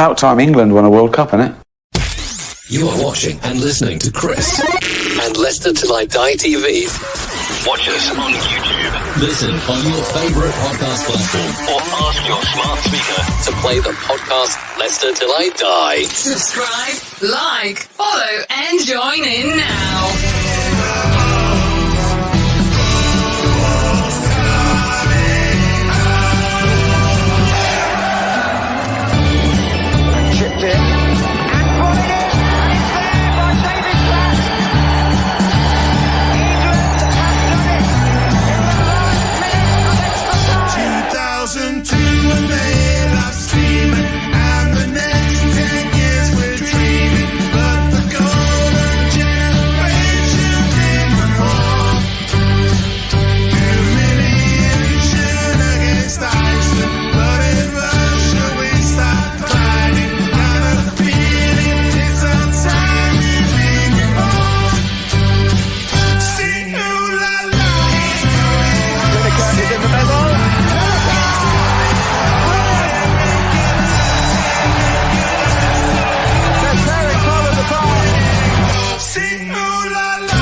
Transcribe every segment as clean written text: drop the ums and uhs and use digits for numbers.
About time England won a World Cup, isn't it? You are watching and listening to Chris and Leicester Till I Die TV. Watch us on YouTube. Listen on your favourite podcast platform. Or ask your smart speaker To play the podcast Leicester Till I Die. Subscribe, like, follow, and join in now. Chipped in. And put it in. And it's there by David Platt. England have done it in the last minute of extra time. 2002 and they last streaming, and the next 10 years we're dreaming, but the golden generation didn't perform. Humiliation against Iceland, but in Russia we start climbing. Got a feeling it's our time we bring it home. Sing ooh la la. Lineker is in the middle. Sing ooh la la. Sing ooh la la.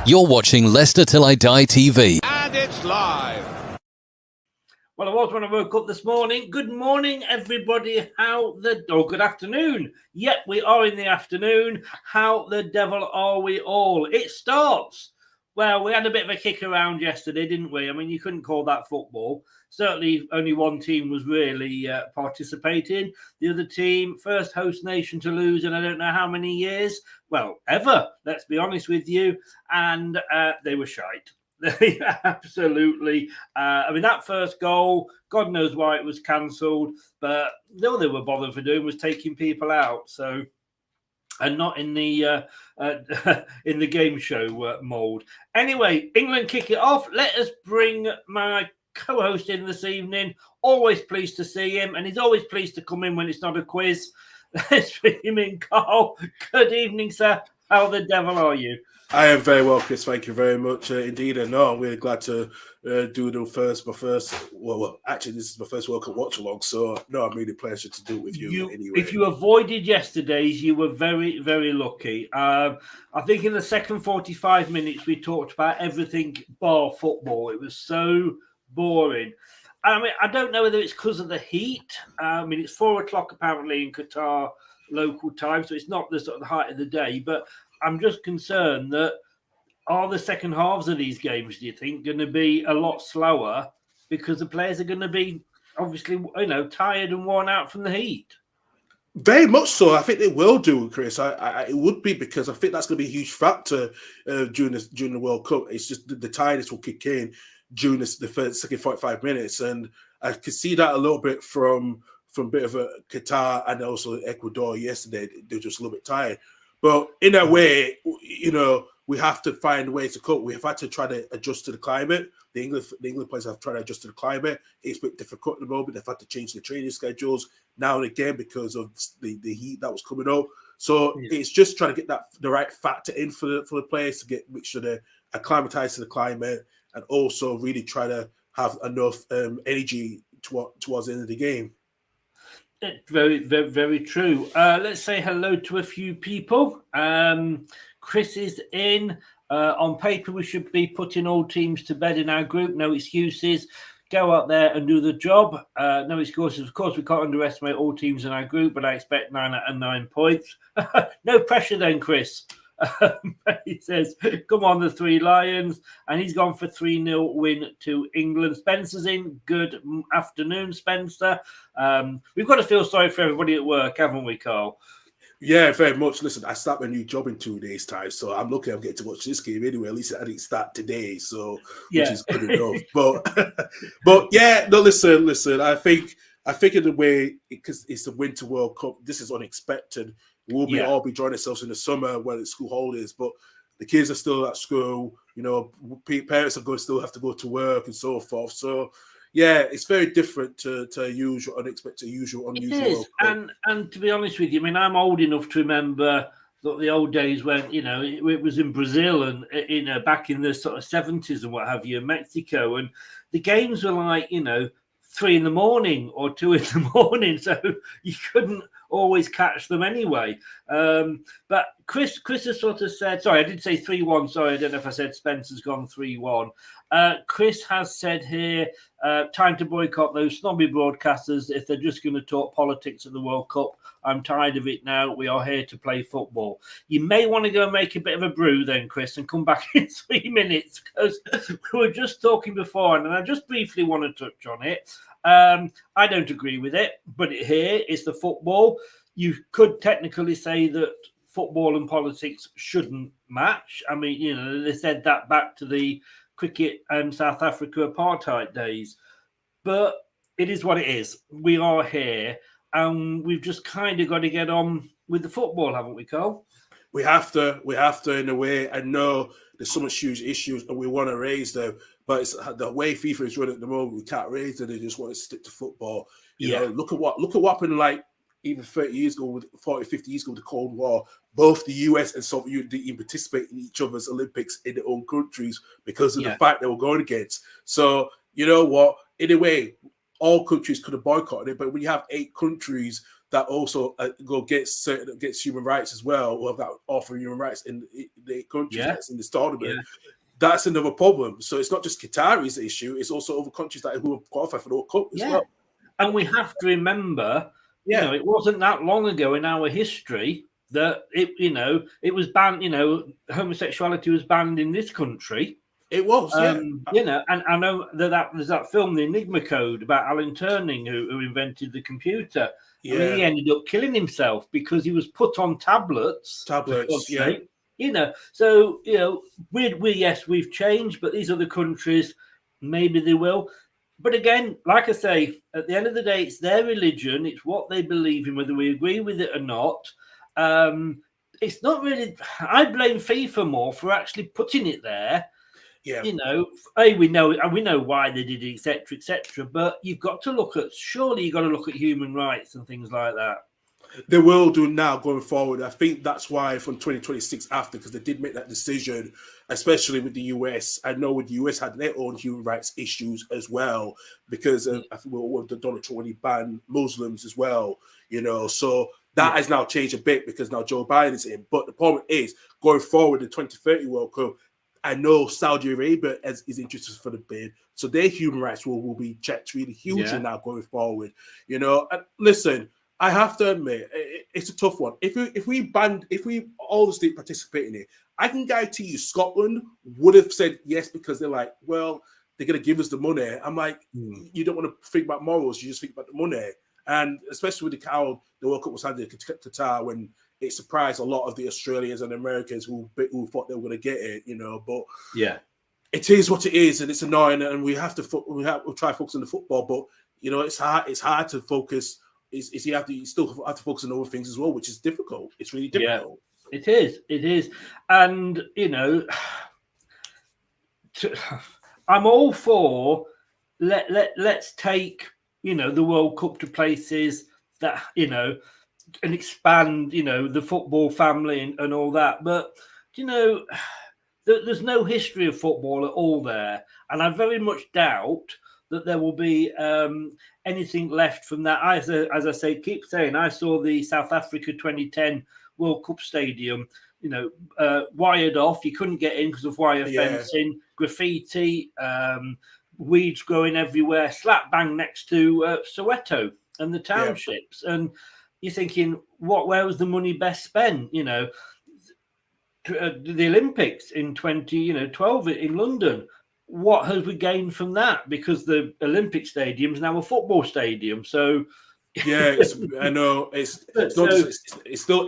You're watching Leicester Till I Die TV. And it's live. Well, I was when I woke up this morning. Good morning, everybody. Good afternoon. Yep, we are in the afternoon. How the devil are we all? It starts. Well, we had a bit of a kick around yesterday, didn't we? I mean, you couldn't call that football. Certainly only one team was really participating. The other team, first host nation to lose in I don't know how many years. Well, ever, let's be honest with you. And they were shite. They absolutely. I mean, that first goal, God knows why it was cancelled. But all they were bothered for doing was taking people out. So, and not in the in the game show mould. Anyway, England kick it off. Let us bring my co-host in this evening. Always pleased to see him, and he's always pleased to come in when it's not a quiz. Let's bring him in, Karl. Good evening, sir. How the devil are you? I am very well, Chris. Thank you very much indeed. And no, I'm really glad to do my first. Actually, this is my first World Cup watch-along. So, no, I'm really pleasure to do it with you anyway. If you avoided yesterday's, you were very, very lucky. I think in the second 45 minutes, we talked about everything bar football. It was so boring. I mean, I don't know whether it's because of the heat. I mean, it's 4 o'clock apparently in Qatar local time, so it's not the sort of the height of the day. But I'm just concerned that are the second halves of these games, do you think, going to be a lot slower because the players are going to be obviously, tired and worn out from the heat? Very much so. I think they will do, Chris. It would be because I think that's going to be a huge factor during the World Cup. It's just the tiredness will kick in during the second 45 minutes, and I could see that a little bit from a bit of a Qatar and also Ecuador yesterday. They're just a little bit tired. But in a way, we have to find ways to cope. We have had to try to adjust to the climate. The England players have tried to adjust to the climate. It's a bit difficult at the moment. They've had to change the training schedules now and again because of the heat that was coming up. So It's just trying to get the right factor in for the players to make sure they're acclimatized to the climate and also really try to have enough energy towards the end of the game. Very, very, very true. Let's say hello to a few people. Chris is in. On paper, we should be putting all teams to bed in our group. No excuses. Go out there and do the job. No excuses. Of course, we can't underestimate all teams in our group, but I expect 9 out of 9 points. No pressure then, Chris. He says, come on, the Three Lions. And he's gone for 3-0 win to England. Spencer's in. Good afternoon, Spencer. We've got to feel sorry for everybody at work, haven't we, Karl? Yeah, very much. Listen, I start my new job in 2 days' time, so I'm lucky I'm getting to watch this game anyway. At least I didn't start today, so which Yeah. is good enough. But but yeah, no, listen. I think in a way, because it's the Winter World Cup, this is unexpected. We'll be Yeah. all be joining ourselves in the summer when it's school holidays, but the kids are still at school. You know, parents are going to still have to go to work and so forth. So yeah, it's very different to usual, unexpected, usual, It unusual is, World Cup. and to be honest with you, I mean, I'm old enough to remember the old days when it was in Brazil and back in the sort of 70s and what have you, in Mexico, and the games were like 3 in the morning or 2 in the morning, so you couldn't always catch them anyway. But Chris has sort of said, sorry, I did say 3-1. Sorry, I don't know if I said Spencer's gone 3-1. Chris has said here, time to boycott those snobby broadcasters if they're just going to talk politics at the World Cup. I'm tired of it now. We are here to play football. You may want to go and make a bit of a brew then, Chris, and come back in 3 minutes, because we were just talking before, and I just briefly want to touch on it. I don't agree with it, but here is the football. You could technically say that football and politics shouldn't match. I mean, they said that back to the cricket and South Africa apartheid days, but it is what it is. We are here, and we've just kind of got to get on with the football, haven't we, Karl? We have to in a way. I know there's so much huge issues and we want to raise them, but it's the way FIFA is running at the moment. We can't raise them. They just want to stick to football. You know, look at what happened like even 30 years ago, with 40, 50 years ago, with the Cold War. Both the US and Soviet Union didn't even participate in each other's Olympics in their own countries because of the fight they were going against. So you know what? In a way, all countries could have boycotted it, but when you have 8 countries that also go against human rights as well, or that offer human rights in the countries that's in this tournament, that's another problem. So it's not just Qatari's issue; it's also other countries who have qualified for the World Cup as well. And we have to remember, it wasn't that long ago in our history that it was banned. Homosexuality was banned in this country. It was, and I know that there's that film, The Enigma Code, about Alan Turing, who invented the computer. I mean, he ended up killing himself because he was put on tablets. So we've changed, but these other countries, maybe they will. But again, like I say, at the end of the day, it's their religion. It's what they believe in, whether we agree with it or not. It's not really. I blame FIFA more for actually putting it there. Yeah, we know why they did it, etc., etc. But you've got to surely you've got to look at human rights and things like that. They will do now going forward. I think that's why from 2026 after, because they did make that decision, especially with the US. I know with the US had their own human rights issues as well, because I think the Donald Trump when he banned Muslims as well. So that has now changed a bit because now Joe Biden is in. But the problem is going forward, the 2030 World Cup, I know Saudi Arabia is interested for the bid, so their human rights will be checked really hugely now going forward. And listen, I have to admit it's a tough one. If we all the states participate in it, I can guarantee you Scotland would have said yes because they're like, well, they're going to give us the money. I'm like, you don't want to think about morals, you just think about the money. And especially with the World Cup was handed to Qatar, when it surprised a lot of the Australians and Americans who thought they were going to get it, But it is what it is, and it's annoying. And we'll try to focus on the football, but it's hard to focus. You still have to focus on other things as well, which is difficult. It's really difficult. Yeah, it is, and I'm all for let's take the World Cup to places that and expand, the football family and all that. But, there's no history of football at all there. And I very much doubt that there will be anything left from that. As I keep saying, I saw the South Africa 2010 World Cup Stadium, wired off. You couldn't get in because of wire fencing, graffiti, weeds growing everywhere, slap bang next to Soweto and the townships. And you're thinking, where was the money best spent? The Olympics in 2012 in London. What have we gained from that? Because the Olympic Stadium is now a football stadium. So, Yeah, I know it's not So just, it's still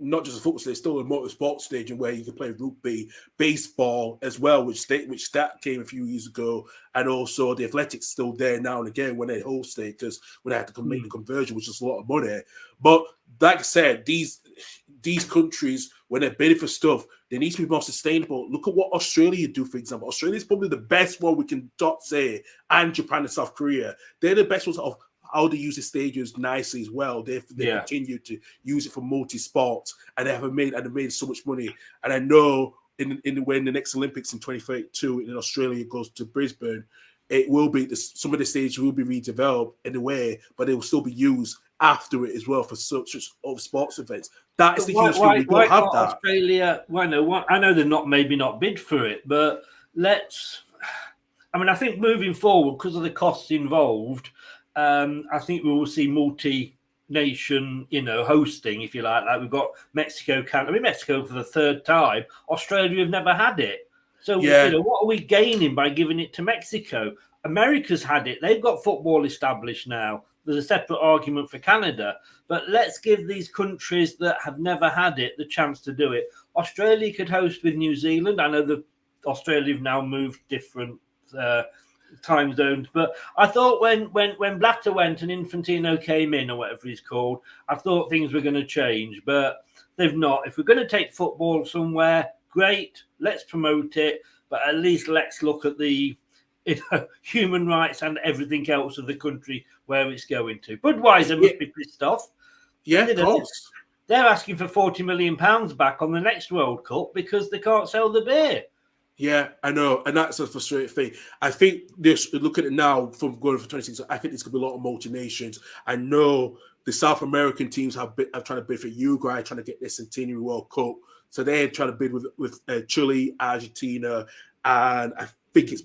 not just a football stage. It's still a motorsport stadium where you can play rugby, baseball as well, which that came a few years ago, and also the athletics still there now and again when they host it because when they had to make the conversion, which is a lot of money. But like I said, these countries when they're bidding for stuff, they need to be more sustainable. Look at what Australia do, for example. Australia is probably the best one we can say, and Japan and South Korea. They're the best ones of how they use the stadiums nicely as well. They continue to use it for multi-sports, and they made so much money. And I know when the next Olympics in 2032 in Australia goes to Brisbane, it will be some of the stages will be redeveloped in a way, but they will still be used after it as well for such other sports events. That is the huge thing. We don't have that. Australia, I know they're maybe not bid for it, but I think moving forward, because of the costs involved, I think we will see multi-nation, hosting, if you like. Like we've got Mexico, Mexico for the third time. Australia have never had it. So, what are we gaining by giving it to Mexico? America's had it. They've got football established now. There's a separate argument for Canada. But let's give these countries that have never had it the chance to do it. Australia could host with New Zealand. I know that Australia have now moved different time zones. But I thought when Blatter went and Infantino came in, or whatever he's called, I thought things were going to change. But they've not. If we're going to take football somewhere, great, let's promote it, but at least let's look at the human rights and everything else of the country where it's going to. Budweiser must be pissed off. Yeah, of course. They're asking for £40 million back on the next World Cup because they can't sell the beer. Yeah, I know, and that's a frustrating thing. I think look at it now from going for 26. I think there's going to be a lot of multi-nations. I know the South American teams have trying to bid for Uruguay, trying to get their centenary World Cup. So they're trying to bid with Chile, Argentina, and I don't think it's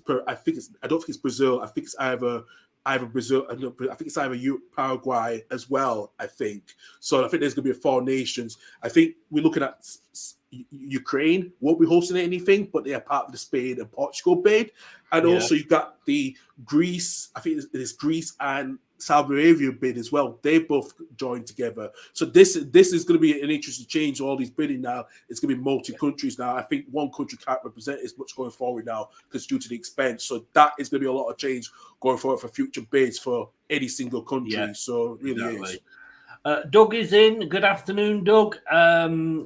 Brazil. I think it's either Brazil. I think it's either Paraguay as well. I think so. I think there's going to be 4 nations. I think we're looking at Ukraine won't be hosting anything, but they are part of the Spain and Portugal bid. And also you got the Greece. I think it's Greece and Saudi Arabia bid as well. They both joined together. So this is going to be an interesting change. All these bidding now, it's going to be multi-countries now. I think one country can't represent as much going forward now because due to the expense. So that is going to be a lot of change going forward for future bids for any single country. Yeah, so it really is. Doug is in. Good afternoon, Doug.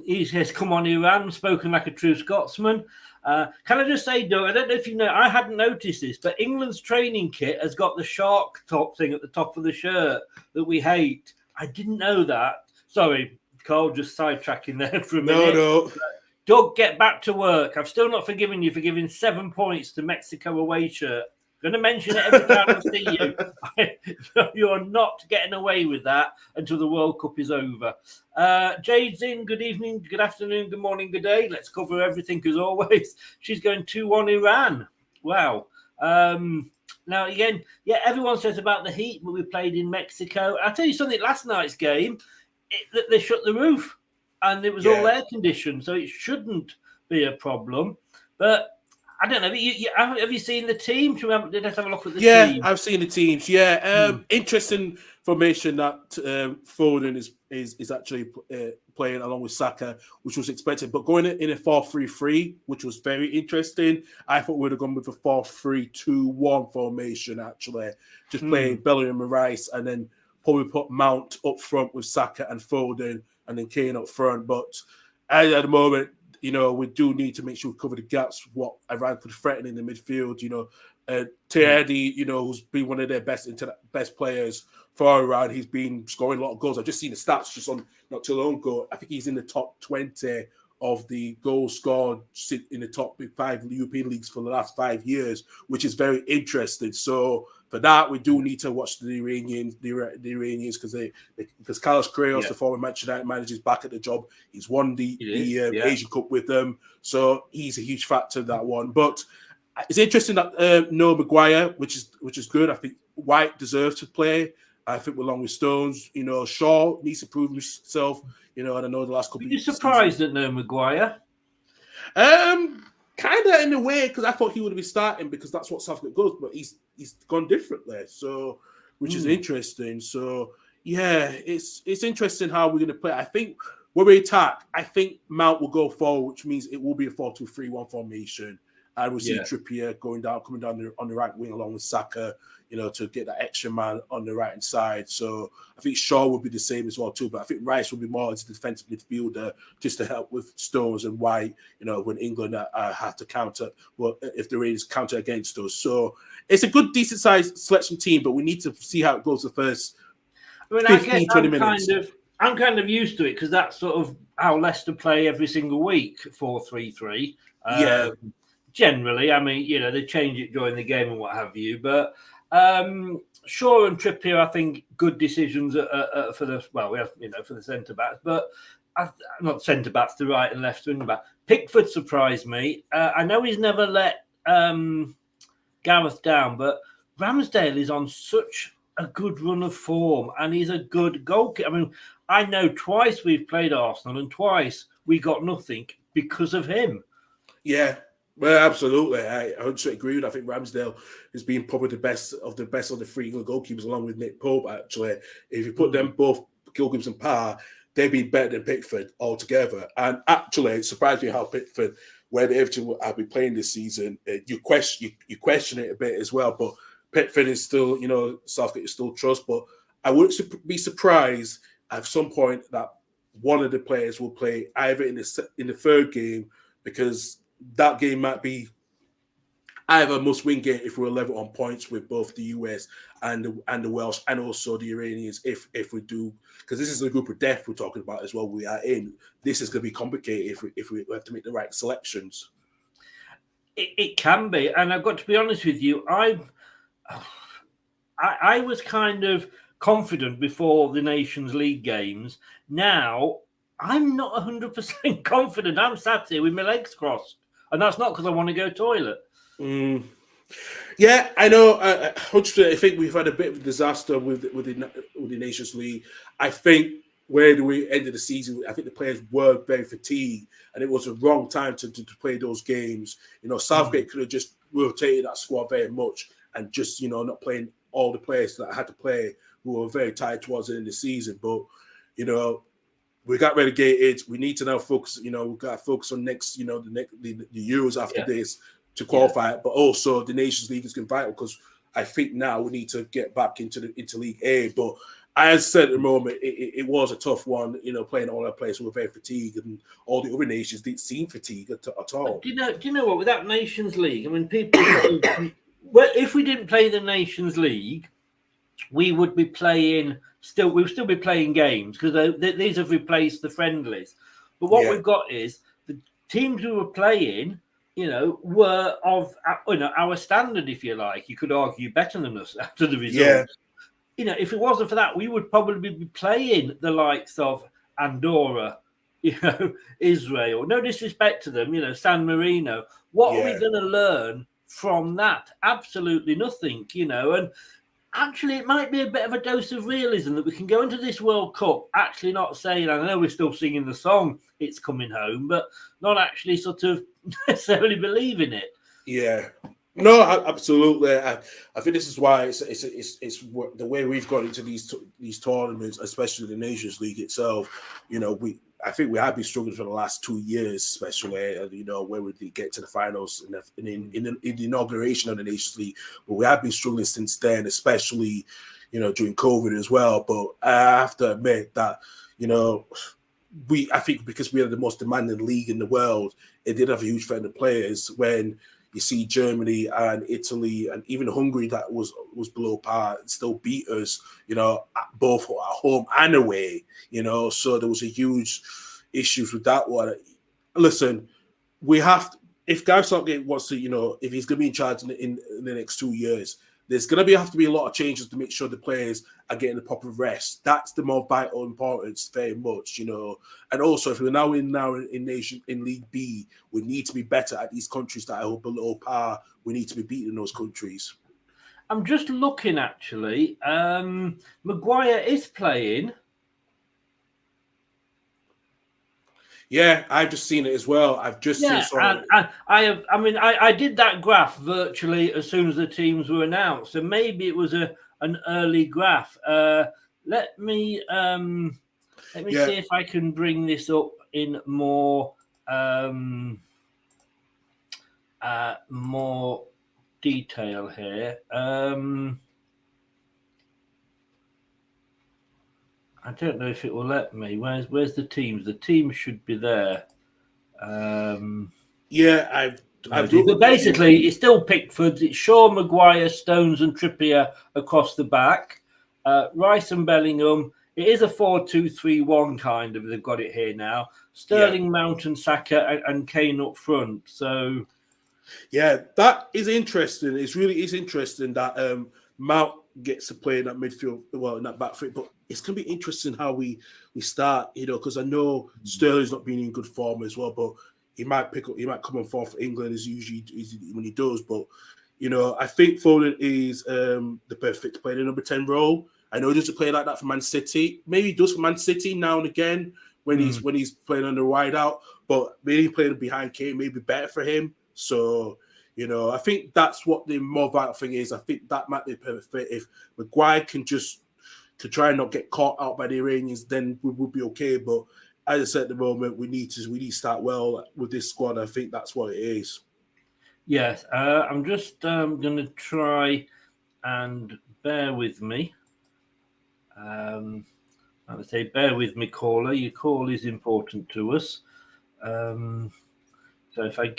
He has come on Iran, spoken like a true Scotsman. Can I just say, Doug, I don't know if you know, I hadn't noticed this, but England's training kit has got the shark top thing at the top of the shirt that we hate. I didn't know that. Sorry, Karl, just sidetracking there for a minute. No. Doug, get back to work. I've still not forgiven you for giving 7 points to Mexico away shirt. I'm going to mention it every time I see you. You're not getting away with that until the World Cup is over. Jade's in. Good evening, good afternoon, good morning, good day. Let's cover everything as always. She's going 2-1 Iran. Wow. Now, again, everyone says about the heat when we played in Mexico. I'll tell you something, last night's game, they shut the roof and it was all air conditioned, so it shouldn't be a problem. But I don't know. Have you seen the team? Let's have a look at the team. Yeah, I've seen the teams. Yeah, interesting formation that Foden is actually playing along with Saka, which was expected. But going in a 4-3-3, which was very interesting. I thought we'd have gone with a 4-3-2-1 formation, actually. Just playing Bellingham and Rice, and then probably put Mount up front with Saka and Foden, and then Kane up front. But at the moment, we do need to make sure we cover the gaps, what Iran could threaten in the midfield. LTID, who's been one of their best players for Iran. He's been scoring a lot of goals. I've just seen the stats just on not too long ago. I think he's in the top 20 of the goals scored in the top 5 European leagues for the last 5 years, which is very interesting. So for that, we do need to watch the Iranians because Carlos Queiroz, the former Manchester United manager, is back at the job. He's won the Asian Cup with them, so he's a huge factor in that one. But it's interesting that no Maguire, which is good. I think White deserves to play. I think along with Stones, Shaw needs to prove himself. And I know the last couple. Are you surprised at no Maguire? Kind of in a way, because I thought he would be starting because that's what Southgate goes, but he's gone differently. So which is interesting. So yeah, it's interesting how we're going to play. I think when we attack, I think Mount will go forward, which means it will be a 4-2-3-1 formation. And we'll see Trippier coming down on the right wing along with Saka, to get that extra man on the right hand side. So I think Shaw will be the same as well too. But I think Rice will be more as a defensive midfielder just to help with Stones and White. When England have to counter, well, if the Rangers counter against us. So it's a good, decent sized selection team, but we need to see how it goes the first 15, 20 minutes. I'm kind of used to it because that's sort of how Leicester play every single week, 4-3-3. Generally, I mean, they change it during the game and what have you. But Shaw and Trippier, I think, good decisions for the for the centre backs, but not centre backs, the right and left wing back. Pickford surprised me. I know he's never let Gareth down, but Ramsdale is on such a good run of form, and he's a good goalkeeper. I mean, I know twice we've played Arsenal, and twice we got nothing because of him. Yeah. Well, absolutely. I 100% agree with. I think Ramsdale has been probably the best of the three England goalkeepers, along with Nick Pope. Actually, if you put them both goalkeepers in par, they'd be better than Pickford altogether. And actually, it surprised me how Pickford, where the Everton will be playing this season, you question it a bit as well. But Pickford is still, Southgate is still trust. But I wouldn't be surprised at some point that one of the players will play either in the third game, because that game might be either a must-win game if we're level on points with both the US and the Welsh and also the Iranians. If we do, because this is a group of death we're talking about as well. We are in. This is going to be complicated if we have to make the right selections. It can be, and I've got to be honest with you. I was kind of confident before the Nations League games. Now I'm not 100% confident. I'm sat here with my legs crossed. And that's not because I want to go toilet. Yeah, I know. I think we've had a bit of a disaster with the Nations League. I think where we ended the season, I think the players were very fatigued, and it was a wrong time to play those games. Southgate could have just rotated that squad very much and just not playing all the players that had to play who were very tired towards the end of the season. But we got relegated. We need to now focus. We've got to focus on next. The Euros after this to qualify. But also the Nations League is going to be vital, because I think now we need to get back into League A. But as said at the moment, it was a tough one. Playing all our players who were very fatigued, and all the other nations didn't seem fatigued at all. Do you know what? With that Nations League, I mean, people. Well, if we didn't play the Nations League, we would be playing. We would still be playing games, because these have replaced the friendlies. But what we've got is the teams who were playing, were of our standard, if you like. You could argue better than us after the results. Yeah. If it wasn't for that, we would probably be playing the likes of Andorra, Israel. No disrespect to them, San Marino. What are we going to learn from that? Absolutely nothing, and actually, it might be a bit of a dose of realism that we can go into this World Cup actually not saying, I know we're still singing the song, It's Coming Home, but not actually sort of necessarily believing it. Yeah. No, absolutely. I think this is why it's the way we've got into these tournaments, especially the Nations League itself. I think we have been struggling for the last 2 years, especially, where we did get to the finals in the inauguration of the Nations League. But we have been struggling since then, especially, during COVID as well. But I have to admit that, I think because we are the most demanding league in the world, it did have a huge effect on the players when you see Germany and Italy and even Hungary that was below par still beat us, both at home and away, So there was a huge issues with that one. Listen, we have to, if Gareth Southgate wants to, if he's going to be in charge in the next 2 years, there's going to have to be a lot of changes to make sure the players are getting the proper rest. That's the more vital importance, very much, And also, if we're now in League B, we need to be better at these countries that are below par. We need to be beating those countries. I'm just looking, actually. Maguire is playing. Yeah, I've just seen it as well. I've just seen. I did that graph virtually as soon as the teams were announced, and maybe it was a an early graph. Let me see if I can bring this up in more detail here. I don't know if it will let me. Where's the teams? The teams should be there. But basically, it's still Pickford. It's Shaw, Maguire, Stones, and Trippier across the back. Rice and Bellingham. It is a 4-2-3-1 kind of. They've got it here now. Sterling, Mount, and Saka, and Kane up front. So, yeah, that is interesting. It really is interesting that Mount gets to play in that midfield, well, in that back three. But it's going to be interesting how we start, because I know Sterling's not been in good form as well, but he might come on form for England as usually when he does. But, I think Foden is the perfect player in the number 10 role. I know he doesn't play like that for Man City. Maybe he does for Man City now and again when he's playing on the wide out, but maybe playing behind Kane may be better for him. So, I think that's what the more vital thing is. I think that might be a perfect fit. If Maguire can try and not get caught out by the Iranians, then we would be okay. But as I said at the moment, we need to start well with this squad. I think that's what it is. Yes, I'm just going to try and bear with me. I would say, bear with me, caller. Your call is important to us. So if I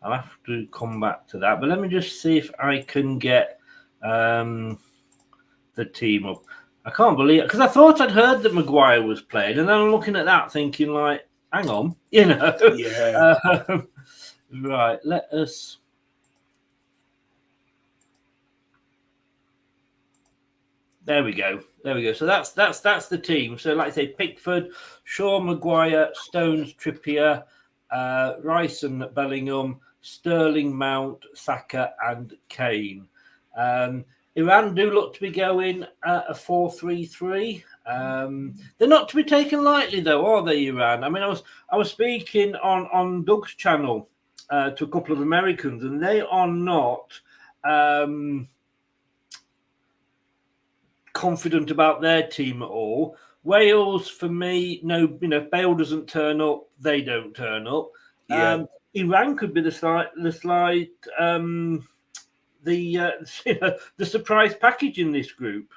I'll have to come back to that. But let me just see if I can get the team up. I can't believe it, because I thought I'd heard that Maguire was playing, and then I'm looking at that thinking, like, hang on, Yeah. Right, let us... There we go. So that's the team. So like I say, Pickford, Shaw, Maguire, Stones, Trippier, Rice and Bellingham, Sterling, Mount, Saka and Kane. Iran do look to be going a 4-3-3. They're not to be taken lightly, though, are they, Iran? I mean, I was speaking on Doug's channel to a couple of Americans, and they are not confident about their team at all. Wales, for me, no, Bale doesn't turn up, they don't turn up. Yeah. Iran could be the surprise package in this group.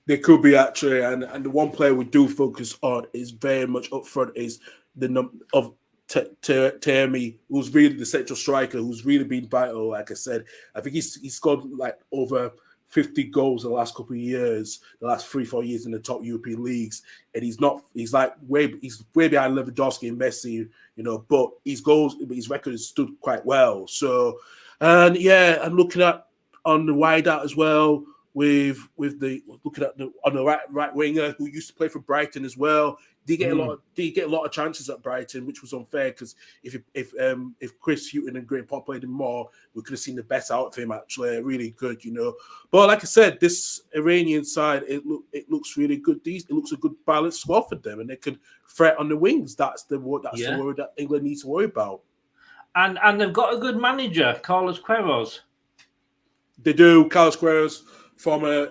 They could be, actually, and the one player we do focus on is very much up front is the number of Termi, who's really the central striker, who's really been vital. Like I said, I think he's scored like over 50 goals in the last couple of years, the last 3-4 years in the top European leagues, and he's way behind Lewandowski and Messi, but his record has stood quite well. So, and looking at on the wide out as well on the right winger who used to play for Brighton as well. Did get a lot of chances at Brighton, which was unfair, because if Chris Hughton and Graham Potter played him more, we could have seen the best out of him, actually. Really good, But like I said, this Iranian side, it looks really good. It looks a good balanced squad for them, and they can threat on the wings. That's the worry that England needs to worry about. And they've got a good manager, Carlos Queiroz. They do. Carlos Queiroz, former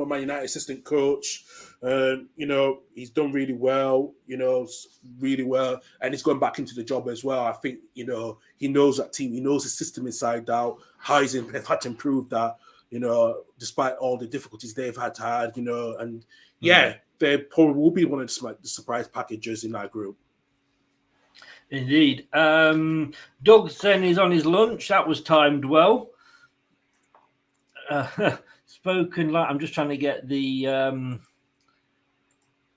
Man United assistant coach. He's done really well, and he's going back into the job as well. I think, he knows that team, he knows the system inside out, how he's had to improve that, despite all the difficulties they've had, they probably will be one of the surprise packages in that group. Indeed. Doug saying he's on his lunch. That was timed well. Spoken like, I'm just trying to get the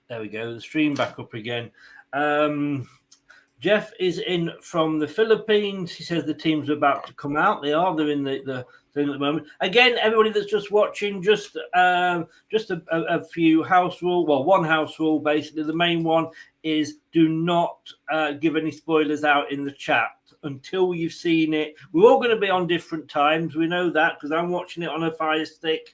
there we go, the stream back up again. Jeff is in from the Philippines. He says the teams are about to come out. They're in the thing at the moment. Again, everybody that's just watching, just a few house rule. Well, one house rule basically. The main one is do not give any spoilers out in the chat until you've seen it. We're all going to be on different times. We know that because I'm watching it on a Fire Stick.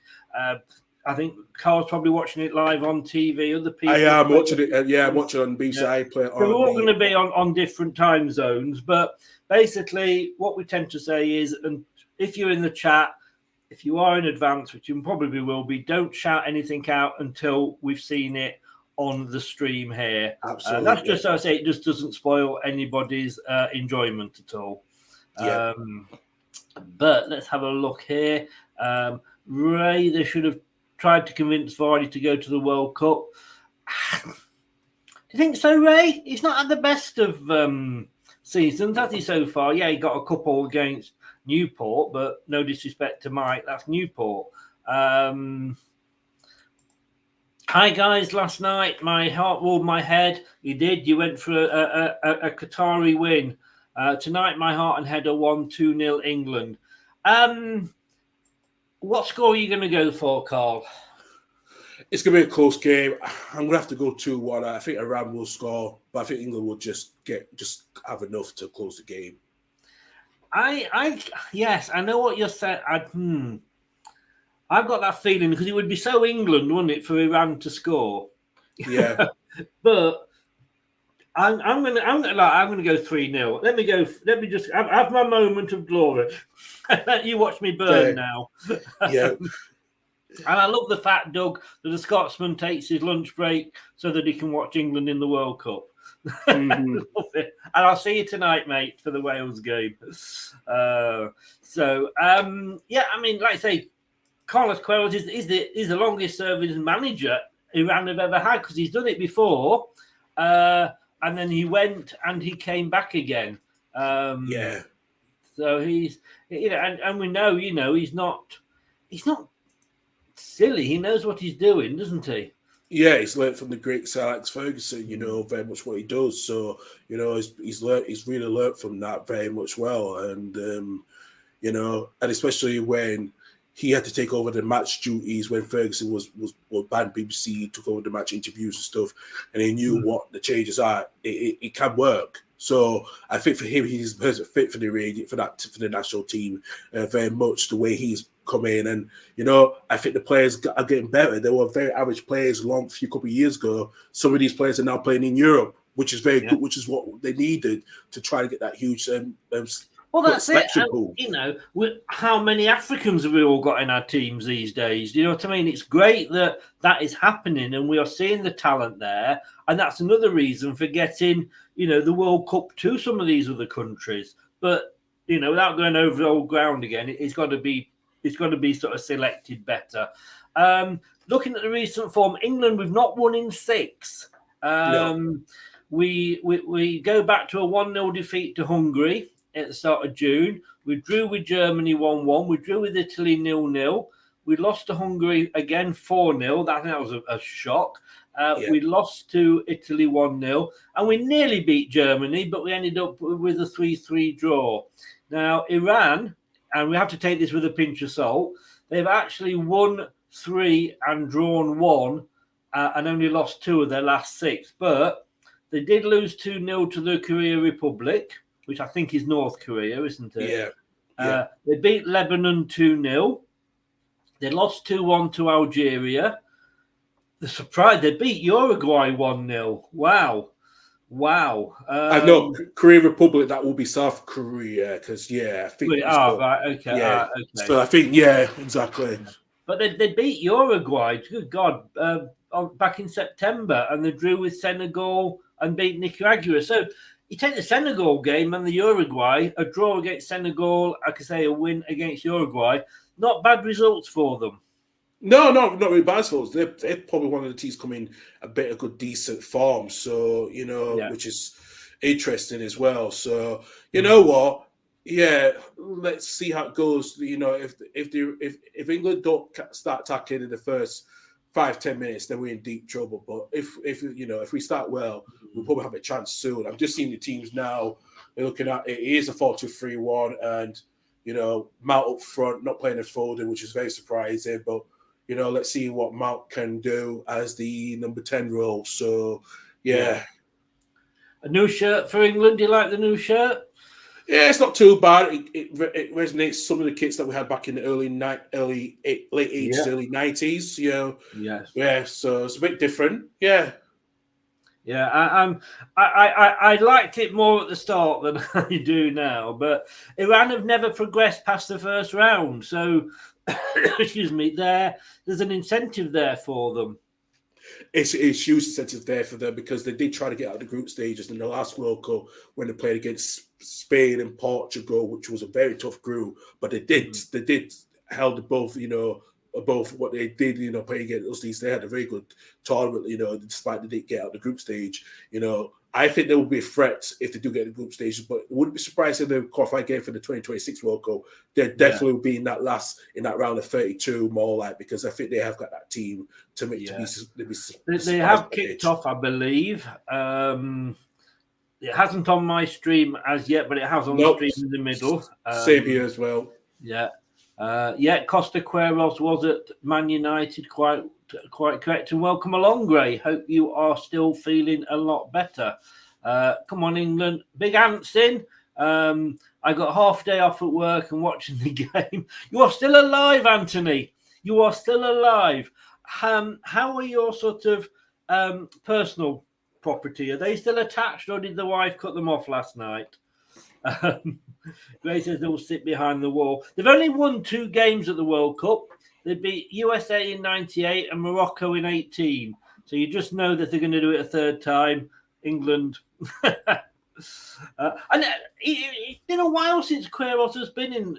I think Karl's probably watching it live on TV. Other people, I am watching it. I'm watching it on BBC iPlayer. So we're all going to be on different time zones. But basically, what we tend to say is, and if you're in the chat, if you are in advance, which you probably will be, don't shout anything out until we've seen it on the stream here. Absolutely. That's just, I say, it just doesn't spoil anybody's enjoyment at all. Yeah. But let's have a look here. Ray, they should have tried to convince Vardy to go to the World Cup. Do you think so, Ray? He's not had the best of seasons, has he, so far? Yeah, he got a couple against Newport, but no disrespect to Mike, that's Newport. Hi, guys. Last night, my heart ruled my head. You did. You went for a Qatari win. Tonight, my heart and head are 1-2-0 England. What score are you going to go for, Karl? It's going to be a close game. I'm going to have to go 2-1. I think Iran will score, but I think England will just have enough to close the game. Yes, I know what you're saying. I've got that feeling because it would be so England, wouldn't it, for Iran to score? Yeah. But I'm gonna go 3-0. Let me just have my moment of glory. Let you watch me burn now. Yeah. And I love the fact, Doug, that a Scotsman takes his lunch break so that he can watch England in the World Cup. Mm-hmm. Love it. And I'll see you tonight, mate, for the Wales game. Yeah, I mean, like I say, Carlos Queiroz is the longest serving manager Iran have ever had because he's done it before, and then he went and he came back again. Yeah. So he's, and we know, he's not silly. He knows what he's doing, doesn't he? Yeah, he's learned from the great Sir Alex Ferguson, very much what he does. So, he's really learned from that very much well. And, and especially when he had to take over the match duties when Ferguson was banned BBC, took over the match interviews and stuff, and he knew what the changes are. It can work. So I think for him, he's the perfect fit for the national team, very much the way he's come in. And, I think the players are getting better. They were very average players a couple of years ago. Some of these players are now playing in Europe, which is very good, which is what they needed to try to get that huge well, that's it. How many Africans have we all got in our teams these days? You know what I mean? It's great that is happening and we are seeing the talent there. And that's another reason for getting, the World Cup to some of these other countries. But, without going over the old ground again, it's got to be sort of selected better. Looking at the recent form, England, we've not won in 6. No. We go back to a 1-0 defeat to Hungary at the start of June. We drew with Germany 1-1. We drew with Italy 0-0. We lost to Hungary again 4-0. That was a shock. We lost to Italy 1-0. And we nearly beat Germany, but we ended up with a 3-3 draw. Now, Iran, and we have to take this with a pinch of salt, they've actually won 3 and drawn 1 and only lost 2 of their last 6. But they did lose 2-0 to the Korea Republic, which I think is North Korea, isn't it? Yeah. They beat Lebanon 2-0. They lost 2-1 to Algeria. The surprise, they beat Uruguay 1-0. Wow. I know Korea Republic, that will be South Korea, because I think. Right, okay. Yeah. Okay. So I think, exactly. But they beat Uruguay, good God, back in September, and they drew with Senegal and beat Nicaragua. So you take the Senegal game and the Uruguay, a draw against Senegal, I could say a win against Uruguay. Not bad results for them. No, not really bad for us. They're probably one of the teams coming a bit of good, decent form. So, which is interesting as well. So, you know what? Yeah, let's see how it goes. If England don't start attacking in the first 5-10 minutes, then we're in deep trouble. But if we start well, we'll probably have a chance soon. I'm just seeing the teams now. They're looking at it is a 4-2-3-1, and Mount up front, not playing a Foden, which is very surprising. But let's see what Mount can do as the number 10 role. So A new shirt for England. Do you like the new shirt? Yeah, it's not too bad. It resonates some of the kits that we had back in the late 80s, early 90s. Yes. Yeah, so it's a bit different. Yeah. Yeah, I liked it more at the start than I do now, but Iran have never progressed past the first round, so excuse me, there's an incentive there for them. It's huge incentive there for them because they did try to get out of the group stages in the last World Cup when they played against Spain and Portugal, which was a very tough group. But they did held above, above what they did, playing against us. They had a very good tournament, despite they didn't get out of the group stage. I think there will be a threat if they do get in the group stage, but it wouldn't be surprised if they qualify again for the 2026 World Cup. They'll definitely be in that round of 32 more like, because I think they have got that team to make They have kicked off, I believe. It hasn't on my stream as yet, but it has on the stream in the middle. Same here as well. Yeah. Costa Queiroz was at Man United, quite correct. And welcome along, Gray. Hope you are still feeling a lot better. Come on, England. Big ants in. I got half day off at work and watching the game. You are still alive, Anthony. You are still alive. How are your sort of personal property? Are they still attached, or did the wife cut them off last night? Gray says they'll sit behind the wall. They've only won 2 games at the World Cup. They beat USA in 98 and Morocco in 18. So you just know that they're going to do it a third time. England. And it's been a while since Queiroz has been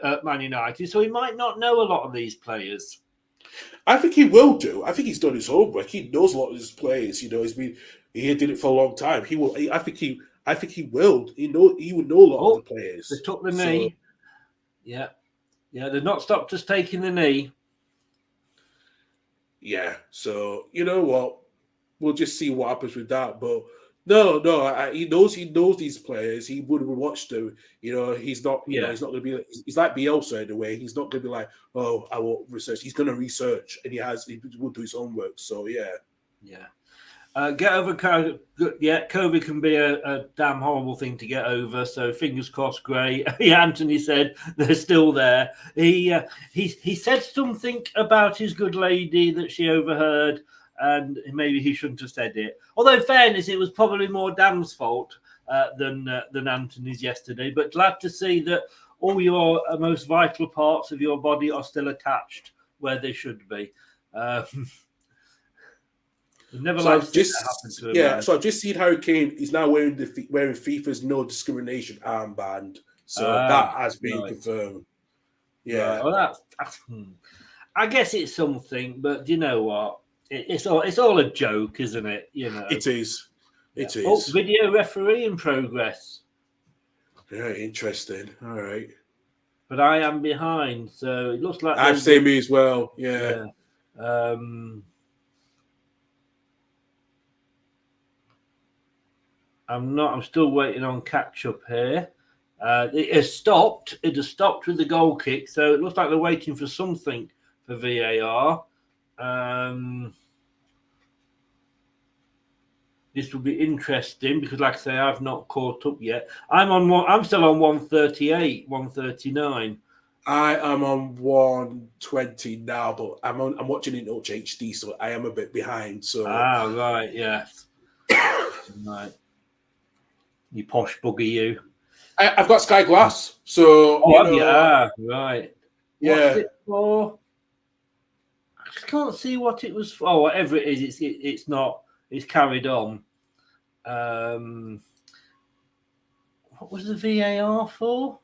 at Man United, so he might not know a lot of these players. I think he will do. I think he's done his homework. He knows a lot of his players. He did it for a long time. He will. I think he will. He would know a lot of the players. They took the knee. Yeah. They've not stopped us taking the knee. Yeah. So you know what? We'll just see what happens with that. But no. He knows these players. He would have watched them. He's not. He's not going to be. He's like Bielsa in a way. He's not going to be like, oh, I won't research. He's going to research, and he will do his homework. So yeah. Yeah. Get over COVID. Yeah, COVID can be a damn horrible thing to get over. So fingers crossed, Gray. Anthony said they're still there. He said something about his good lady that she overheard, and maybe he shouldn't have said it. Although, in fairness, it was probably more Dan's fault than Anthony's yesterday. But glad to see that all your most vital parts of your body are still attached where they should be. So I've just seen Harry Kane. He's now wearing FIFA's no discrimination armband. So that has been confirmed. Yeah. Well, I guess it's something, but you know what? It's all a joke, isn't it? It is. It is. Oh, video referee in progress. Very interesting. All right. But I am behind, so it looks like I've seen me as well. Yeah. I'm still waiting on catch up here. It has stopped. It has stopped with the goal kick. So it looks like they're waiting for something for VAR. This will be interesting because, like I say, I've not caught up yet. I'm still on 138, 139. I am on 120 now, but I'm watching in HD, so I am a bit behind. So right, yeah. Right. You posh bugger, you. I've got Sky Glass, so right. Yeah. What's it for? I just can't see what it was for. Oh, whatever it is, it's not. It's carried on. What was the VAR for?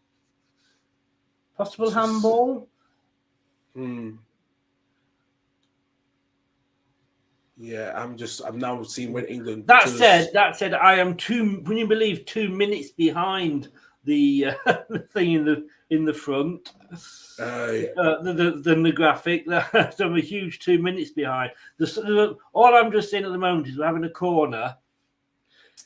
Possible handball. Yeah, I'm now seeing when England. That said, I am can you believe 2 minutes behind the thing in the front than the graphic. So I'm a huge 2 minutes behind. All I'm just saying at the moment is we're having a corner.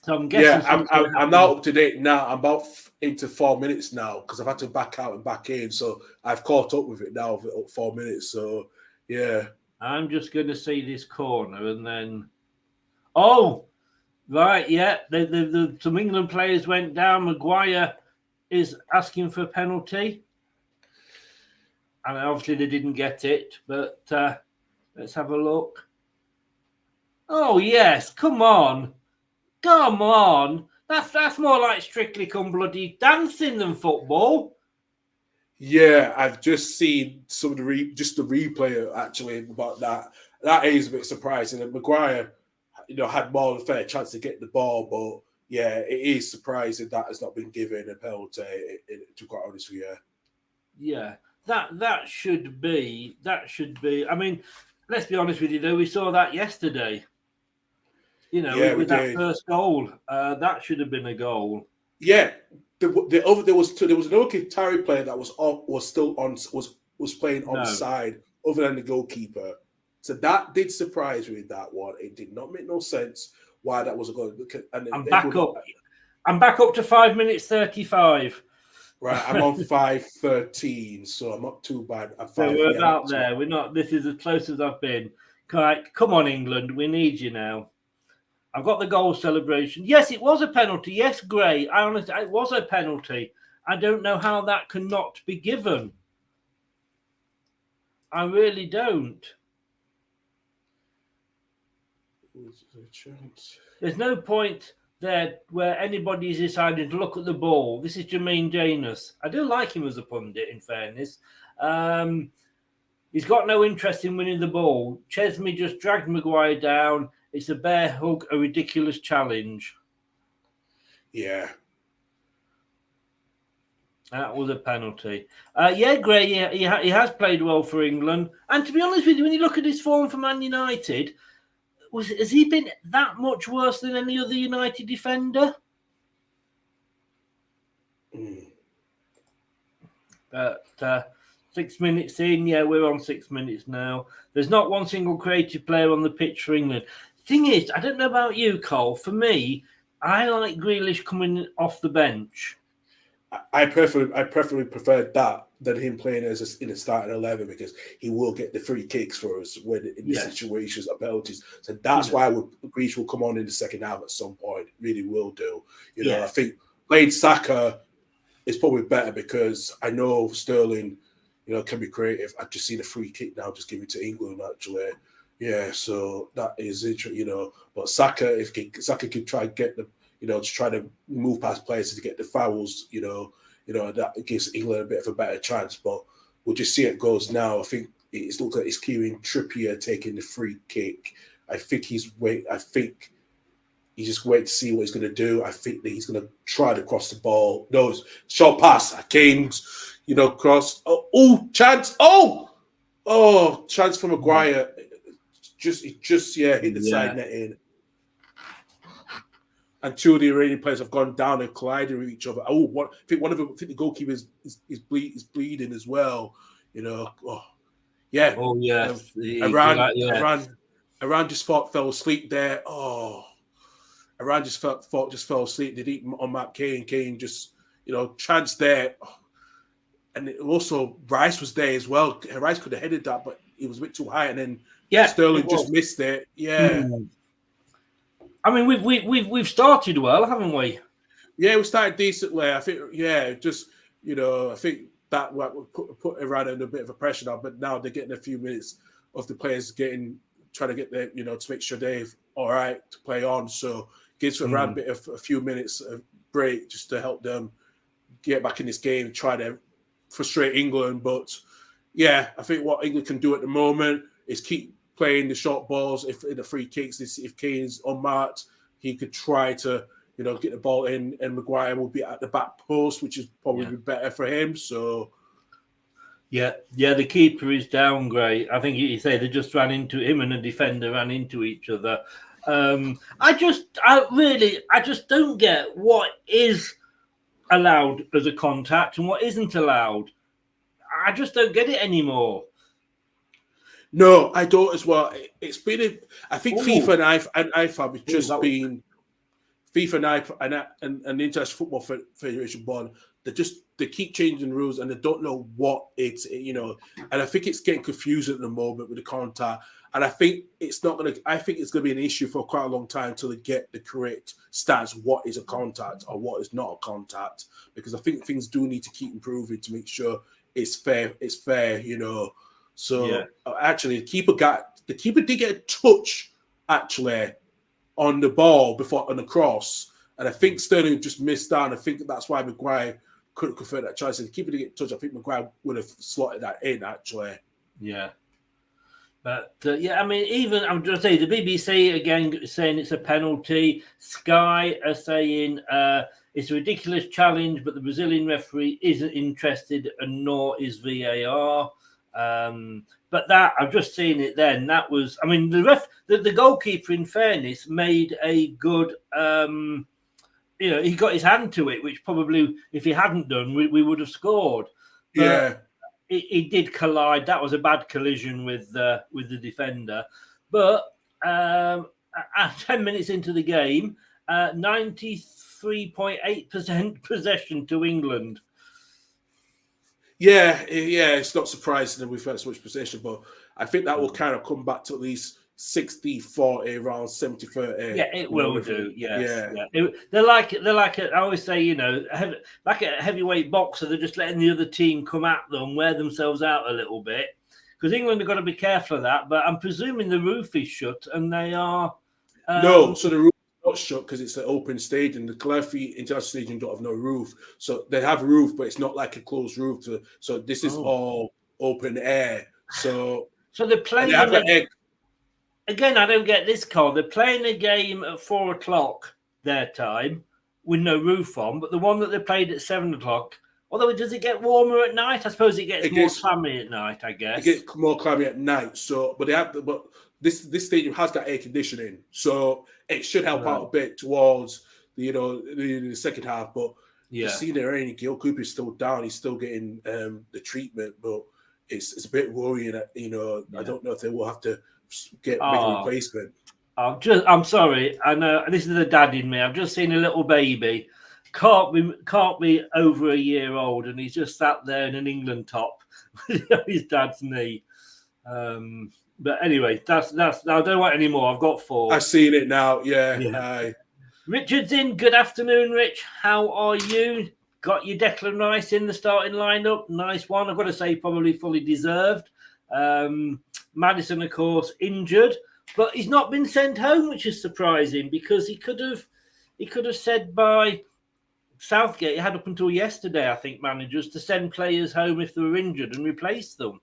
So I'm guessing. Yeah, I'm now up to date now. I'm about into 4 minutes now because I've had to back out and back in. So I've caught up with it now for 4 minutes. So yeah. I'm just going to see this corner and then... Oh, right, yeah. Some England players went down. Maguire is asking for a penalty. And obviously they didn't get it, but let's have a look. Oh yes, come on. Come on. That's more like Strictly Come Bloody dancing than football. Yeah, I've just seen some of the replay actually about that. That is a bit surprising. And Maguire, had more than a fair chance to get the ball, but yeah, it is surprising that has not been given a penalty. To be quite honest with you. Yeah. That should be. I mean, let's be honest with you though, we saw that yesterday. Yeah, we with that did. first goal. That should have been a goal. Yeah, there was another Qatari player that was playing No. onside other than the goalkeeper. So that did surprise me with that one. It did not make no sense why that was a goal. I'm back up. I'm back up to 5 minutes 35. Right, I'm on 5:13, so I'm not too bad. So we're about there. We're not. This is as close as I've been. Come on, England. We need you now. I've got the goal celebration. Yes, it was a penalty. Yes, Gray. It was a penalty. I don't know how that cannot be given. I really don't. There's no point there where anybody's decided to look at the ball. This is Jermaine Janus. I do like him as a pundit, in fairness. He's got no interest in winning the ball. Chesney just dragged Maguire down. It's a bear hug, a ridiculous challenge. Yeah. That was a penalty. Gray, he has played well for England. And to be honest with you, when you look at his form for Man United, has he been that much worse than any other United defender? But 6 minutes in, we're on 6 minutes now. There's not one single creative player on the pitch for England. Thing is, I don't know about you, Karl. For me, I like Grealish coming off the bench. I preferably prefer that than him playing in a starting 11 because he will get the free kicks for us when in the situations of penalties. So that's why Grealish will come on in the second half at some point. Really will do. I think playing Saka is probably better because I know Sterling, can be creative. I've just seen a free kick now, just give it to England actually. Yeah, so that is interesting, But Saka, if Saka could try and get the, to try to move past players to get the fouls, that gives England a bit of a better chance. But we'll just see how it goes now. I think it looks like it's Kieran Trippier taking the free kick. I think he's just waiting to see what he's going to do. I think that he's going to try to cross the ball. No, short pass. Kane's, cross. Oh, chance. Oh, chance for Maguire. Hit the side net in. And two of the Iranian players have gone down and collided with each other. I think the goalkeeper is bleeding as well. Iran just fell asleep there. Iran just fell asleep. They didn't unmark Kane. Kane just, chance there. And also Rice was there as well. Rice could have headed that, but he was a bit too high. And then Sterling just missed it. Yeah. I mean, we've started well, haven't we? Yeah, we started decently. I think, I think that put Iran under a bit of a pressure now. But now they're getting a few minutes of the players trying to get their, to make sure they're all right to play on. So gives Iran a few minutes of break just to help them get back in this game and try to frustrate England. But I think what England can do at the moment is keep playing the short balls. If in the free kicks, if Kane's unmarked, he could try to, get the ball in, and Maguire will be at the back post, which is probably better for him. So, the keeper is down, Gray. I think you say they just ran into him and a defender ran into each other. I just don't get what is allowed as a contact and what isn't allowed. I just don't get it anymore. No, I don't as well. It's been, I think FIFA and IFAB has just been FIFA and the International Football Federation Board. They keep changing rules and they don't know what it's, and I think it's getting confusing at the moment with the contact. And I think it's going to be an issue for quite a long time until they get the correct stats. What is a contact or what is not a contact? Because I think things do need to keep improving to make sure it's fair. So actually, the keeper did get a touch actually on the ball before on the cross. And I think Sterling just missed down. I think that's why Maguire couldn't convert that chance. If the keeper didn't get touched, I think Maguire would have slotted that in, actually. Yeah. But, I mean, even, I'm just saying, the BBC, again, saying it's a penalty. Sky are saying it's a ridiculous challenge, but the Brazilian referee isn't interested, and nor is VAR. But that, I've just seen it then. That was, I mean, the goalkeeper, in fairness, made a good, he got his hand to it, which probably, if he hadn't done, we would have scored. But, Yeah. He did collide. That was a bad collision with the defender. But at 10 minutes into the game, 93.8% possession to England. Yeah, it's not surprising that we've had so much possession, but I think that will kind of come back to at least 60-40, around 70-30. Yeah, it will do. Yes. Yeah. They're like I always say, like a heavyweight boxer, they're just letting the other team come at them, wear themselves out a little bit. Because England have got to be careful of that. But I'm presuming the roof is shut, and they are. No, so the roof is not shut because it's an open stadium. The Calafia International Stadium don't have no roof, so they have a roof, but it's not like a closed roof. So this is all open air. So they're playing. Again, I don't get this, Karl. They're playing a game at 4:00 their time with no roof on, but the one that they played at 7:00. Although, does it get warmer at night? I suppose it gets more clammy at night. I guess it gets more clammy at night. So, but this stadium has got air conditioning, so it should help out a bit towards the second half. But you see, there ain't Goalkeeper is still down. He's still getting the treatment, but it's a bit worrying. I don't know if they will have to make a replacement. I'm sorry. I know this is the dad in me. I've just seen a little baby. Can't be over a year old, and he's just sat there in an England top with his dad's knee. But anyway, that's. I don't want any more. I've got 4. I've seen it now. Yeah. Richard's in. Good afternoon, Rich. How are you? Got your Declan Rice in the starting lineup. Nice one. I've got to say, probably fully deserved. Maddison, of course, injured, but he's not been sent home, which is surprising because he could have said by Southgate, he had up until yesterday, I think, managers to send players home if they were injured and replace them.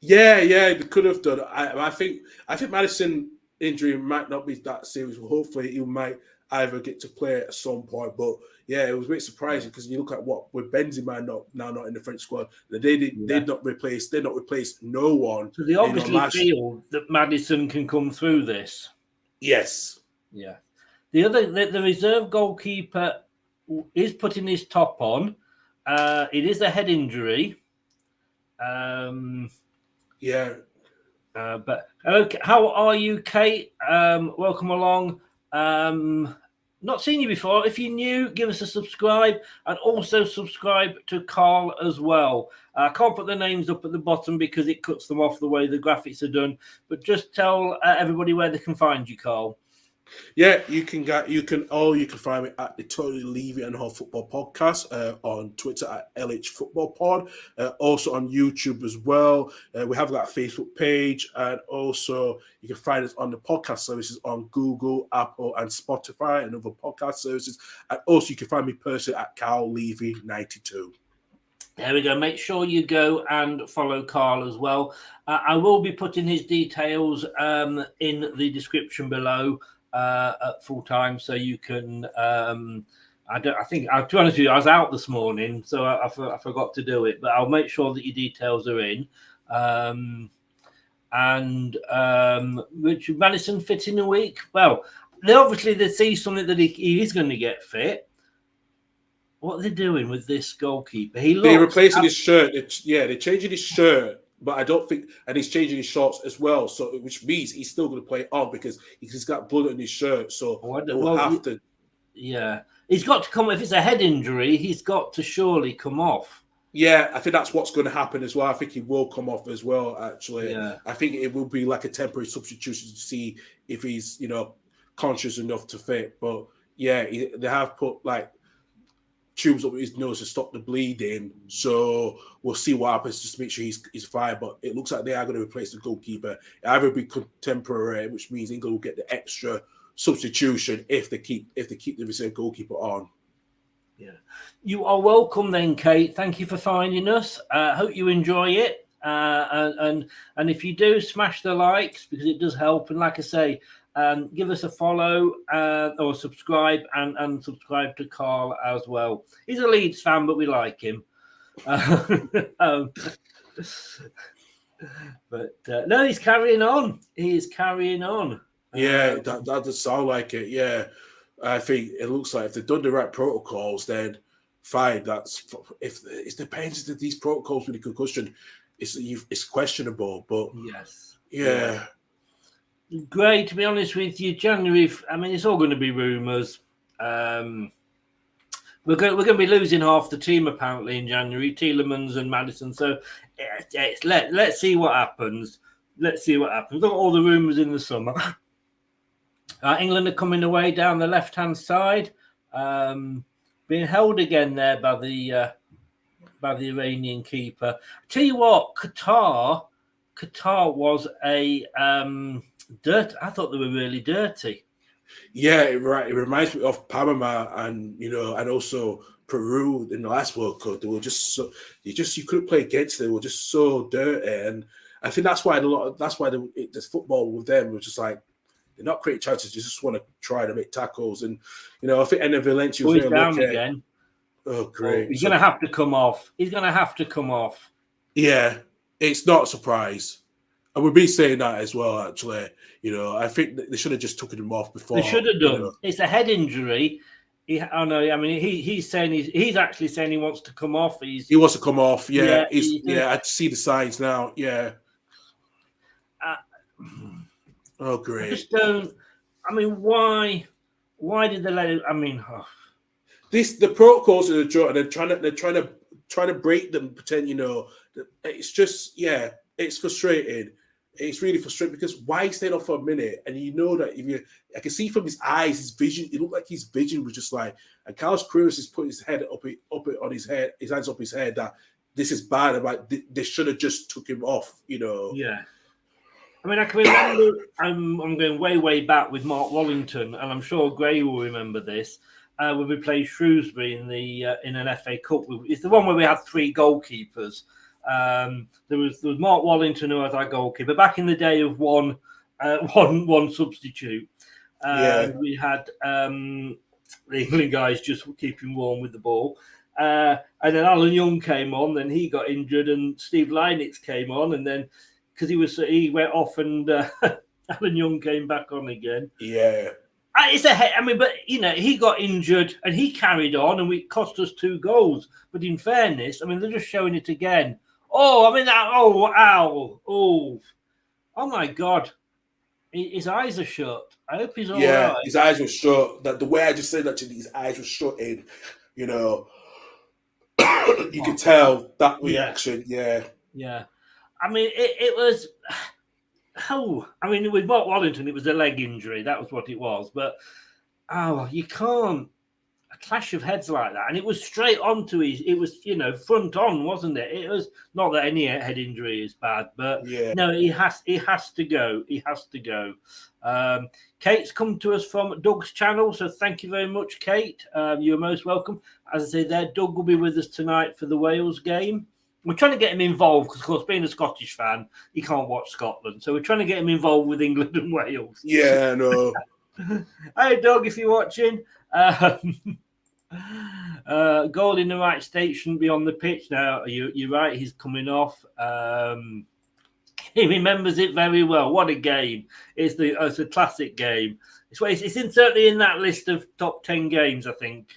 Yeah, they could have done. I think Maddison injury might not be that serious. Well, hopefully, he might either get to play at some point. But yeah, it was a bit surprising because you look at with Benzema not in the French squad, they'd not replaced no one. So they obviously feel that Maddison can come through this. Yes. Yeah. The reserve goalkeeper is putting his top on. It is a head injury. But okay, how are you, Kate? Welcome along. Not seen you before. If you're new, give us a subscribe and also subscribe to Karl as well. I can't put the names up at the bottom because it cuts them off the way the graphics are done. But just tell everybody where they can find you, Karl. Yeah, you can find me at the Totally Levy and Her Football Podcast on Twitter at LH Football Pod, also on YouTube as well. We have that Facebook page, and also you can find us on the podcast services on Google, Apple, and Spotify, and other podcast services. And also you can find me personally at Karl Levy 92. There we go. Make sure you go and follow Karl as well. I will be putting his details in the description below. At full time, so you can. To be honest with you, I was out this morning, so I forgot to do it. But I'll make sure that your details are in. Richard Maddison fit in a week. Well, they see something that he is going to get fit. What are they doing with this goalkeeper? They're replacing his shirt. They're changing his shirt. But I don't think, and he's changing his shorts as well. So, which means he's still going to play on because he's got blood on his shirt. So, he'll have to. Yeah, he's got to come. If it's a head injury, he's got to surely come off. Yeah, I think that's what's going to happen as well. I think he will come off as well. Actually, yeah. I think it will be like a temporary substitution to see if he's conscious enough to fit. But yeah, they have put tubes up his nose to stop the bleeding. So we'll see what happens just to make sure he's fine. But it looks like they are going to replace the goalkeeper. It either be contemporary, which means England will get the extra substitution if they keep the reserve goalkeeper on. Yeah, you are welcome then, Kate. Thank you for finding us. Hope you enjoy it. And if you do, smash the likes because it does help. And like I say, give us a follow or subscribe and subscribe to Karl as well. He's a Leeds fan, but we like him. But no, he's carrying on. He is carrying on. Yeah, that does sound like it. Yeah, I think it looks like if they've done the right protocols, then fine. It depends if these protocols with the concussion, it's questionable. But yes, yeah. Great, to be honest with you, January. I mean, it's all going to be rumours. We're going to be losing half the team apparently in January, Tielemans and Maddison. So let's see what happens. Let's see what happens. Look at all the rumours in the summer. England are coming away down the left-hand side, being held again there by the Iranian keeper. Tell you what, Qatar was a dirt. I thought they were really dirty. Yeah, right. It reminds me of Panama and and also Peru in the last World Cup. They were just so you couldn't play against them. They were just so dirty, and I think that's why the football with them was just like they're not creating chances. They just want to try to make tackles, and I think Enner Valencia was down again. Oh, great! He's going to have to come off. Yeah, it's not a surprise. And we'll be saying that as well, actually. I think they should have just taken him off before. They should have done. It's a head injury. He's saying he's actually saying he wants to come off. He wants to come off. Yeah, I see the signs now. Yeah. Oh, great. I just don't. I mean, why did they let it? I mean, the protocols are a joke, and they're trying to break them. Pretend it's just it's frustrating. It's really frustrating because why he stayed off for a minute, and that I can see from his eyes, his vision. It looked like his vision was just like. And Carlos Cruz is putting his head up on his head, his hands up his head. That this is bad. About they should have just took him off. Yeah. I mean, I can remember. I'm going way back with Mark Wallington, and I'm sure Gray will remember this. When we played Shrewsbury in an FA Cup, it's the one where we had three goalkeepers. There was Mark Wallington who was our goalkeeper back in the day of one substitute. We had the England guys just keeping warm with the ball, and then Alan Young came on. Then he got injured, and Steve Leinitz came on, and then because he went off, and Alan Young came back on again. Yeah. It's a head. I mean, but he got injured and he carried on, and it cost us 2 goals. But in fairness, I mean, they're just showing it again. Oh, I mean, oh my God, his eyes are shut. I hope he's all right. His eyes were shut. That the way I just said that to his eyes were shut in. You could tell that reaction. Yeah. I mean, it was. Oh, I mean, with Mark Wallington, it was a leg injury. That was what it was. But, you can't. A clash of heads like that. And it was straight onto it was, front on, wasn't it? It was not that any head injury is bad, but no, he has to go. He has to go. Kate's come to us from Doug's channel. So thank you very much, Kate. You're most welcome. As I say there, Doug will be with us tonight for the Wales game. We're trying to get him involved because, of course, being a Scottish fan, he can't watch Scotland. So we're trying to get him involved with England and Wales. Yeah, no. Hey, Doug, if you're watching. Goal in the right state shouldn't be on the pitch now. You're right. He's coming off. He remembers it very well. What a game! It's a classic game. It's certainly in that list of top 10 games, I think.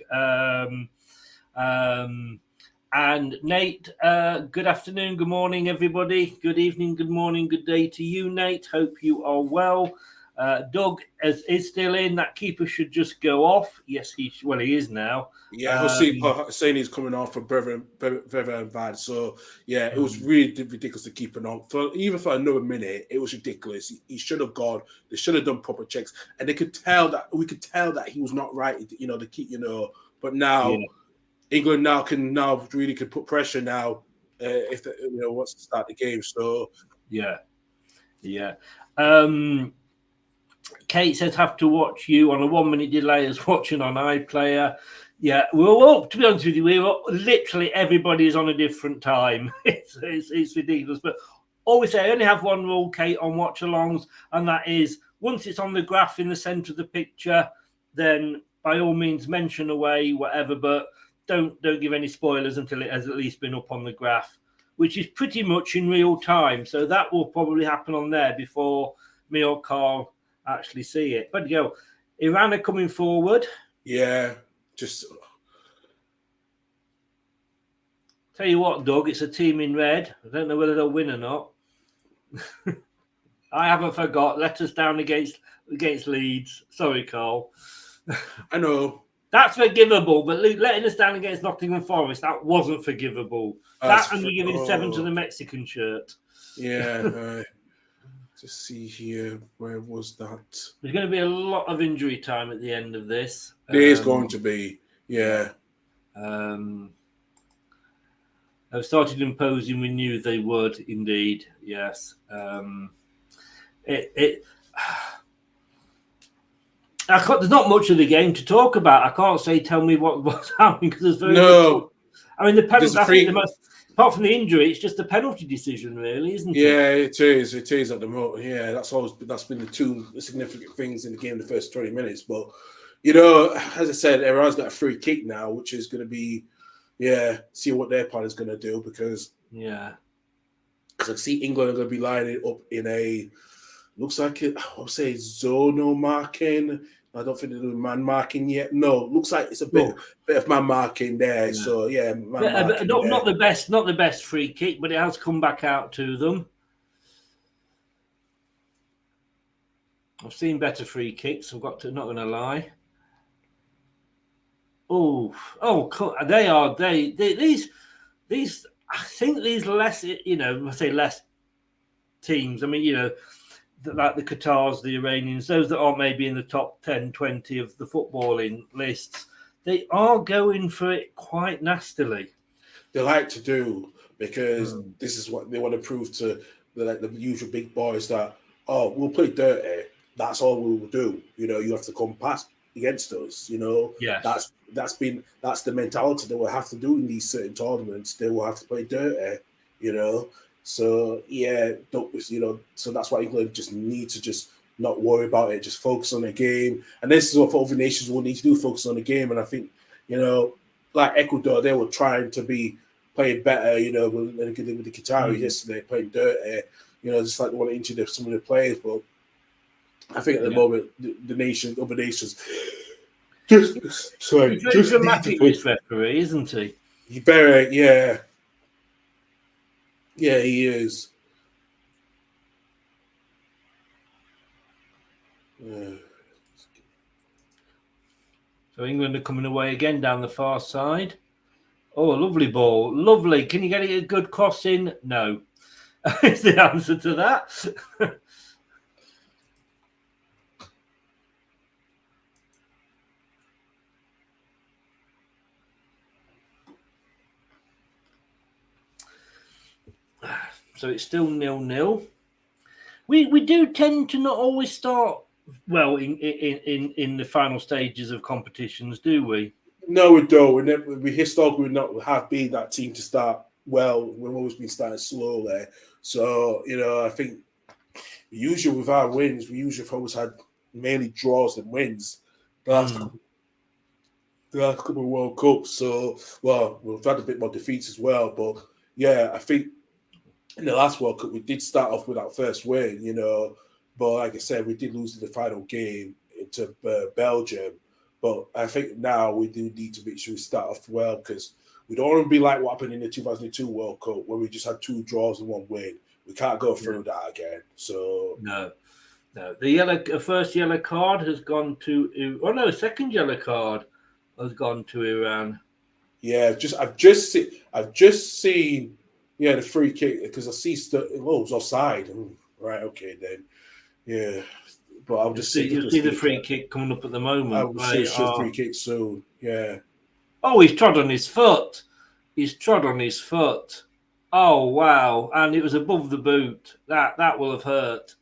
And Nate, good afternoon, good morning, everybody. Good evening, good morning, good day to you, Nate. Hope you are well. Doug is still in. That keeper should just go off. Yes, he is now. Yeah, Hossein is coming off for very bad. So yeah, it was really ridiculous to keep him on even for another minute. It was ridiculous. He should have gone. They should have done proper checks, and we could tell that he was not right. But now. Yeah. England now can really put pressure now if they, wants to start the game. So yeah. Kate says have to watch you on a 1 minute delay as watching on iPlayer. Yeah, to be honest with you, we were literally everybody is on a different time. It's ridiculous. But always say I only have one rule, Kate, on watch-alongs, and that is once it's on the graph in the centre of the picture, then by all means mention away whatever, but don't give any spoilers until it has at least been up on the graph, which is pretty much in real time. So that will probably happen on there before me or Karl actually see it. But Iran are coming forward. yeah, just tell you what, Doug, it's a team in red. I don't know whether they'll win or not. I haven't forgot. Let us down against Leeds. Sorry, Karl. I know That's forgivable, but letting us down against Nottingham Forest, that wasn't forgivable. That and we're giving 7 to the Mexican shirt. Yeah. Just see here, where was that? There's going to be a lot of injury time at the end of this. There is going to be, yeah. They've started imposing. We knew they would, indeed. Yes. There's not much of the game to talk about. I can't say tell me what's happening because there's very no. I mean, the penalty. I think apart from the injury, it's just a penalty decision, really, isn't it? Yeah, it is. It is at the moment. Yeah, that's been the two significant things in the game in the first 20 minutes. But as I said, Iran's got a free kick now, which is going to be, see what their plan is going to do because I see England are going to be lining up in a looks like I'll say zonal marking. I don't think they're doing man marking yet. No, looks like it's a bit of man marking there. Yeah. So not the best free kick, but it has come back out to them. I've seen better free kicks. Not going to lie. These. I think these less. I say less teams. I mean, like the Qatars, the Iranians, those that aren't maybe in the top 10, 20 of the footballing lists, they are going for it quite nastily. They like to do because this is what they want to prove to the usual big boys that, we'll play dirty. That's all we will do. You have to come past against us. Yeah. That's the mentality they will have to do in these certain tournaments. They will have to play dirty. So so that's why England just need to just not worry about it, just focus on the game. And this is what other nations will need to do, focus on the game. And I think, like Ecuador, they were trying to be playing better, with the Qatar yesterday, playing dirty, just like they want to introduce some of the players. But I think at the moment, the other nations, He's very dramatic, this referee, isn't he? You better, yeah. Yeah, he is. So England are coming away again down the far side. Oh, lovely ball. Lovely. Can you get it a good cross in? No. Is the answer to that. So it's still 0-0. We do tend to not always start well in the final stages of competitions, do we? No, we don't. We historically would not have been that team to start well. We've always been starting slow there. So, I think usually with our wins, we usually have always had mainly draws than wins. The last couple of World Cups. So, we've had a bit more defeats as well. But, I think in the last World Cup, we did start off with our first win, but like I said, we did lose in the final game to Belgium. But I think now we do need to make sure we start off well because we don't want to be like what happened in the 2002 World Cup where we just had 2 draws and 1 win. We can't go through that again. So no. The first yellow card has gone to. Oh no, second yellow card has gone to Iran. Yeah, I've just seen. Yeah, the free kick because I see it was offside. Right, okay then. Yeah, but I'll just see. You'll see the free kick coming up at the moment. I will see the free kick soon. Yeah. Oh, he's trod on his foot. He's trod on his foot. Oh wow! And it was above the boot. That will have hurt.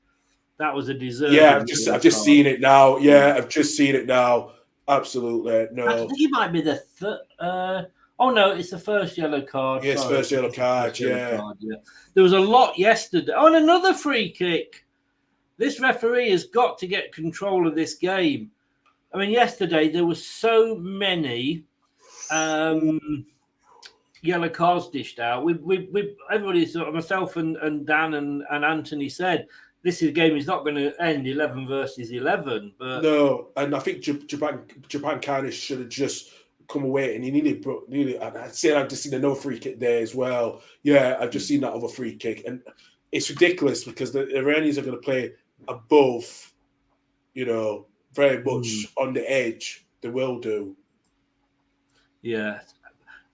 That was a deserving. Yeah, I've just seen it now. Yeah, I've just seen it now. Absolutely, I no. think he might be the third. Oh no, it's the first yellow card. Yes, Sorry. first yellow card. First yellow Yeah. card, yeah. There was a lot yesterday. Oh, and another free kick. This referee has got to get control of this game. I mean, yesterday there were so many yellow cards dished out. We everybody, sort of myself and Dan and Anthony said this game is not going to end 11 versus 11. But No, and I think Japan kind of should have just come away, and he nearly. And I've just seen another free kick there as well. Yeah, I've just seen that other free kick, and it's ridiculous because the Iranians are going to play above, very much on the edge. They will do. Yeah.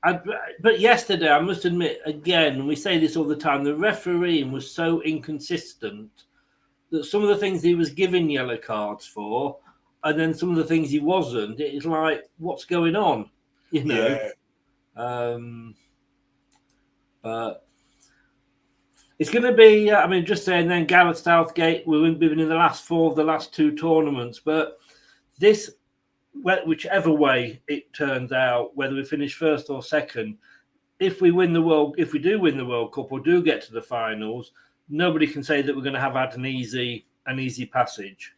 But yesterday, I must admit, again, we say this all the time, the refereeing was so inconsistent that some of the things he was giving yellow cards for, and then some of the things he wasn't, it's like, what's going on? Yeah. But it's going to be, just saying then, Gareth Southgate, we've been in the last 4 of the last 2 tournaments, but this, whichever way it turns out, whether we finish first or second, if we do win the World Cup or do get to the finals, nobody can say that we're going to have had an easy passage.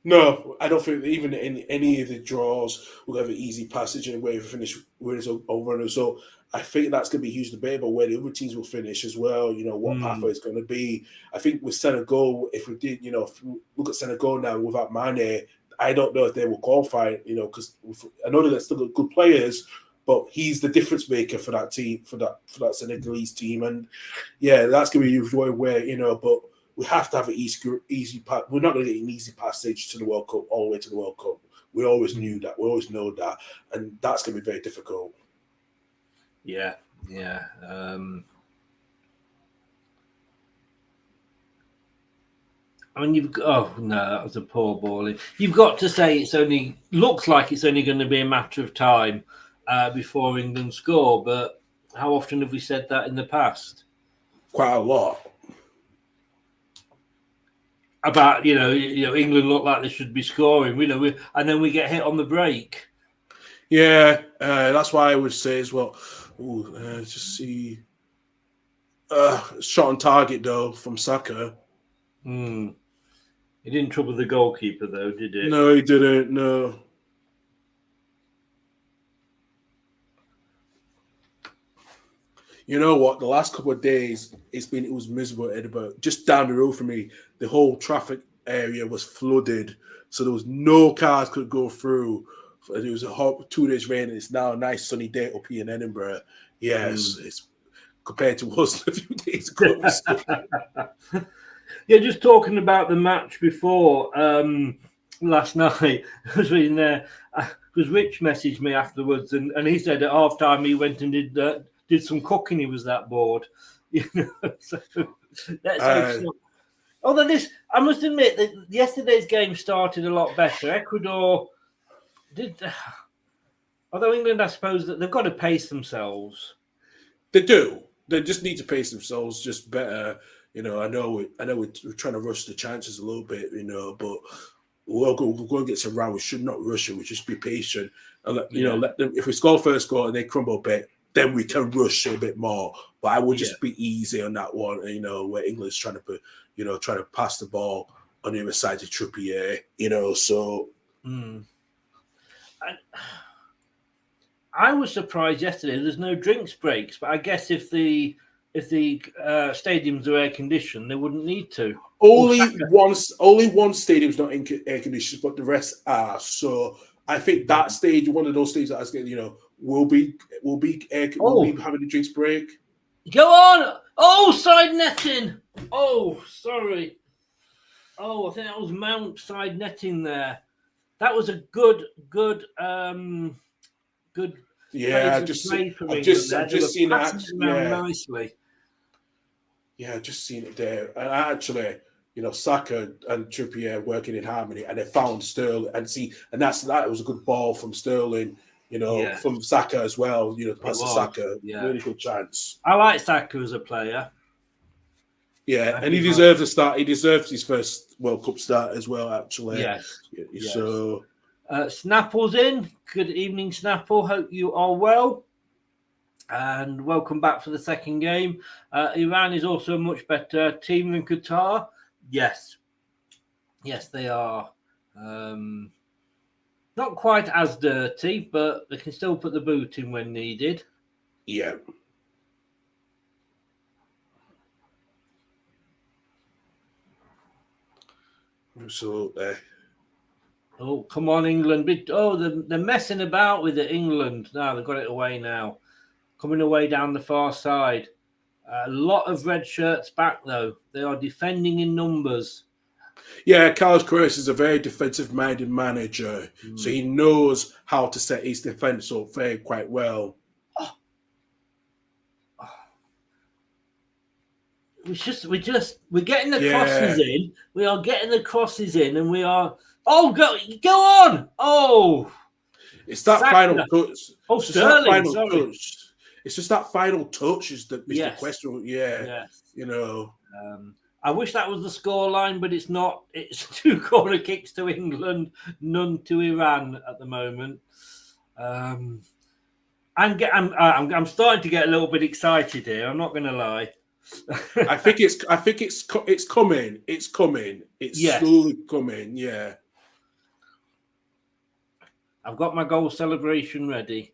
No, I don't think even in any of the draws we'll have an easy passage in where we finish winners or runners. So I think that's going to be a huge debate about where the other teams will finish as well. What pathway it's going to be. I think with Senegal, if we did, if we look at Senegal now without Mane, I don't know if they will qualify. Because I know that they're still good players, but he's the difference maker for that team, for that Senegalese team, and yeah, that's going to be a huge way where but. We have to have an easy path. We're not going to get an easy passage to the World Cup, all the way to the World Cup. We always knew that. We always know that. And that's going to be very difficult. Yeah. That was a poor ball. You've got to say looks like it's only going to be a matter of time before England score. But how often have we said that in the past? Quite a lot. About England look like they should be scoring, and then we get hit on the break. Yeah, that's why I would say as well. Just see, shot on target though from Saka. He didn't trouble the goalkeeper though, did it? No, he didn't. No. You know what? The last couple of days, it was miserable at Edinburgh. Just down the road from me, the whole traffic area was flooded, so there was no cars could go through. It was a hot 2 days rain, and it's now a nice sunny day up here in Edinburgh. Yes, it's compared to us a few days ago. Yeah, just talking about the match before last night, I was reading there because Rich messaged me afterwards, and he said at half time he went and did some cooking. He was that bored, So although I must admit that yesterday's game started a lot better. Ecuador did, although England, I suppose that they've got to pace themselves. They do. They just need to pace themselves just better. I know we're trying to rush the chances a little bit, but we're going to get some round. We should not rush it. We just be patient and let them. If we score first goal and they crumble a bit, then we can rush it a bit more. But I would just be easy on that one, where England's trying to put, trying to pass the ball on the other side to Trippier, so. I was surprised yesterday there's no drinks breaks, but I guess if the stadiums are air conditioned, they wouldn't need to. Only one stadium's not air conditioned, but the rest are. So I think that stage, one of those stages that I was getting, will be having a drinks break. Go on! Oh, side netting! Oh, sorry. Oh, I think that was Mount side netting there. That was a good. Yeah, I've just seen that. Nicely. Yeah, I've just seen it there. And actually, Saka and Trippier working in harmony, and they found Sterling. And that was a good ball from Sterling. Yeah. from Saka as well. Pass to was, Saka, yeah. really good chance. I like Saka as a player. Yeah, I and he do deserves a start. He deserves his first World Cup start as well, actually. Yes. So, Snapple's in. Good evening, Snapple. Hope you are well. And welcome back for the second game. Iran is also a much better team than Qatar. Yes. Yes, they are. Not quite as dirty, but they can still put the boot in when needed. yeah. Absolutely. Oh, come on, England. They're messing about with it, England. No, they've got it away now. Coming away down the far side. A lot of red shirts back, though. They are defending in numbers. Yeah, Carlos Queiroz is a very defensive-minded manager, so he knows how to set his defense up quite well. We're getting the crosses in. We are getting the crosses in, and we are. Oh, go on! Oh, it's that Saka. final touch. Oh, Sterling. Sorry. Touch. It's just that final touch is the question. Yeah, Yes. I wish that was the scoreline, but it's not. It's 2 corner kicks to England, none to Iran at the moment. I'm starting to get a little bit excited here. I'm not going to lie. I think it's coming. It's coming. It's slowly coming. Yeah. I've got my goal celebration ready.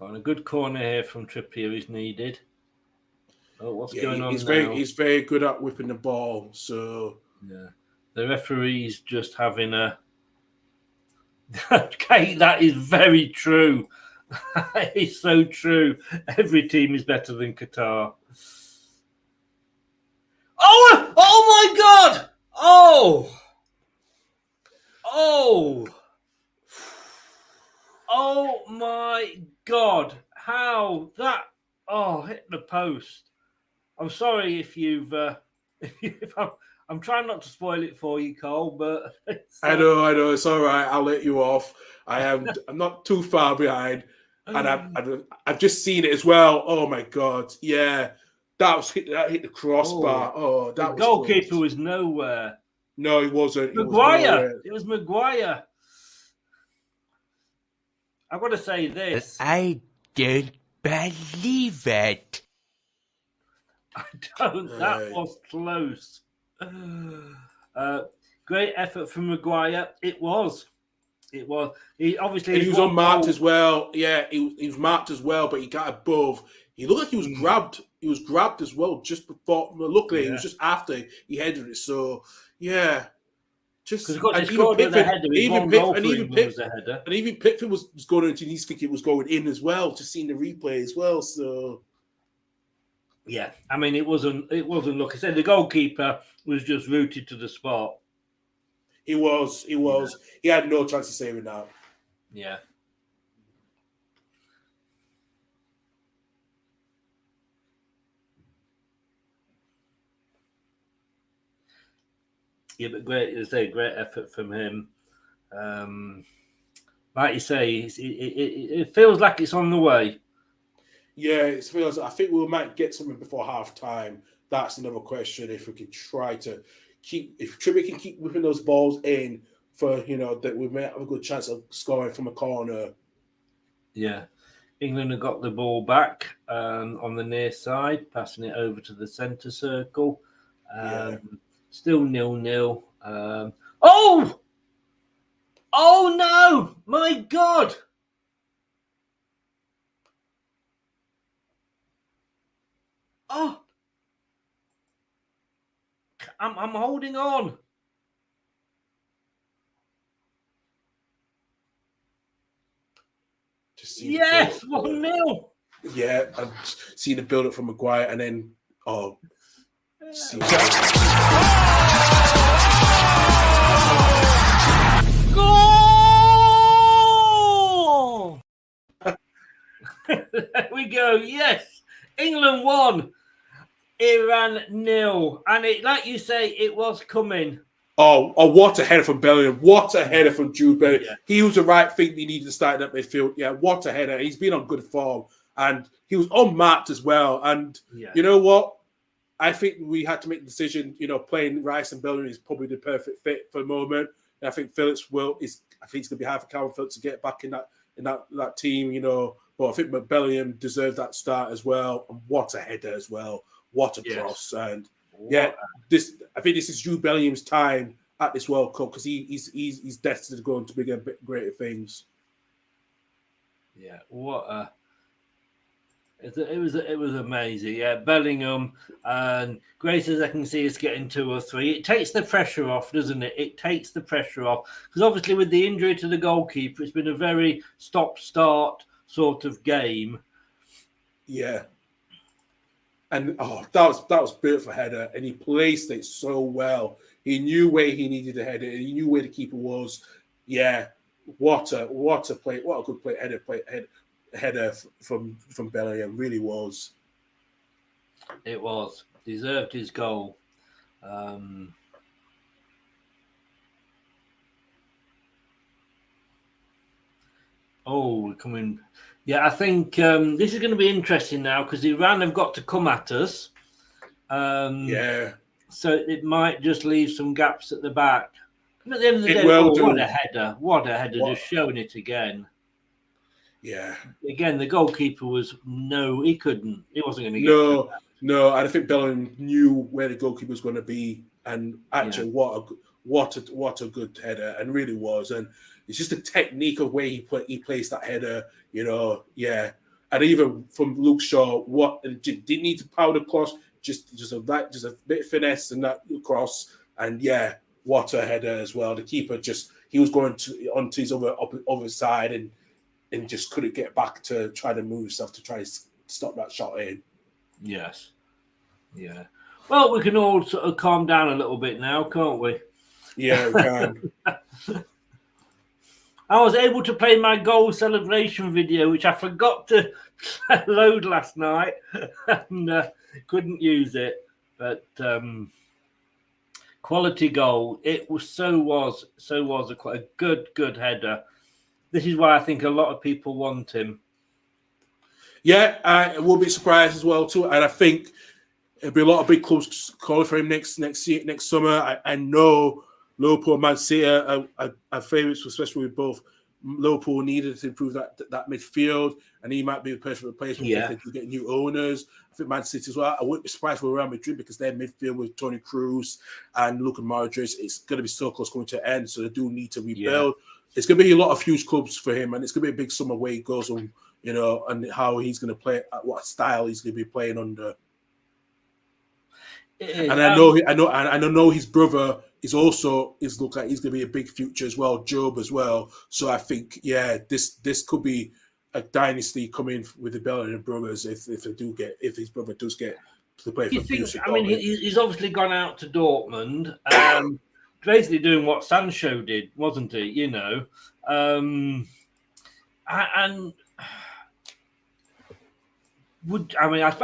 On a good corner here from Trippier is needed. Oh, what's going on now? He's very good at whipping the ball. So the referee's just having a. Okay, that is very true. That is so true. Every team is better than Qatar. Oh my God! Oh my God! How that? Oh, hit the post. I'm sorry if you've. If I'm trying not to spoil it for you, Karl, but I know. It's all right. I'll let you off. I'm not too far behind, and I've just seen it as well. Oh my God! Yeah, that hit the crossbar. Oh, that the goalkeeper was nowhere. No, he wasn't. Maguire. It was Maguire. I've got to say this. I don't believe it. I don't. That was close. Great effort from Maguire. It was. He obviously. And he was unmarked as well. Yeah, he was marked as well, but he got above. He looked like he was grabbed. He was grabbed as well just before. Luckily, it was just after he headed it. So yeah, just even Pickford was going into his kick. It was going in as well. Just seeing the replay as well. So. Yeah, I mean it wasn't. Look, I said the goalkeeper was just rooted to the spot. He was. Yeah. He had no chance of saving that. Yeah. Yeah, but great effort from him. Like you say, it feels like it's on the way. Yeah, it feels. I think we might get something before half time. That's another question. If we can try to if Trippier can keep whipping those balls in for that we may have a good chance of scoring from a corner. Yeah, England have got the ball back on the near side, passing it over to the centre circle. Still 0-0. Oh no! My God! Oh, I'm holding on. Yes, 1-0. Yeah, I've seen the build up from Maguire and then Goal! There we go. Yes, England won. Iran 0. And it, like you say, it was coming. Oh, what a header from Bellingham. What a header from Jude Bellingham. Yeah. He was the right thing he needed to start that midfield. Yeah, what a header. He's been on good form. And he was unmarked as well. And you know what? I think we had to make the decision, playing Rice and Bellingham is probably the perfect fit for the moment. And I think Phillips I think it's going to be hard for Calvin Phillips to get back in that team, But I think Bellingham deserved that start as well. And what a header as well. What a cross. And I think this is Jude Bellingham's time at this World Cup because he's destined to go on to bigger, greater things. Yeah, it was amazing. Yeah, Bellingham, and great as I can see, is getting 2 or 3. It takes the pressure off, doesn't it? It takes the pressure off because obviously with the injury to the goalkeeper, it's been a very stop-start sort of game. Yeah. And that was beautiful header, and he placed it so well. He knew where he needed to head it. He knew where the keeper was. Yeah, what a play! What a good play header from Bellingham. Really was. It was deserved his goal. We're coming. Yeah, I think this is going to be interesting now because Iran have got to come at us. So it might just leave some gaps at the back. And at the end of the day, what a header. What a header, just showing it again. Yeah. Again, the goalkeeper he couldn't. He wasn't going to get No, and I think Bellingham knew where the goalkeeper was going to be. And actually, what a good header, and really was. And it's just the technique of where he placed that header, And even from Luke Shaw, didn't need to power the cross, just a bit of finesse and that cross, and what a header as well. The keeper he was going onto his other side and just couldn't get back to try to move himself to try to stop that shot in. Yes, yeah. Well, we can all sort of calm down a little bit now, can't we? Yeah, we can. I was able to play my goal celebration video, which I forgot to load last night and couldn't use it. But quality goal. It was quite a good header. This is why I think a lot of people want him. Yeah, I will be surprised as well too, and I think there'll be a lot of big clubs calling for him next summer. I know Liverpool and Man City are favourites, especially with both. Liverpool needed to improve that midfield, and he might be the perfect replacement if they can get new owners. I think Man City as well. I wouldn't be surprised for Real Madrid because their midfield with Toni Kroos and Luka Modric, it's going to be so close coming to an end, so they do need to rebuild. It's going to be a lot of huge clubs for him, and it's going to be a big summer where he goes on, and how he's going to play, what style he's going to be playing under. And I know his brother looks like he's going to be a big future as well, Job as well. So I think this could be a dynasty coming with the Bellingham brothers if his brother does get to play for Borussia. I mean, he's obviously gone out to Dortmund, basically doing what Sancho did, wasn't he? And I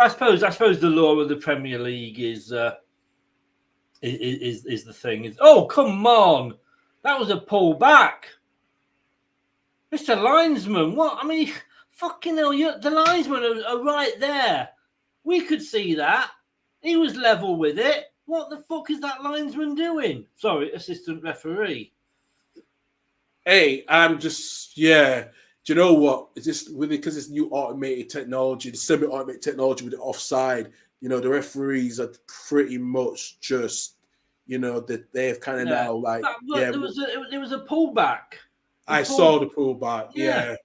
suppose the law of the Premier League is the thing. Oh, come on, that was a pull back, Mr. Linesman. What? I mean, fucking hell, the linesmen are right there. We could see that. He was level with it. What the fuck is that linesman doing? Sorry, assistant referee. Hey, I'm just do you know what? It's just because it's new automated technology, the semi-automated technology with the offside. The referees are pretty much just, that they've kind of now like. There was a pullback. I saw the pullback. Yeah.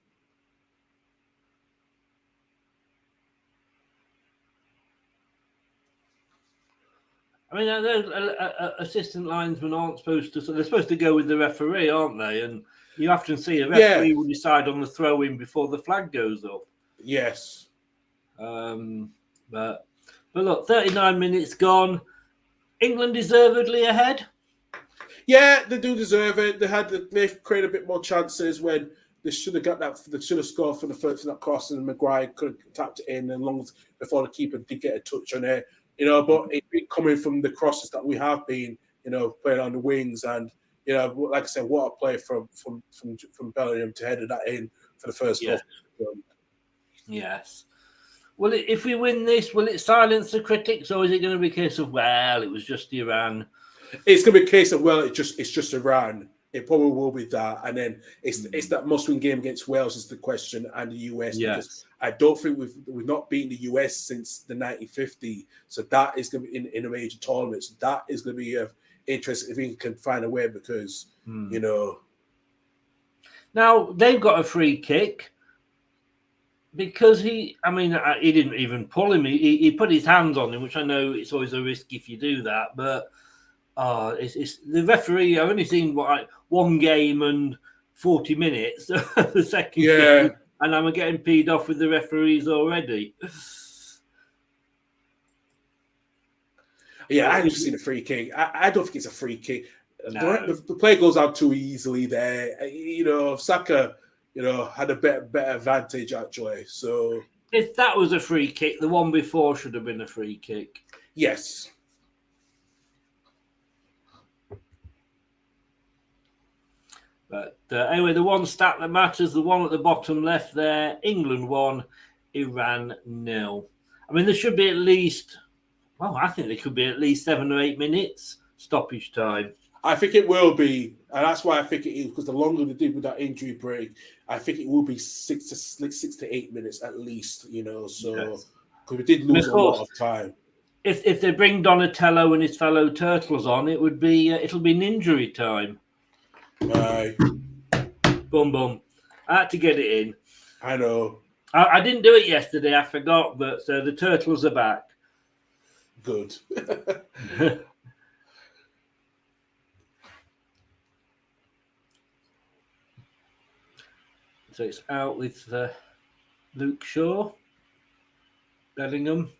I mean, assistant linesmen aren't supposed to. So they're supposed to go with the referee, aren't they? And you often see a referee will decide on the throw-in before the flag goes up. Yes. But look, 39 minutes gone. England deservedly ahead. Yeah, they do deserve it. They've created a bit more chances when they should have got that. They should have scored for the first that cross, and Maguire could have tapped it in, and long before the keeper did get a touch on it. but it's been coming from the crosses that we have been, playing on the wings, and like I said, what a play from Bellingham to head that in for the first goal. Yes. Well, if we win this, will it silence the critics, or is it going to be a case of, well, it was just Iran? It's going to be a case of, well, it's just Iran. It probably will be that, and then it's that must-win game against Wales is the question, and the US. Yes. Because I don't think we've not beaten the US since the 1950, so that is going to be in a major tournament. So that is going to be interesting if we can find a way, because Now they've got a free kick. Because he didn't even pull him. He put his hands on him, which I know it's always a risk if you do that. But it's the referee. I've only seen one game and 40 minutes. The second game, and I'm getting peed off with the referees already. Yeah, I've just seen a free kick. I don't think it's a free kick. No. The play goes out too easily there. Saka. Had a better advantage, actually. So if that was a free kick, the one before should have been a free kick. Yes. But anyway, the one stat that matters, the one at the bottom left there, England 1, Iran 0. I mean, there should be at least, I think there could be at least 7 or 8 minutes stoppage time. I think it will be, and that's why I think it is, because the longer they did with that injury break, I think it will be 6 to 8 minutes at least, so because we did lose a lot of time. If they bring Donatello and his fellow turtles on, it'll be ninjury time. Right. Boom, boom. I had to get it in. I know. I didn't do it yesterday, I forgot, but so the turtles are back. Good. So it's out with Luke Shaw, Bellingham.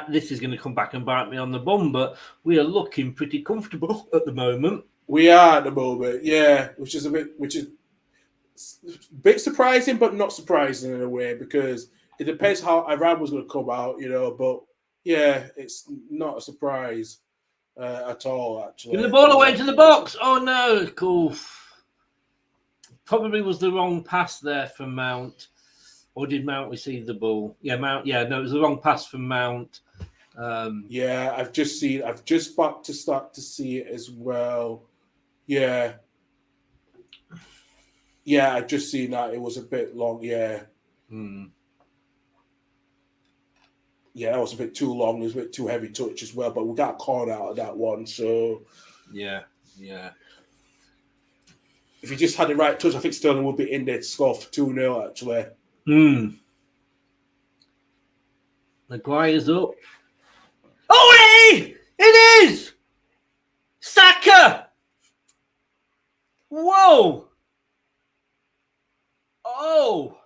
This is going to come back and bite me on the bum, but we are looking pretty comfortable at the moment. We are at the moment, yeah, which is a bit surprising, but not surprising in a way, because it depends how Iran was going to come out, but yeah, it's not a surprise at all, actually. Give the ball away to the box. Oh no, cool. Probably was the wrong pass there from Mount. Or did Mount receive the ball? Yeah, Mount. Yeah, no, it was the wrong pass from Mount. Yeah, I've just about to start to see it as well. Yeah. Yeah, I've just seen that. It was a bit long, yeah. Yeah, that was a bit too long. It was a bit too heavy touch as well, but we got caught out of that one, so... Yeah. If he just had the right touch, I think Sterling would be in there to score for 2-0, actually. Maguire's up. Oh, it is! Saka! Whoa! Oh!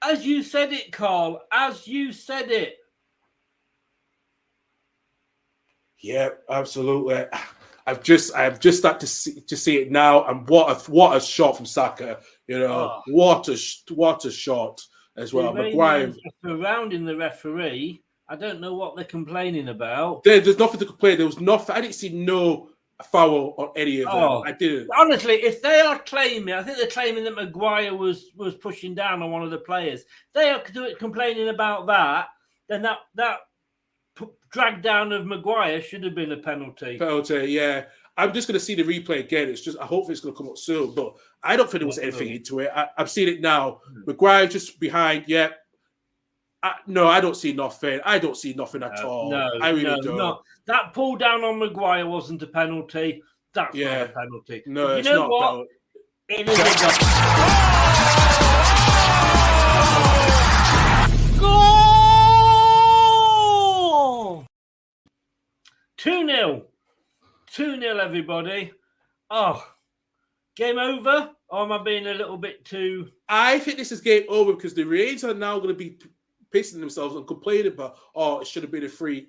As you said it, Karl. As you said it. Yeah, absolutely. I've just started to see it now, and what a shot from Saka! What a shot as well. Maguire surrounding the referee. I don't know what they're complaining about. There's nothing to complain. There was nothing. I didn't see no foul on any of them. I didn't. Honestly, if they are claiming, I think they're claiming that Maguire was pushing down on one of the players. They are complaining about that. Then that drag down of Maguire should have been a penalty. Yeah. I'm just going to see the replay again. It's just, I hope it's going to come up soon, but I don't think there was anything into it. I've seen it now. Maguire just behind. Yeah. No, I don't see nothing. I don't see nothing at all. No, I really don't. No. That pull down on Maguire wasn't a penalty. That's not a penalty. No, you it's know not. What? It is a goal. 2-0. 2-0, everybody. Oh, game over? Or am I being a little bit too... I think this is game over because the Reds are now going to be pissing themselves and complaining about, it should have been a free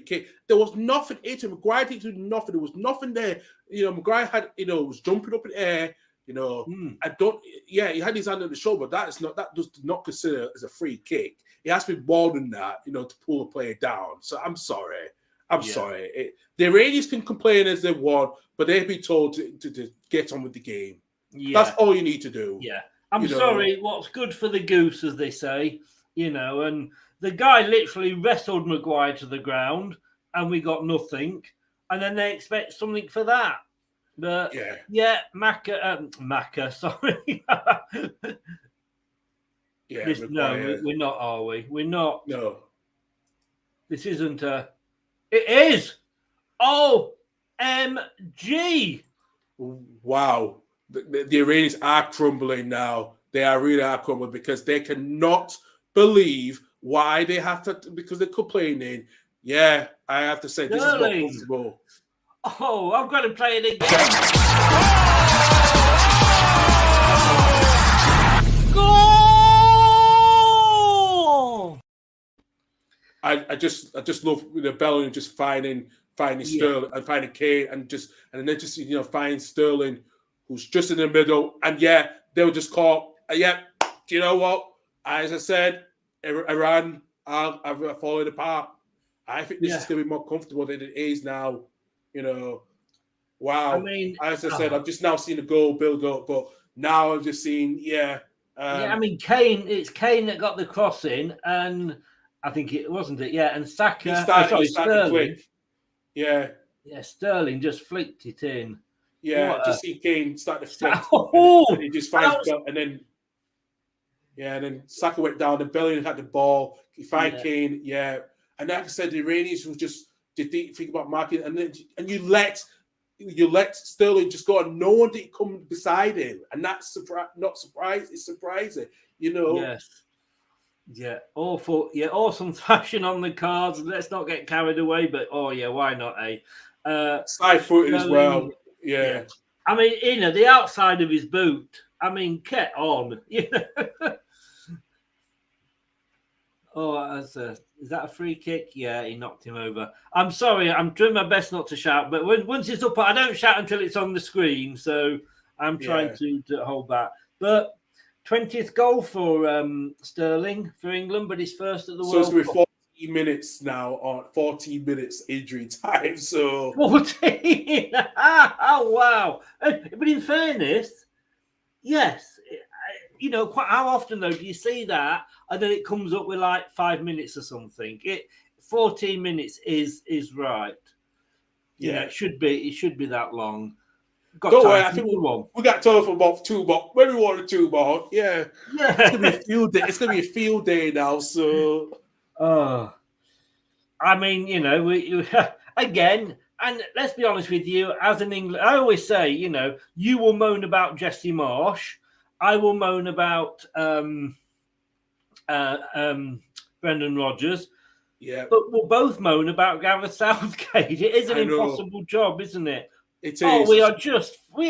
kick. There was nothing into it. Maguire didn't do nothing. There was nothing there. Maguire had, was jumping up in the air. You know, Mm. I don't. Yeah, he had his hand on the shoulder, but that does not consider as a free kick. It has to be more than that, you know, to pull a player down. So I'm sorry. Sorry. The Iranians can complain as they want, but they've been told to get on with the game. Yeah. That's all you need to do. Yeah. I'm You know. sorry, what's good for the goose, as they say, you know, and the guy literally wrestled Maguire to the ground and we got nothing. And then they expect something for that. But yeah, Macca, sorry. Yeah, no, we're not, are we? We're not. No. This isn't a. It is. OMG. Wow. The Iranians are crumbling now. They are crumbling because they cannot believe why they have to, because they're complaining. Yeah, I have to say, this is not possible. Oh, I've got to play it again. Goal! I just love the Bellingham just finding Sterling and finding Kane and then just find Sterling, who's just in the middle, and they were just caught. Do you know what? As I said, Iran are falling apart. I think this is going to be more comfortable than it is now. You know, wow. I mean, as I said, I've just now seen the goal build up, but now I've just seen, I mean, Kane. It's Kane that got the cross in, and I think it wasn't it. Yeah, and Saka. Sterling. Quick. Yeah, Sterling just flicked it in. Yeah, just see Kane start to flick. And he just finds and then Saka went down. And Bellingham had the ball. He found Kane. Yeah, and like I said, the Iranians will just think about marking, and you let Sterling just go, and no one did come beside him, and that's not surprising. It's surprising, you know. Yes. Yeah, awful. Yeah, awesome fashion on the cards. Let's not get carried away, but why not? Side footed as well. Yeah. I mean, the outside of his boot. I mean, get on. You know. Is that a free kick? Yeah, he knocked him over. I'm sorry. I'm doing my best not to shout, but once it's up, I don't shout until it's on the screen. So I'm trying to hold back. But 20th goal for Sterling for England, but his first at the World Cup. So it's going to be 14 minutes now, or 14 minutes injury time. So 14. Oh wow! But in fairness, yes. Quite how often though do you see that, and then it comes up with like 5 minutes or something? 14 minutes is right. Yeah, it should be that long. Don't worry, I think we got time for about two more. Maybe one or two more. Yeah. It's gonna be a field day. It's gonna be a field day now. So, I mean, we again, and let's be honest with you. As an England, I always say, you will moan about Jesse Marsh. I will moan about Brendan Rodgers. Yeah, but we'll both moan about Gareth Southgate. It is an impossible job, isn't it? It is. Oh, we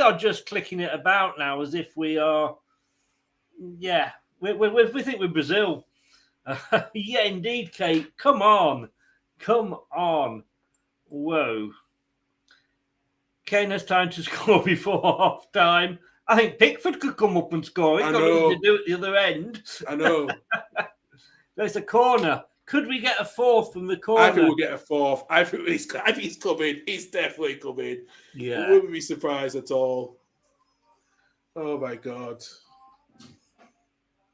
are just clicking it about now as if we are. Yeah, we think we're Brazil. Yeah, indeed, Kate. Come on. Whoa. Kane has time to score before half time. I think Pickford could come up and score. He's got nothing to do at the other end. I know. There's a corner. Could we get a fourth from the corner? I think we'll get a fourth. I think he's coming. He's definitely coming. Yeah. I wouldn't be surprised at all. Oh, my God.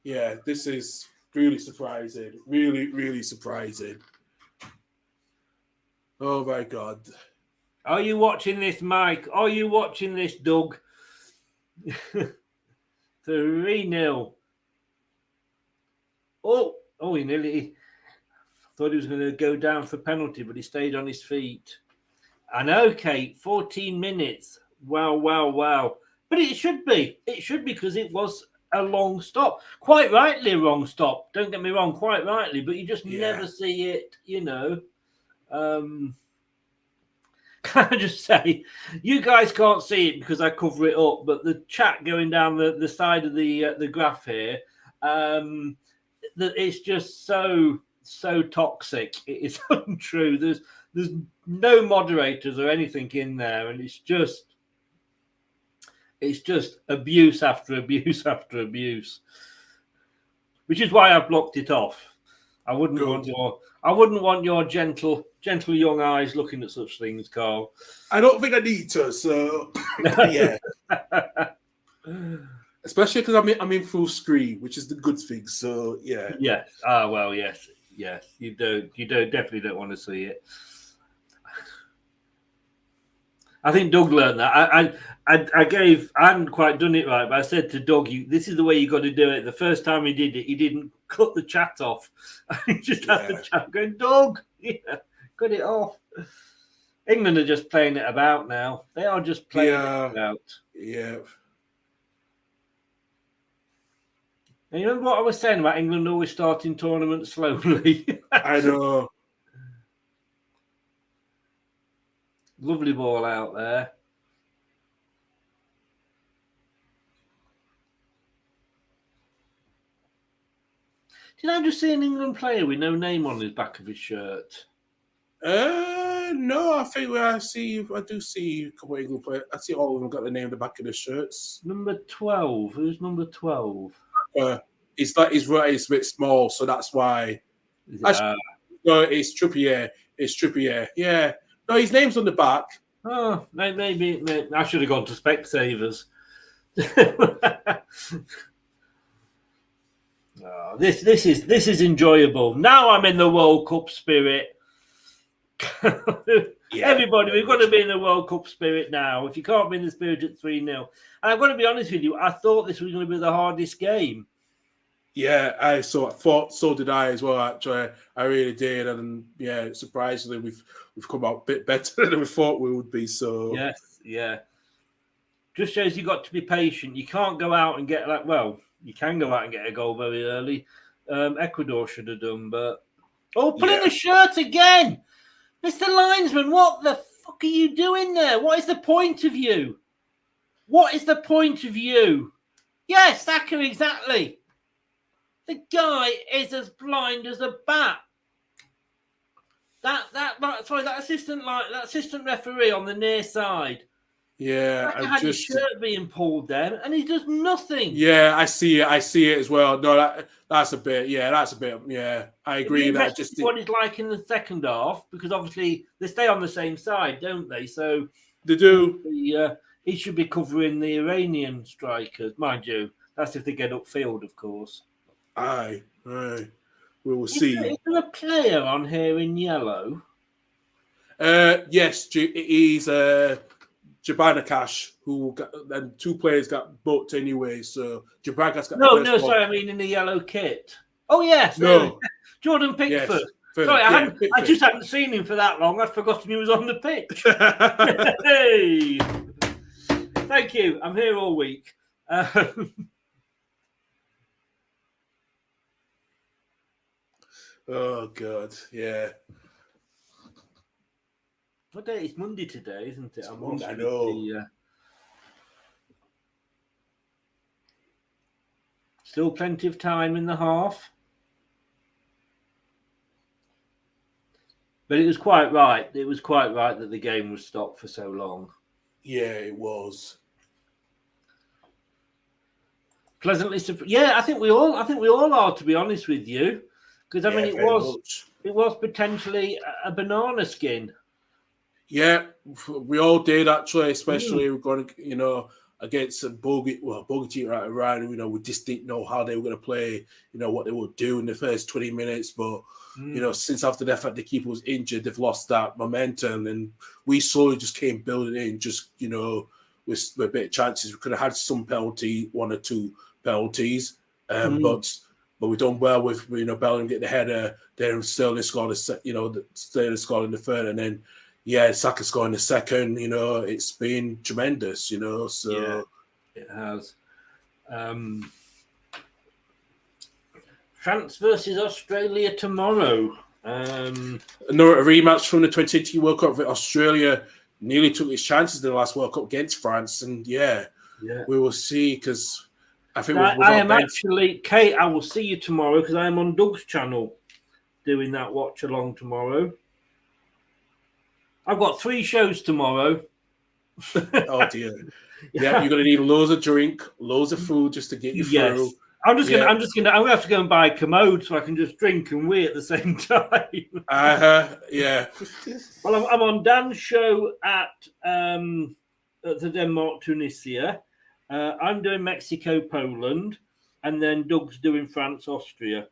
Yeah, this is really surprising. Really, really surprising. Oh, my God. Are you watching this, Mike? Are you watching this, Doug? 3-0. Oh, he nearly thought he was going to go down for penalty, but he stayed on his feet. I know, Kate, 14 minutes. Wow. But it should be because it was a long stop. Quite rightly a wrong stop. Don't get me wrong, quite rightly, but you just never see it, Can I just say, you guys can't see it because I cover it up, but the chat going down the side of the graph here, that it's just so toxic. It is untrue. There's no moderators or anything in there, and it's just It's just abuse after abuse after abuse, which is why I've blocked it off. I wouldn't want your gentle young eyes looking at such things, Karl. I don't think I need to. So yeah, especially because I'm in full screen, which is the good thing. So yeah. Yes. Well, yes. You definitely don't want to see it. I think Doug learned that. I hadn't quite done it right, but I said to Doug, "This is the way you got to do it." The first time he did it, he didn't cut the chat off. He just had the chat going, "Doug, cut it off." England are just playing it about now. They are just playing it about. Yeah. And you remember what I was saying about England always starting tournaments slowly? I know. Lovely ball out there. Did I just see an England player with no name on the back of his shirt? No, I think I do see a couple of England players. I see all of them got the name on the back of their shirts. Number 12. Who's number 12? It's a bit small, so that's why. No, it's Trippier. It's Trippier. Yeah. No, his name's on the back. Oh, maybe I should have gone to Specsavers. Oh, this is enjoyable. Now I'm in the World Cup spirit. Everybody, we've got to be in the World Cup spirit now. If you can't be in the spirit at 3-0. And I've got to be honest with you, I thought this was going to be the hardest game. Yeah, so did I as well, actually. I really did. And yeah, surprisingly, we've come out a bit better than we thought we would be. So yes, yeah. Just shows you got to be patient. You can't go out and get you can go out and get a goal very early. Ecuador should have done, but put in the shirt again. Mr. Linesman, what the fuck are you doing there? What is the point of you? What is the point of you? Yes, Saka, exactly. The guy is as blind as a bat. That assistant referee on the near side. Yeah, I had his shirt being pulled then, and he does nothing. Yeah, I see it as well. No, that's a bit. Yeah, that's a bit. Yeah, I agree. That just what it's like in the second half, because obviously they stay on the same side, don't they? So they do. He should be covering the Iranian strikers, mind you. That's if they get upfield, of course. Aye. We will see. Is there a player on here in yellow? Yes, he's Jabanakash, and two players got booked anyway. So Jabanakash got sorry, I mean in the yellow kit. Oh yes, no, Jordan Pickford. Yes, sorry, I just hadn't seen him for that long. I'd forgotten he was on the pitch. Hey, thank you. I'm here all week. Oh God, yeah. What day? It's Monday today, isn't it? I know. Still plenty of time in the half. But it was quite right. It was quite right that the game was stopped for so long. Yeah, it was. Pleasantly surprised. Yeah, I think we all are, to be honest with you. Because I mean it was potentially a banana skin. Yeah, we all did actually, especially we're going to, against a bogey team right around. We just didn't know how they were going to play, what they would do in the first 20 minutes. But, since after the fact the keeper was injured, they've lost that momentum. And we slowly just came building in, just, with a bit of chances. We could have had some one or two penalties. But we've done well with, Bellingham get the header, then Sterling scored Sterling scored in the third, and then, Saka scored in the second. It's been tremendous, so. Yeah, it has. France versus Australia tomorrow. Another rematch from the 2020 World Cup. Australia nearly took its chances in the last World Cup against France, and we will see, because I think I am actually, Kate, I will see you tomorrow because I am on Doug's channel doing that watch along tomorrow. I've got 3 shows tomorrow. Oh dear. Yeah, you're gonna need loads of drink, loads of food just to get you Yes. through. I'm gonna have to go and buy a commode so I can just drink and wee at the same time. Yeah. Well, I'm on Dan's show at the Denmark Tunisia. I'm doing Mexico Poland, and then Doug's doing France Austria.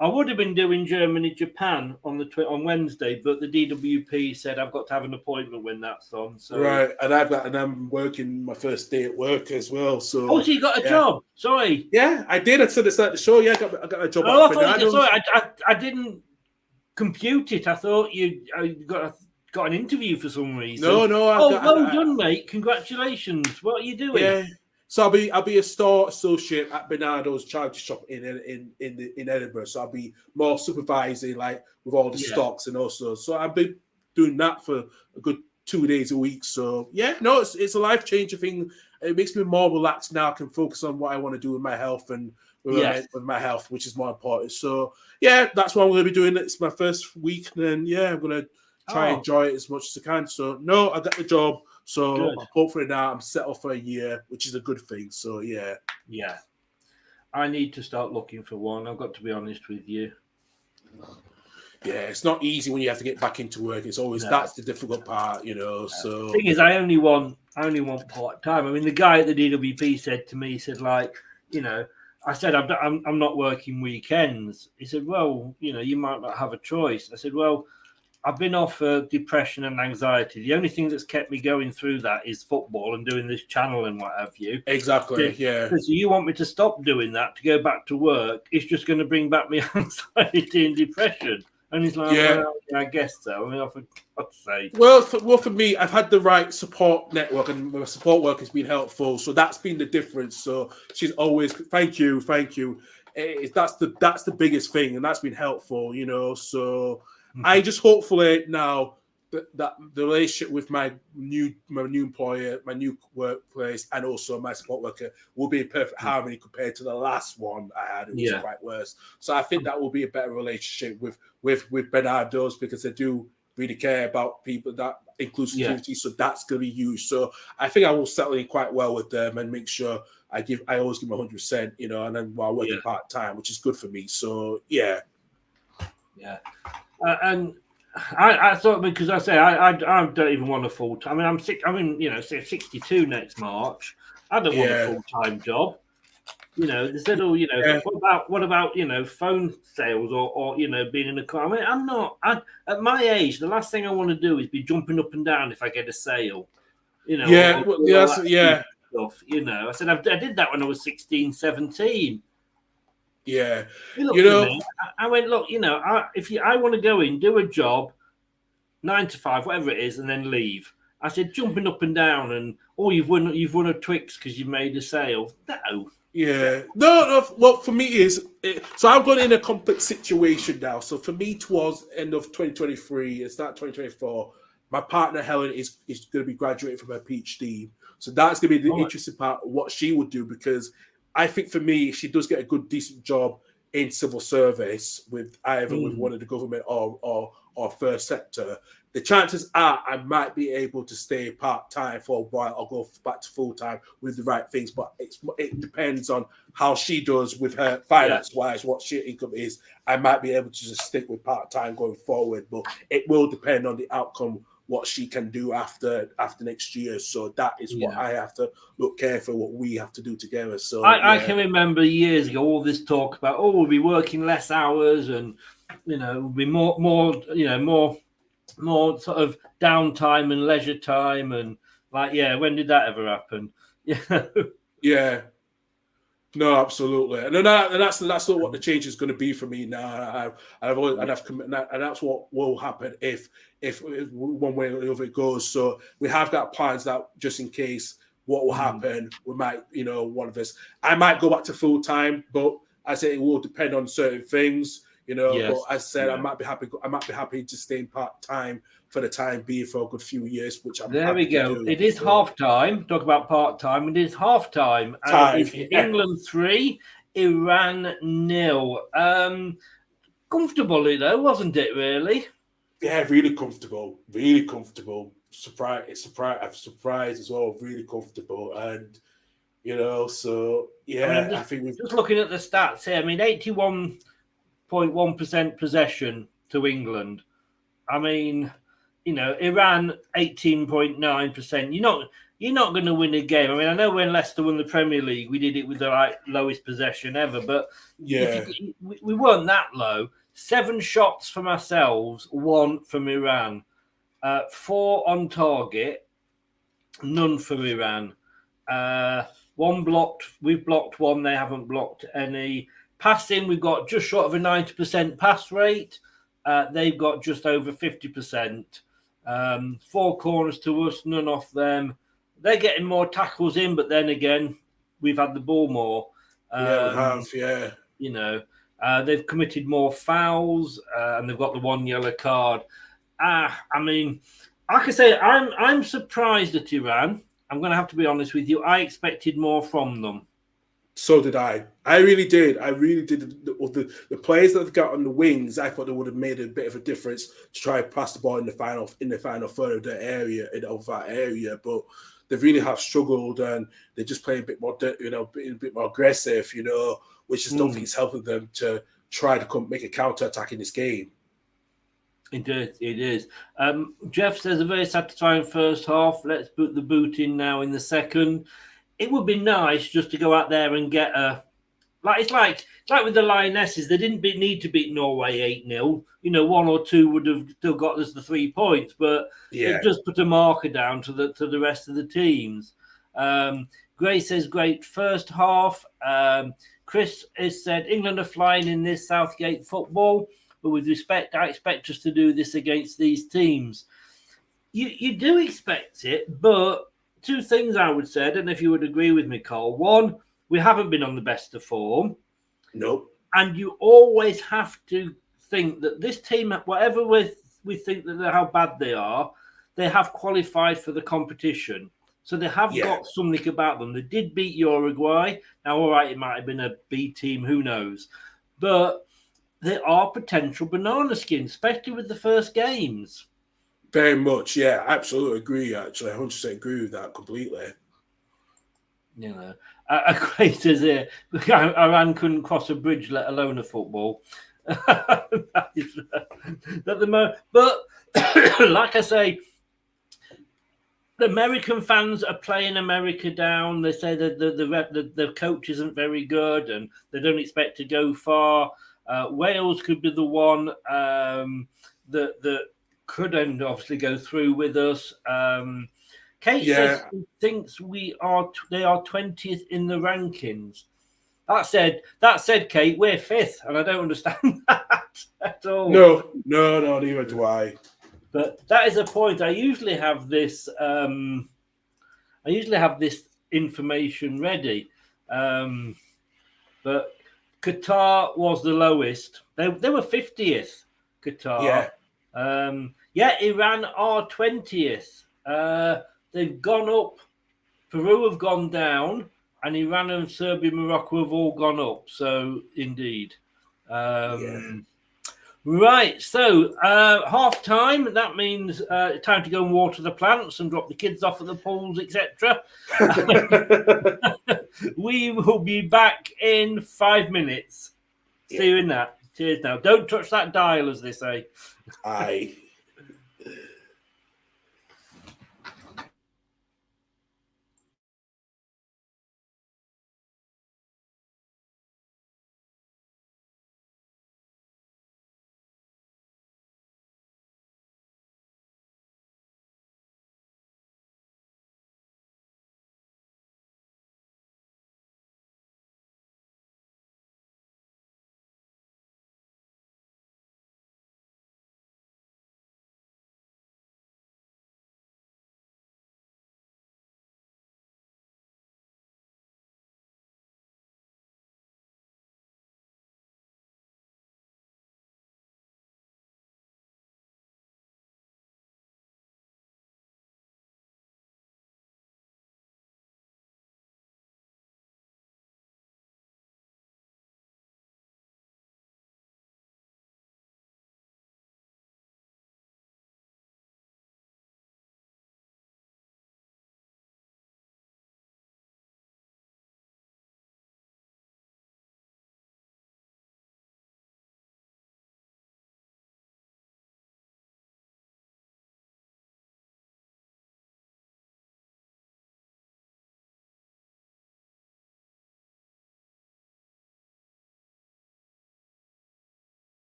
I would have been doing Germany Japan on Wednesday, but the DWP said I've got to have an appointment when that's on. So Right, and I'm working my first day at work as well. So so you got a job? Sorry. Yeah, I did. I said it's at the show. Yeah, I got a job. Oh, at I thought Bernardo's. I didn't compute it. I thought you got an interview for some reason. No, Well done, mate. Congratulations. What are you doing? Yeah. So I'll be a store associate at Bernardo's charity shop in Edinburgh. So I'll be more supervising, like with all the stocks and also. So I've been doing that for a good 2 days a week. So yeah, no, it's a life changing thing. It makes me more relaxed now. I can focus on what I want to do with my health and with my health, which is more important. So yeah, that's what I'm going to be doing. It's my first week, and then I'm going to try and enjoy it as much as I can. So no, I got the job. So hopefully now I'm settled for a year, which is a good thing. So yeah. I need to start looking for one. I've got to be honest with you. Yeah, it's not easy when you have to get back into work. It's always that's the difficult part, So the thing is, I only want part time. I mean, the guy at the DWP said to me, he said, like, I said I'm not working weekends. He said, well, you might not have a choice. I said, well, I've been off depression and anxiety. The only thing that's kept me going through that is football and doing this channel and what have you. Exactly, yeah. So you want me to stop doing that to go back to work? It's just going to bring back me anxiety and depression. And he's like, well, I guess so. I mean, for God's sake. Well, for me, I've had the right support network, and my support work has been helpful. So that's been the difference. So she's always, thank you. That's the biggest thing, and that's been helpful, So I just hopefully now that the relationship with my new employer, my new workplace, and also my support worker will be in perfect harmony compared to the last one I had. It was quite worse. So I think that will be a better relationship with Bernardo's, because they do really care about people, that inclusivity. So that's going to be huge. So I think I will settle in quite well with them and make sure I always give them 100%, and then while working part time, which is good for me. So yeah. And I thought, because I say I don't even want a full time. I mean, I'm 62 next March. I don't want a full time job. They said, what about phone sales or being in a car? I mean, I'm not. At my age, the last thing I want to do is be jumping up and down if I get a sale. Stuff. I said I did that when I was 16, 17. Yeah, I went, look, I want to go in, do a job, 9 to 5, whatever it is, and then leave. I said, jumping up and down and you've won a Twix because you made a sale. No. Yeah, no. What for me is so I'm going in a complex situation now. So for me, towards end of 2023 and start 2024, my partner Helen is going to be graduating from her PhD. So that's going to be the interesting part of what she would do, because I think for me, if she does get a good, decent job in civil service with either with one of the government or first sector, the chances are I might be able to stay part-time for a while or go back to full-time with the right things. But it depends on how she does with her finance-wise, what she income is. I might be able to just stick with part-time going forward, but it will depend on the outcome, what she can do after next year. So that is what I have to look careful, what we have to do together. So I can remember years ago all this talk about we'll be working less hours and we'll be more sort of downtime and leisure time, and when did that ever happen? No, absolutely, and that's not what the change is going to be for me now. And that's what will happen if one way or the other it goes. So we have got plans that just in case what will happen, we might, one of us, I might go back to full time, but I say it will depend on certain things, But as I said, I might be happy to stay part time for the time being for a good few years, which I'm there we go. Do. It is half time. Talk about part time. It is half time. England 3, Iran 0. Comfortably though, wasn't it? Really? Yeah, really comfortable. Really comfortable. I'm surprised as well. Really comfortable, and so I mean, yeah, I think we've just looking at the stats here, I mean, 81.1% possession to England. I mean, Iran 18.9%. You're not going to win a game. I mean, I know when Leicester won the Premier League, we did it with the lowest possession ever, but yeah. we weren't that low. 7 shots from ourselves, 1 from Iran, 4 on target, none from Iran. 1 blocked. We've blocked 1. They haven't blocked any. Passing, we've got just short of a 90% pass rate. They've got just over 50%. 4 corners to us, none off them. They're getting more tackles in, but then again, we've had the ball more. Yeah, we have. Yeah, They've committed more fouls, and they've got the 1 yellow card. I mean, like I say, I'm surprised at Iran. I'm going to have to be honest with you. I expected more from them. so did I. I really did. I really did. The players that they've got on the wings, I thought they would have made a bit of a difference to try and pass the ball in the final third of that area. But they really have struggled, and they're just playing a bit more, a bit more aggressive, which I don't think is helping them to try to make a counter attack in this game. It is. Jeff says a very satisfying first half. Let's put the boot in now in the second. It would be nice just to go out there and get it's like with the Lionesses. They didn't need to beat Norway 8-0. 1 or 2 would have still got us the 3 points, but it just put a marker down to the rest of the teams. Gray says great first half. Chris has said England are flying in this Southgate football. But with respect, I expect us to do this against these teams. You do expect it, but 2 things I would say. I don't know if you would agree with me, Karl. 1, we haven't been on the best of form. Nope. And you always have to think that this team, whatever we think that how bad they are, they have qualified for the competition. So they have got something about them. They did beat Uruguay. Now, all right, it might have been a B team, who knows? But they are potential banana skins, especially with the first games. Very much, yeah. Absolutely agree, actually. 100% agree with that completely. A great says here, Iran couldn't cross a bridge, let alone a football. But like I say, the American fans are playing America down. They say that the coach isn't very good and they don't expect to go far. Wales could be the one that could obviously go through with us. Kate says she thinks they are 20th in the rankings. That said, Kate, we're 5th, and I don't understand that at all. No, neither do I. But that is a point. I usually have this information ready, but Qatar was the lowest. They were 50th. Qatar. Iran are 20th. They've gone up. Peru have gone down, and Iran and Serbia, Morocco have all gone up. So indeed. Right, so half time. That means time to go and water the plants and drop the kids off at the pools, etc. We will be back in 5 minutes. See you in that. Cheers now. Don't touch that dial, as they say. Aye.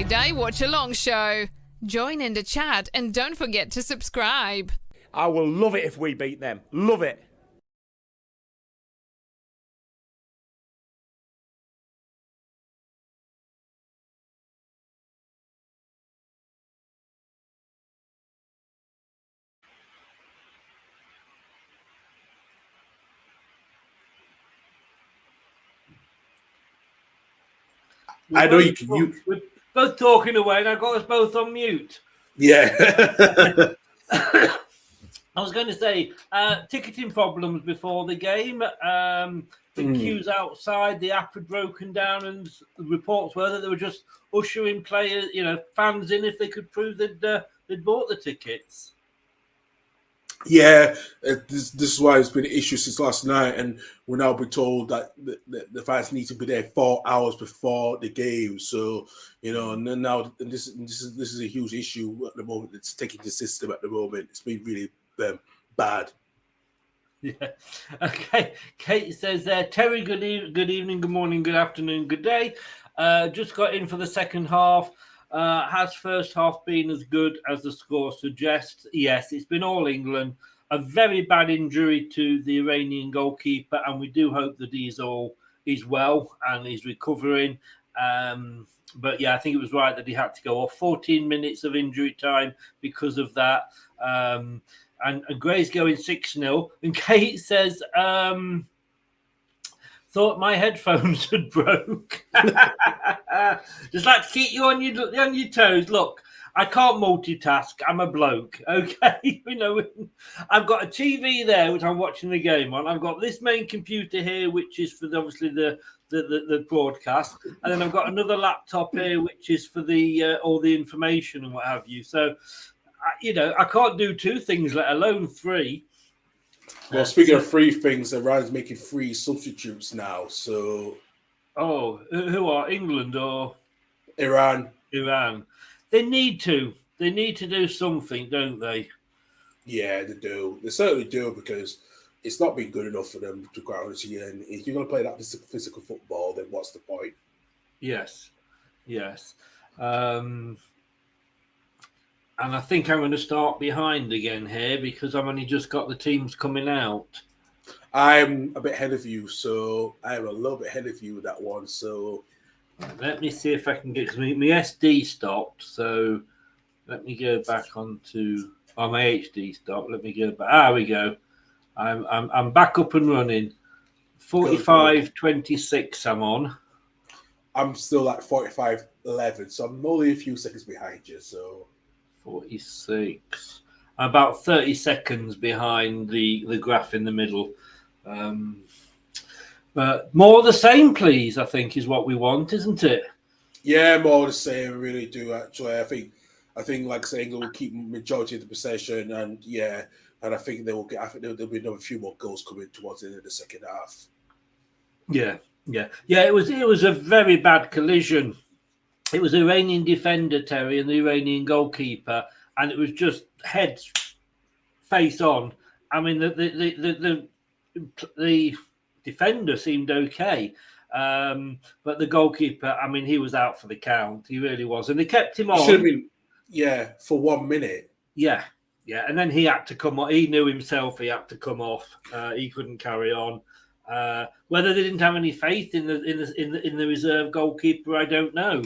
Tie-Dye Watch-Along Show. Join in the chat and don't forget to subscribe. I will love it if we beat them. Love it. I know you can. We're both talking away, and I've got us both on mute. Yeah. I was going to say ticketing problems before the game. The queues outside, the app had broken down, and the reports were that they were just ushering players, fans in if they could prove they'd bought the tickets. Yeah, this is why it's been an issue since last night, and we're now being told that the fans need to be there 4 hours before the game. So and then now this is a huge issue at the moment. It's taking the system at the moment. It's been really bad. Yeah. Okay. Kate says there, Terry, good evening, good morning, good afternoon, good day. Just got in for the second half. Has first half been as good as the score suggests? Yes, it's been all England. A very bad injury to the Iranian goalkeeper, and we do hope that he's well and he's recovering. But yeah, I think it was right that he had to go off. 14 minutes of injury time because of that. And Gray's going 6-0. And Kate says, thought my headphones had broke. Just like to keep you on your toes. Look, I can't multitask. I'm a bloke. Okay, I've got a TV there which I'm watching the game on. I've got this main computer here, which is for obviously the broadcast, and then I've got another laptop here, which is for the all the information and what have you. So, I can't do two things, let alone three. Well, speaking of free things, Iran's making free substitutes now. So, who are England or Iran? Iran. They need to. They need to do something, don't they? Yeah, they do. They certainly do, because it's not been good enough for them, to quite honestly. And if you're going to play that physical football, then what's the point? Yes. And I think I'm going to start behind again here because I've only just got the teams coming out. I'm a bit ahead of you, so I'm a little bit ahead of you with that one. So let me see if I can get my SD stopped. So let me go back onto my HD stopped. Let me go back. There we go. I'm back up and running. 45-26 I'm on. I'm still at 45-11, so I'm only a few seconds behind you. So 46. About 30 seconds behind the graph in the middle. But more of the same, please, I think is what we want, isn't it? Yeah, more of the same. I really do, actually. I think like saying England will keep majority of the possession, and I think they will get. I think there'll be another few more goals coming towards the end of the second half. Yeah. It was a very bad collision. It was the Iranian defender, Terry, and the Iranian goalkeeper, and it was just heads face on. I mean, the defender seemed okay, but the goalkeeper, I mean, he was out for the count. He really was, and they kept him on. Should have been, for 1 minute. Yeah, and then he had to come on. He knew himself he had to come off. He couldn't carry on. Whether they didn't have any faith in the reserve goalkeeper, I don't know.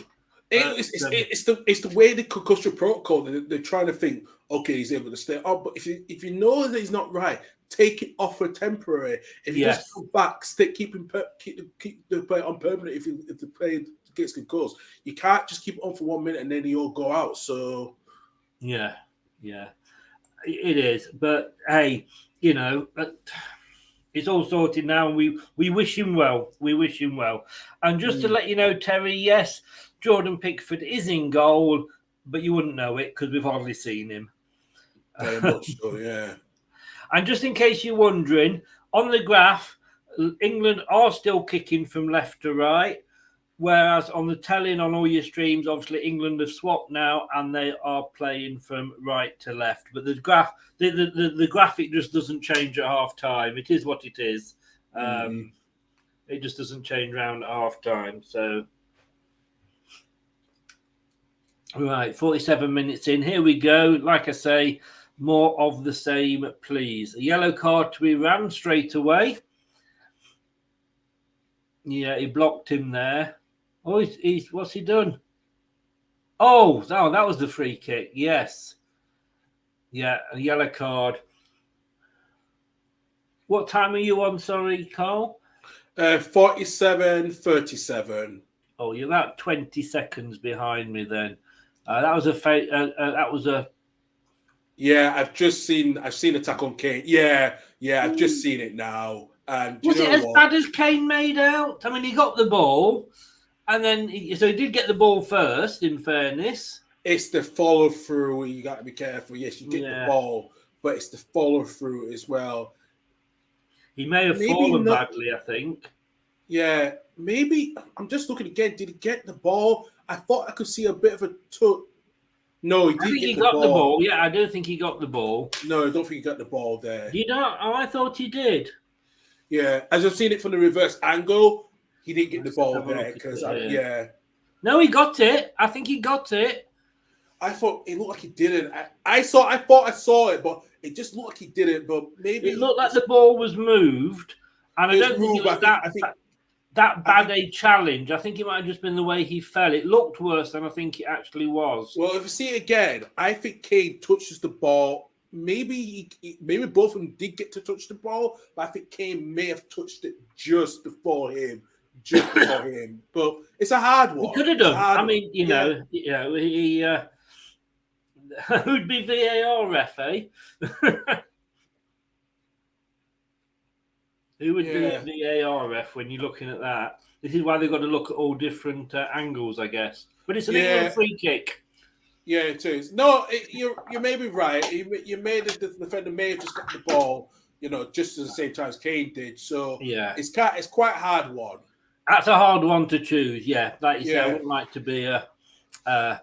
It's the way the concussion protocol. They're trying to think, okay, he's able to stay on, but if you know that he's not right, take it off for temporary. If you just go back, keep the player on permanent. If the player gets concussed, you can't just keep it on for 1 minute and then he'll go out. So yeah, it is. But hey, it's all sorted now, and we wish him well. And just to let you know, Terry, yes, Jordan Pickford is in goal, but you wouldn't know it because we've hardly seen him. Very much so, yeah. And just in case you're wondering, on the graph, England are still kicking from left to right, whereas on the telling on all your streams, obviously England have swapped now and they are playing from right to left. But the graphic just doesn't change at half time. It is what it is. It just doesn't change around at half time. So Right, 47 minutes in. Here we go. Like I say, more of the same, please. A yellow card to Iran straight away. Yeah, he blocked him there. Oh, he's what's he done? Oh, that was the free kick. Yes. Yeah, a yellow card. What time are you on, sorry, Karl? 47-37. Oh, you're about 20 seconds behind me then. That was a Yeah, I've seen attack on Kane. Yeah, I've just seen it now. And was it as bad as Kane made out? I mean, he got the ball, and then so he did get the ball first. In fairness, it's the follow through. You got to be careful. Yes, you get the ball, but it's the follow through as well. He may have fallen badly, I think. Yeah, maybe. I'm just looking again. Did he get the ball? I thought I could see a bit of a touch. No, he did get the ball. The ball. Yeah, I do think he got the ball. No, I don't think he got the ball there. You don't? Oh, I thought he did. Yeah, as I've seen it from the reverse angle, he didn't get the ball there because No, he got it. I think he got it. I thought it looked like he didn't. I thought I saw it, but it just looked like he didn't. But maybe it looked like the ball was moved, and I don't think it was that bad a challenge. I think it might have just been the way he fell. It looked worse than I think it actually was. Well, if you see it again, I think Kane touches the ball. Maybe both of them did get to touch the ball, but I think Kane may have touched it just before him. But it's a hard one. He could have done. I mean, you know, he who'd be VAR ref, eh? Who would be a VAR ref when you're looking at that? This is why they've got to look at all different angles, I guess. But it's an England free kick. Yeah, it is. No, you may be right. You made the defender may have just got the ball, just at the same time as Kane did. So it's quite a hard one. That's a hard one to choose. Yeah, like you say, I wouldn't like to be a VAR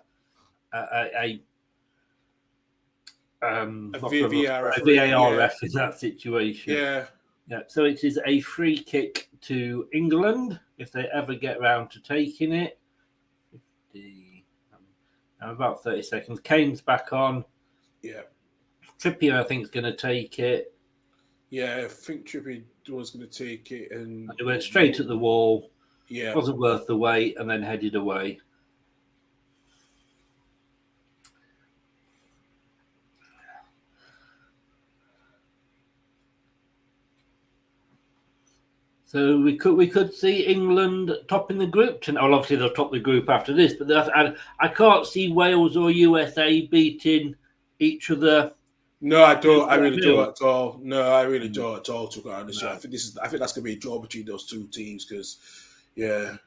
ref in that situation. Yeah. So it is a free kick to England if they ever get round to taking it. 50. About 30 seconds. Kane's back on. Yeah. Trippier, I think, is going to take it. Yeah, I think Trippier was going to take it. And it went straight at the wall. Yeah. Wasn't worth the wait and then headed away. So we could see England topping the group tonight. Well, obviously they'll top the group after this, but I can't see Wales or USA beating each other. No, I don't. I really don't at all. No, I really don't at all. To be honest, I think that's going to be a draw between those two teams because, Iran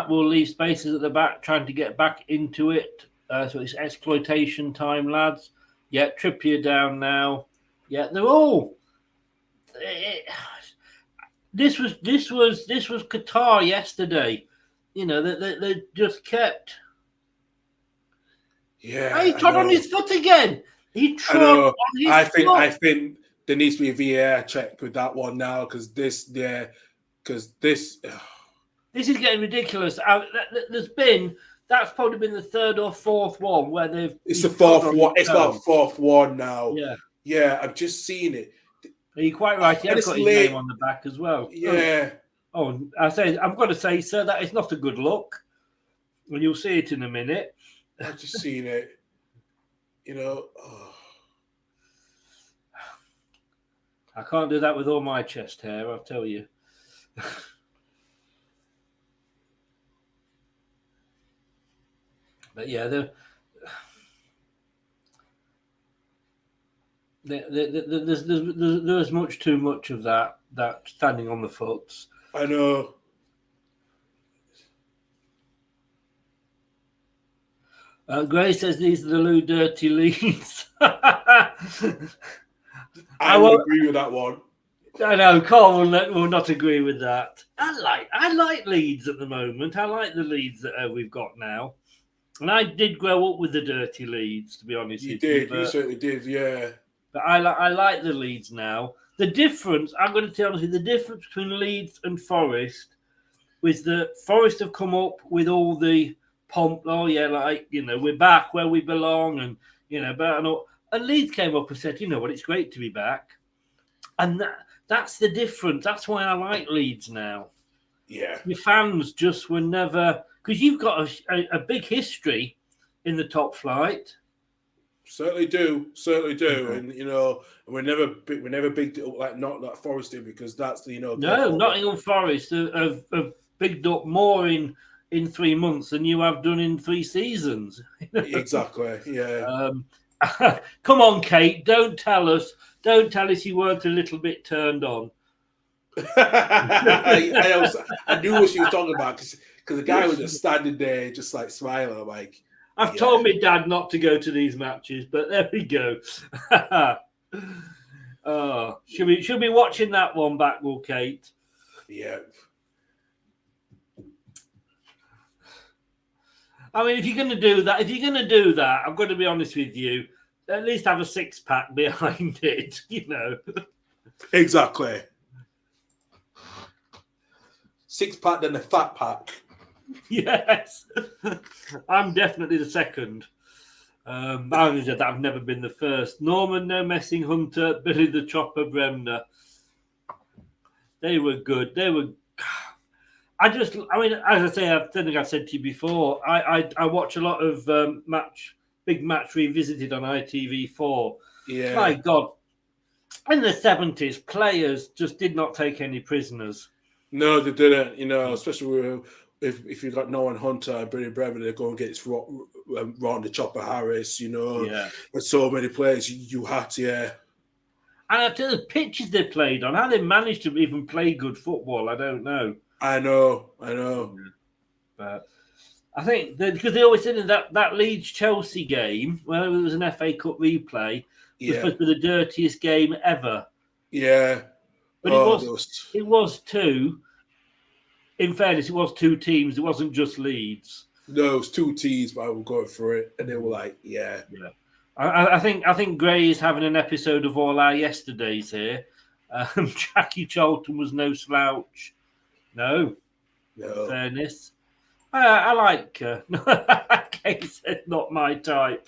will leave spaces at the back, trying to get back into it. So it's exploitation time, lads. Yeah, Trippier down now. Yeah, they're all. This was Qatar yesterday. They just kept. Yeah, he trod on his foot again. He trod on his foot. I think there needs to be a VAR check with that one now because this. This is getting ridiculous. That's probably been the third or fourth one where they've. It's the fourth one. It's about fourth one now. Yeah. I've just seen it. Are you quite right? He has got his name on the back as well. Yeah. Oh, I've got to say, sir, that is not a good look. And you'll see it in a minute. I've just seen it. I can't do that with all my chest hair, I'll tell you. But yeah, there's much too much of that standing on the foots. I know. Gray says these are the Lou Dirty Leeds. I will agree with that one. I know Karl will not agree with that. I like Leeds at the moment. I like the Leeds that we've got now. And I did grow up with the Dirty Leeds, to be honest with you. You certainly did, yeah. But I like the Leeds now. The difference, I'm going to tell you, the difference between Leeds and Forest was that Forest have come up with all the pomp. Oh yeah, like we're back where we belong, and and Leeds came up and said, it's great to be back, and that's the difference. That's why I like Leeds now. Yeah, Your fans just were never, because you've got a big history in the top flight. certainly do, and we're never big like not like Forest did, because that's No, Nottingham Forest have bigged up more in 3 months than you have done in 3 seasons. Exactly, yeah. Come on, Kate, don't tell us you weren't a little bit turned on. I knew what she was talking about, because the guy was just standing there, just like smiling, like. I've told my dad not to go to these matches, but there we go. She'll be watching that one back, will Kate? Yeah. I mean, if you're going to do that, I've got to be honest with you. At least have a 6-pack behind it, Exactly. 6-pack, then a fat pack. Yes, I'm definitely the second. I've never been the first. Norman No Messing Hunter, Billy the Chopper Bremner. They were good. They were. As I say, I think I've said to you before. I watch a lot of Big Match Revisited on ITV4. Yeah. My God, in the 70s, players just did not take any prisoners. No, they didn't. Especially if you got Noah Hunter and Billy Bremner, they're going against Ron the Chopper Harris. Yeah. And so many players you had to. Yeah. And I tell you, the pitches they played on, how they managed to even play good football, I don't know. I know. But I think because they always said in that Leeds Chelsea game, where it was an FA Cup replay, was supposed to be the dirtiest game ever. Yeah. But it was two. In fairness, it was 2 teams. It wasn't just Leeds. No, it was 2 teams, but I was going for it, and they were like, yeah. I think Gray is having an episode of all our yesterdays here. Jackie Charlton was no slouch. No. Fairness. I like her. Kate said not my type.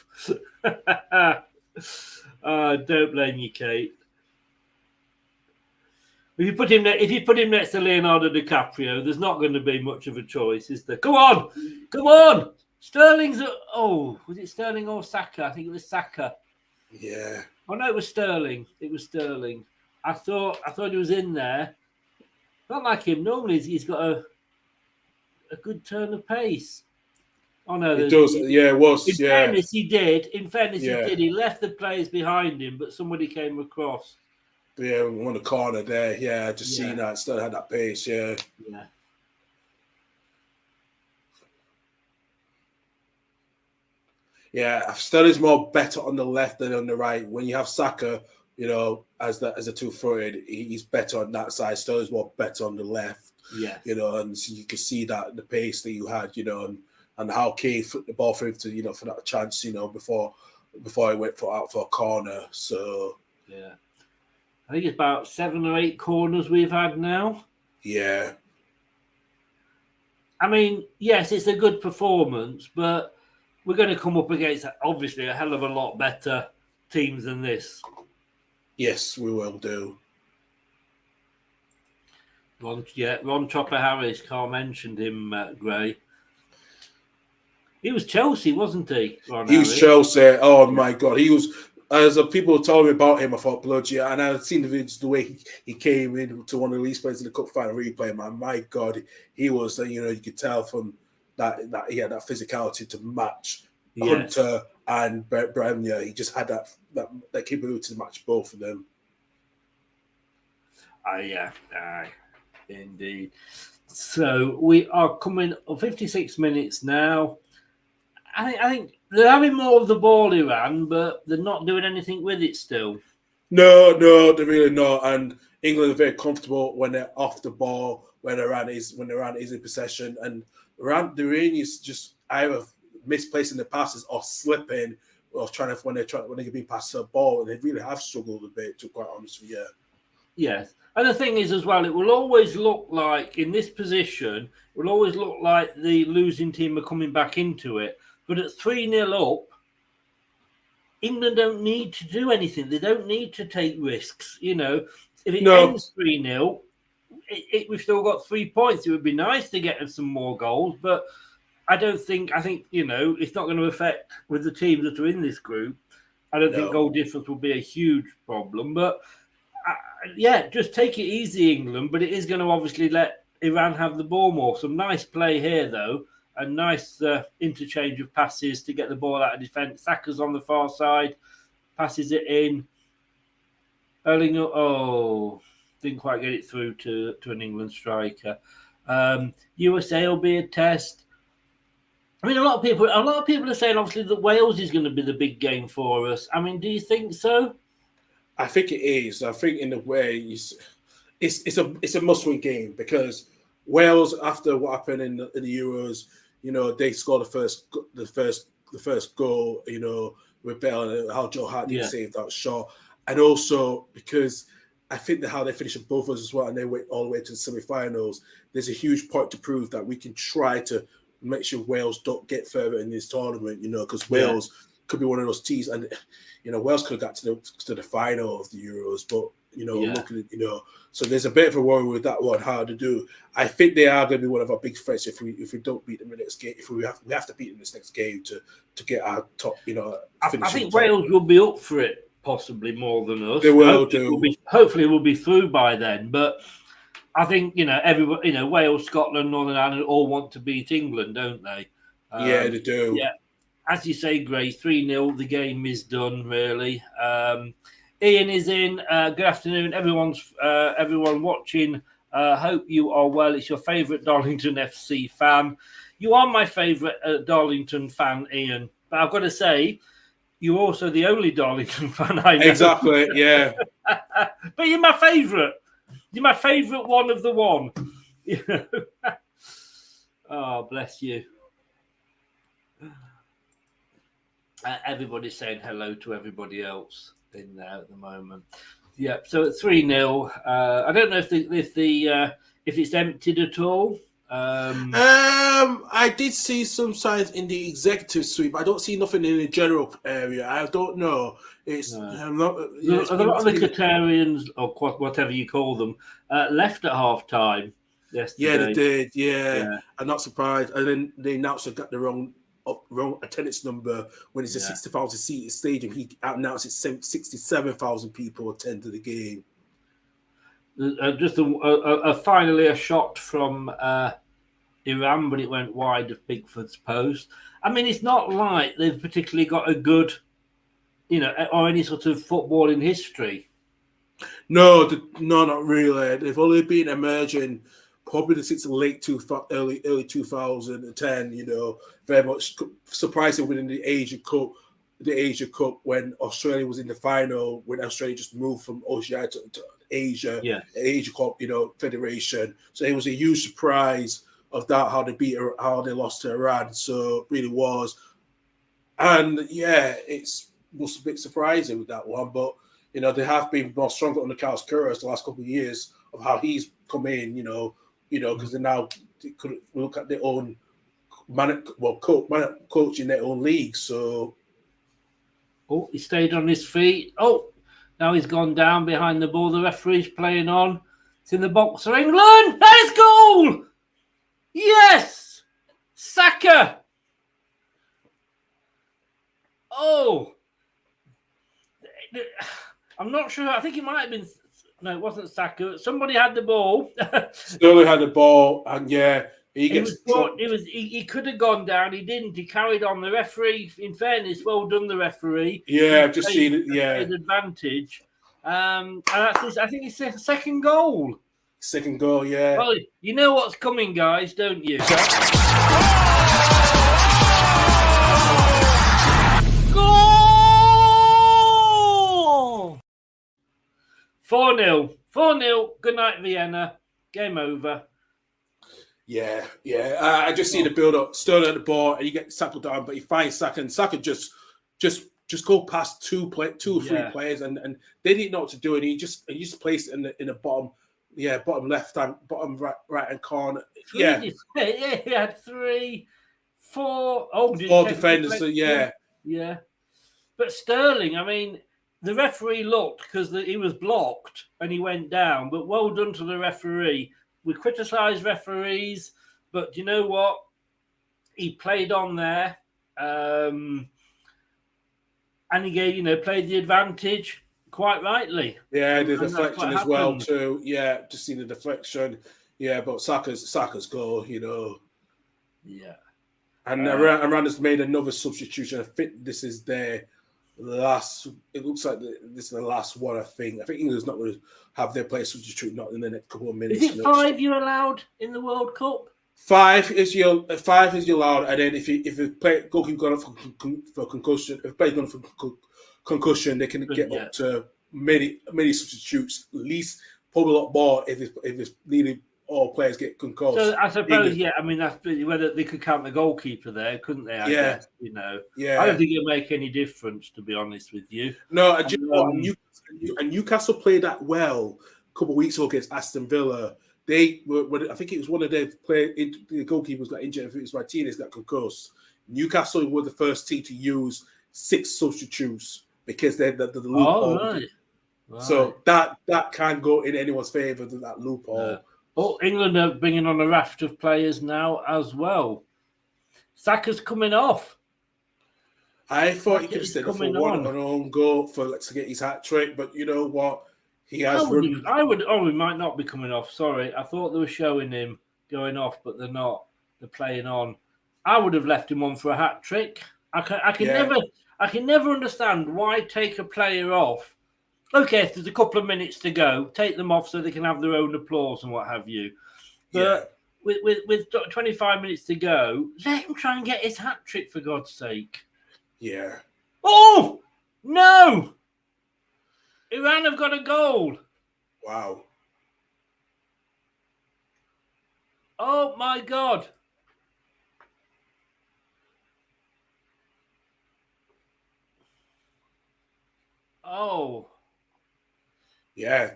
Don't blame you, Kate. If you put him next to Leonardo DiCaprio, there's not going to be much of a choice, is there? Come on! Sterling's. Was it Sterling or Saka? I think it was Saka. Yeah. Oh no, it was Sterling. I thought he was in there. Not like him. Normally he's got a good turn of pace. Oh no, it does. Yeah, it was. In fairness, he did. He left the players behind him, but somebody came across. Yeah, we won the corner there. Yeah, I just seen that. Still had that pace. Yeah. Yeah. Yeah, Sterling's more better on the left than on the right. When you have Saka, as a 2-footed, he's better on that side. Sterling's more better on the left. Yeah. And so you can see that the pace that you had, and how Kane flipped the ball for him to, for that chance, before he went out for a corner. So yeah. I think it's about 7 or 8 corners we've had now. Yeah. I mean, yes, it's a good performance, but we're going to come up against, obviously, a hell of a lot better teams than this. Yes, we will do. Ron Chopper Harris, Karl mentioned him, Gray. He was Chelsea, wasn't he? He was Chelsea. Oh, my God. He was... As people told me about him, I thought, blood, yeah. And I've seen the videos, the way he came in to one of the least players in the cup final replay, man. My God, he was, you could tell from that he had that physicality to match Hunter and Bremner. He just had that capability to match both of them. Indeed. So we are coming on 56 minutes now. I think they're having more of the ball, Iran, but they're not doing anything with it still. No, they're really not. And England are very comfortable when they're off the ball, when Iran is in possession. And the Iranians just either misplacing the passes or slipping, or when they're being passed the ball, and they really have struggled a bit, to be quite honest with you. Yes. And the thing is, as well, it will always look like in this position, it will always look like the losing team are coming back into it. But at 3-0 up, England don't need to do anything. They don't need to take risks. You know, if it ends 3-0, we've still got 3 points. It would be nice to get some more goals, but I think, you know, it's not going to affect with the teams that are in this group. I don't think goal difference will be a huge problem, but yeah, just take it easy, England. But it is going to obviously let Iran have the ball more. Some nice play here, though, a nice interchange of passes to get the ball out of defence. Saka's on the far side, passes it in. Didn't quite get it through to an England striker. USA will be a test. I mean, a lot of people are saying obviously that Wales is going to be the big game for us. I mean, do you think so? I think it is. I think in a way, it's a must-win game because Wales, after what happened in the Euros, you know, they scored the first goal. You know, with Bell and how Joe Hart didn't save that shot, and also because I think how they finished above us as well, and they went all the way to the semi-finals. There's a huge point to prove that we can try to make sure Wales don't get further in this tournament. You know, because Wales could be one of those teams, and you know, Wales could have got to the final of the Euros, but you know, looking at, you know, so there's a bit of a worry with that one, how to do. I think they are going to be one of our big threats if we don't beat them in the next game. If we have to beat them in this next game to get our top, you know. I think Wales will be up for it possibly more than us. They will do. Hopefully, we'll be through by then. But I think, you know, everybody, you know, Wales, Scotland, Northern Ireland all want to beat England, don't they? Yeah, they do. Yeah. As you say, Gray, 3-0, the game is done, really. Ian is in. Good afternoon, everyone watching. Hope you are well. It's your favourite Darlington FC fan. You are my favourite Darlington fan, Ian. But I've got to say, you're also the only Darlington fan I know. Exactly, yeah. But you're my favourite. You're my favourite one of the one. Oh, bless you. Everybody's saying hello to everybody else in there at the moment. Yeah, so at 3-0, I don't know if it's emptied at all. I did see some signs in the executive suite, but I don't see nothing in the general area. I don't know. It's I'm not. A lot of the Qatarians, or whatever you call them, left at half time yesterday. Yeah, they did. Yeah, I'm not surprised. And then they announced they got the wrong attendance number when it's a 60,000 seat stadium. He announced it's 67,000 people attended the game. Just finally a shot from Iran, but it went wide of Pickford's post. I mean, it's not like they've particularly got a good, you know, or any sort of footballing history. No, not really. They've only been emerging probably since the early 2010. You know, very much surprising winning the Asia Cup. The Asia Cup when Australia was in the final, when Australia just moved from Oceania to Asia, Asia Cup, you know, Federation. So it was a huge surprise of that, how they lost to Iran. So it really was. And yeah, it was a bit surprising with that one. But, you know, they have been more stronger under Karl the last couple of years of how he's come in, you know, because they could look at their own coaching their own league. So. Oh, he stayed on his feet. Oh, now he's gone down behind the ball. The referee's playing on. It's in the box for England. There's goal! Yes! Saka! Oh! I'm not sure. I think it might have been... No, it wasn't Saka. Somebody had the ball. Sterling had the ball, and yeah... He could have gone down. He didn't. He carried on. The referee, in fairness, well done, the referee. Yeah, I've just seen it. Yeah, his advantage. And that's I think it's a second goal. Second goal, yeah. Well, you know what's coming, guys, don't you? Goal! 4-0. 4-0. Good night, Vienna. Game over. Yeah. I just see the build up. Sterling at the ball, and you get tackled down, but he finds Saka, and Saka just just go past two or three Yeah. players, and they didn't know what to do, and he just placed it in the bottom, bottom left hand, bottom right hand corner. He had 3, 4. Oh, did Four he take defenders. So deflection? Yeah. But Sterling, I mean, the referee looked because he was blocked and he went down. But well done to the referee. We criticise referees, but do you know what? He played on there, and he gave, played the advantage quite rightly. Yeah, the And that's deflection what as well happened. too. Yeah, just see the deflection. Yeah, but Saka's goal, Yeah. And Iran's made another substitution. I think this is their last. It looks like this is the last one. I think England's not going to have their player substitute not in the next couple of minutes. Is it 5 you're allowed in the World Cup? 5 is your allowed, and then if you play goalkeeper gone up for concussion, if player gone for concussion, they can get up to many substitutes. At least probably a lot more if it's needed. All players get concussed. So I suppose, I mean, that's whether they could count the goalkeeper there, couldn't they? I guess, Yeah. I don't think it'll make any difference, to be honest with you. No, and Newcastle played that well a couple of weeks ago against Aston Villa. They were, I think it was one of their the goalkeepers got injured. I think it was Martinez got concussed. Newcastle were the first team to use 6 substitutes because they're the loophole. Oh, right. So that can go in anyone's favour, that loophole. Oh, England are bringing on a raft of players now as well. Saka's coming off. I thought he could have stayed for one on own goal to get his hat trick, but you know what? He has run. He might not be coming off. Sorry, I thought they were showing him going off, but they're not. They're playing on. I would have left him on for a hat trick. I can never understand why take a player off. Okay, if there's a couple of minutes to go, take them off so they can have their own applause and what have you. But with 25 minutes to go, let him try and get his hat trick, for God's sake. Yeah. Oh, no! Iran have got a goal. Wow. Oh, my God. Oh. Yeah,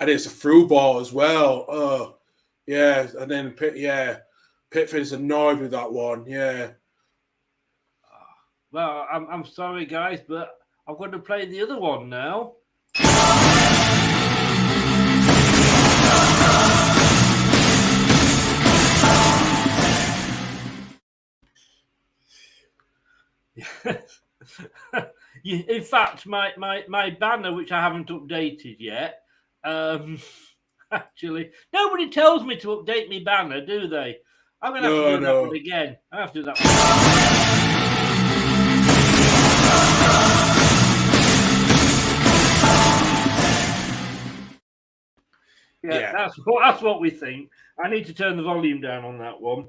and it's a through ball as well. Yeah, and then Pickford's annoyed with that one. Yeah. Well, I'm sorry, guys, but I've got to play the other one now. In fact, my banner, which I haven't updated yet, actually, nobody tells me to update my banner, do they? I'm going to have to do that one again. I have to do that one. Yeah, that's what we think. I need to turn the volume down on that one.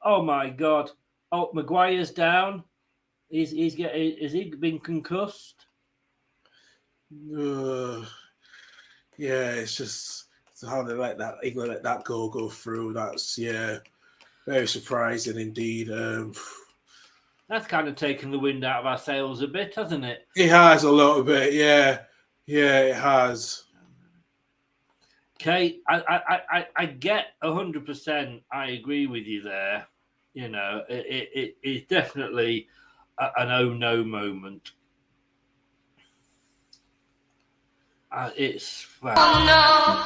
Oh my God! Oh, Maguire's down. Has he been concussed? Yeah, it's just how they let that England let that goal go through. That's very surprising indeed. That's kind of taken the wind out of our sails a bit, hasn't it? It has a little bit, yeah, it has. Okay, I get 100%. I agree with you there. You know, it's definitely an oh no moment. It's well. Oh no!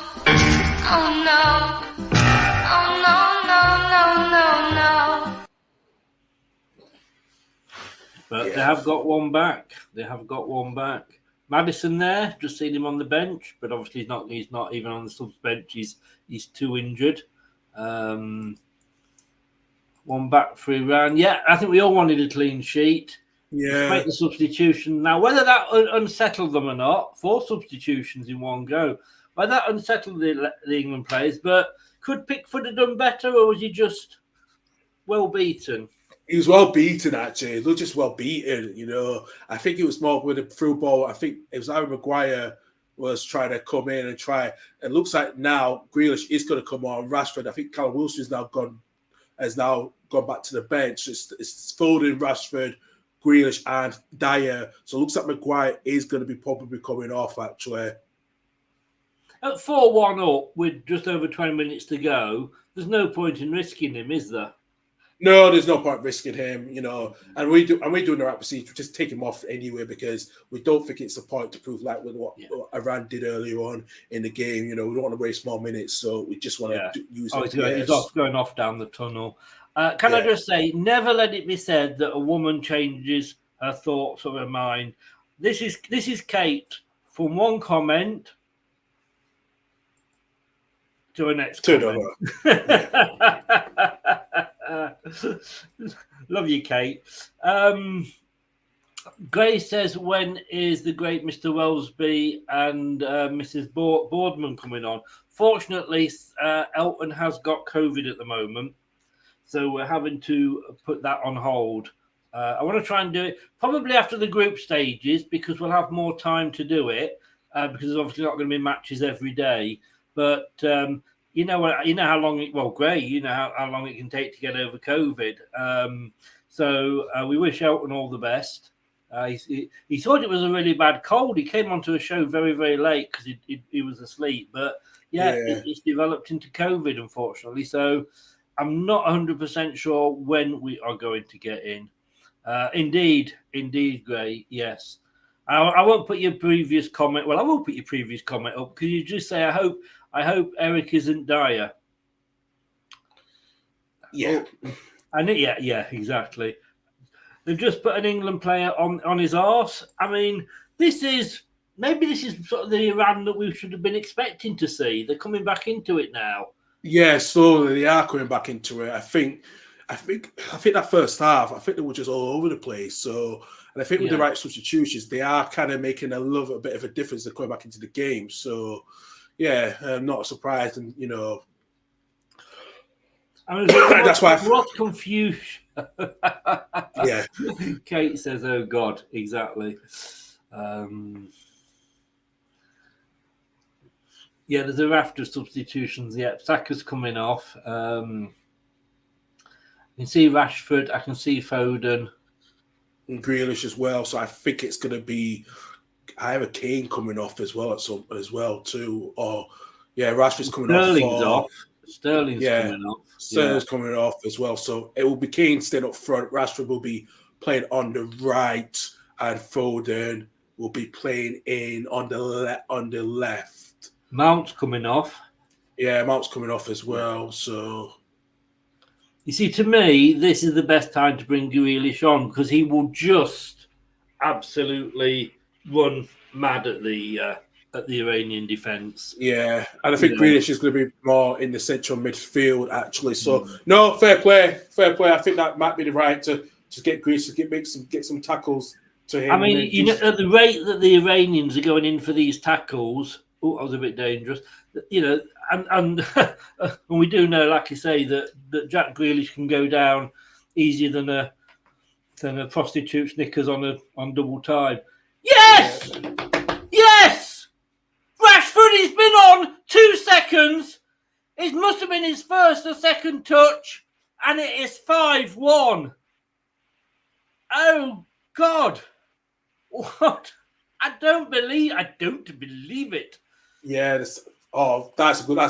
Oh no! Oh no! No! But they have got one back. Maddison there, just seen him on the bench, but obviously he's not even on the subs bench. He's too injured. One back for Iran. Yeah, I think we all wanted a clean sheet. Yeah. Make the substitution. Now, whether that unsettled them or not, 4 substitutions in one go, whether that unsettled the England players, but could Pickford have done better, or was he just well beaten? He was well beaten, actually. He looked just well beaten, you know. I think it was more with a through ball. I think it was Harry Maguire was trying to come in and try. It looks like now Grealish is going to come on. Rashford, I think Callum Wilson's now gone has now gone back to the bench. It's Foden, Rashford, Grealish, and Dyer. So it looks like Maguire is going to be probably coming off, actually. At 4-1 up with just over 20 minutes to go, there's no point in risking him, is there? No, there's no point risking him, and we're doing the right procedure. Just take him off anyway because we don't think it's a point to prove like with what Iran did earlier on in the game. We don't want to waste more minutes, so we just want to use it. He's going off down the tunnel. Can I just say, never let it be said that a woman changes her thoughts or her mind. This is Kate from one comment to a next comment. Love you, Kate. Gray says, when is the great Mr. Wellesby and Mrs. Boardman coming on? Fortunately, Elton has got COVID at the moment, so we're having to put that on hold. I want to try and do it probably after the group stages because we'll have more time to do it because there's obviously not going to be matches every day. But you know how long Gray, how long it can take to get over COVID. So we wish Elton all the best. He thought it was a really bad cold. He came onto a show very, very late because he was asleep. But it's developed into COVID, unfortunately. So I'm not 100% sure when we are going to get in. Indeed, Gray, yes. I won't put your previous comment. Well, I will put your previous comment up because you just say, I hope Eric isn't Dyer. Yeah. Exactly. They've just put an England player on his arse. I mean, this is sort of the Iran that we should have been expecting to see. They're coming back into it now. Yeah, slowly they are coming back into it. I think that first half, I think they were just all over the place. So, and I think with the right substitutions, they are kind of making a bit of a difference. They're coming back into the game. So, yeah, I'm not surprised, and that's why. What confusion? Yeah. Kate says, "Oh God, exactly." There's a raft of substitutions. Yeah, Saka's coming off. I can see Rashford. I can see Foden. And Grealish as well. So I think it's going to be either Kane coming off as well too. Or Rashford's coming off. Sterling's coming off. Sterling's coming off as well. So it will be Kane staying up front. Rashford will be playing on the right, and Foden will be playing in on the left. Mount's coming off. Yeah, Mount's coming off as well. So. You see, to me, this is the best time to bring Grealish on because he will just absolutely run mad at the Iranian defence. Yeah, and I think Grealish is going to be more in the central midfield, actually. So, no, fair play. I think that might be the right to just get Grealish to get some tackles to him. I mean, at the rate that the Iranians are going in for these tackles, that was a bit dangerous. And we do know, like you say, that Jack Grealish can go down easier than a prostitute's knickers on double time. Yes! Yes! Rashford has been on 2 seconds. It must have been his first or second touch, and it is 5-1. Oh God! What? I don't believe it. Yeah, that's a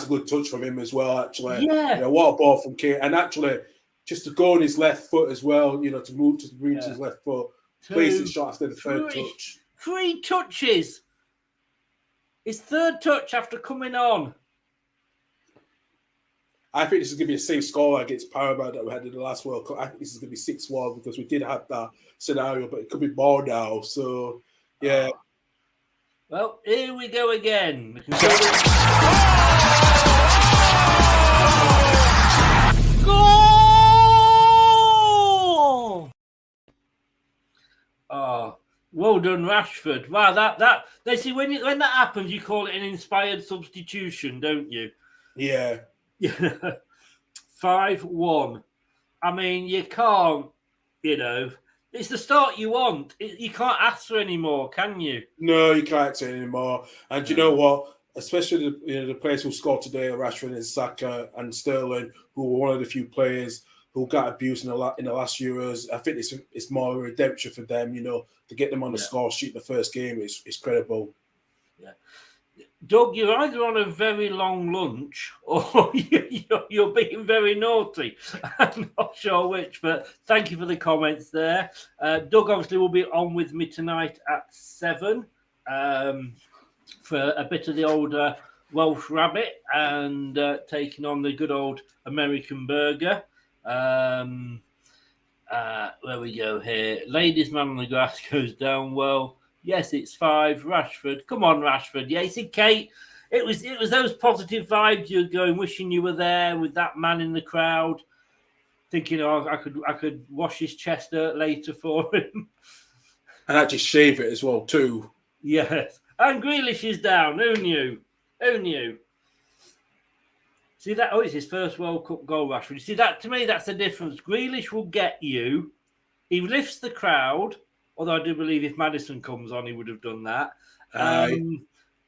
good touch from him as well. Actually, what a ball from Kane, and actually, just to go on his left foot as well. To move to reach his left foot, place it shot after the third touch. 3 touches. His third touch after coming on. I think this is going to be a safe score against Paramount that we had in the last World Cup. I think this is going to be 6-1 because we did have that scenario, but it could be more now. So, yeah. Well, here we go again. Goal! Oh, well done, Rashford. Wow, that they see when that happens, you call it an inspired substitution, don't you? Yeah. 5-1. I mean, you can't, it's the start you want. You can't ask for any more, can you? No, you can't ask for any more. And you know what? Especially the players who scored today, Rashford and Saka and Sterling, who were one of the few players who got abused in the last Euros. I think it's more a redemption for them, to get them on the score sheet in the first game is credible. Yeah. Doug, you're either on a very long lunch or you're being very naughty. I'm not sure which, but thank you for the comments there. Doug obviously will be on with me tonight at 7 for a bit of the older Welsh Rabbit and taking on the good old American Burger. Where we go here. Ladies man on the grass goes down well. Yes, it's 5. Rashford. Come on, Rashford. Yeah, you see, Kate, it was those positive vibes you're going, wishing you were there with that man in the crowd, thinking, I could wash his chest out later for him. And actually shave it as well, too. Yes. And Grealish is down. Who knew? See that? Oh, it's his first World Cup goal, Rashford. You see that? To me, that's the difference. Grealish will get you. He lifts the crowd. Although I do believe if Maddison comes on, he would have done that.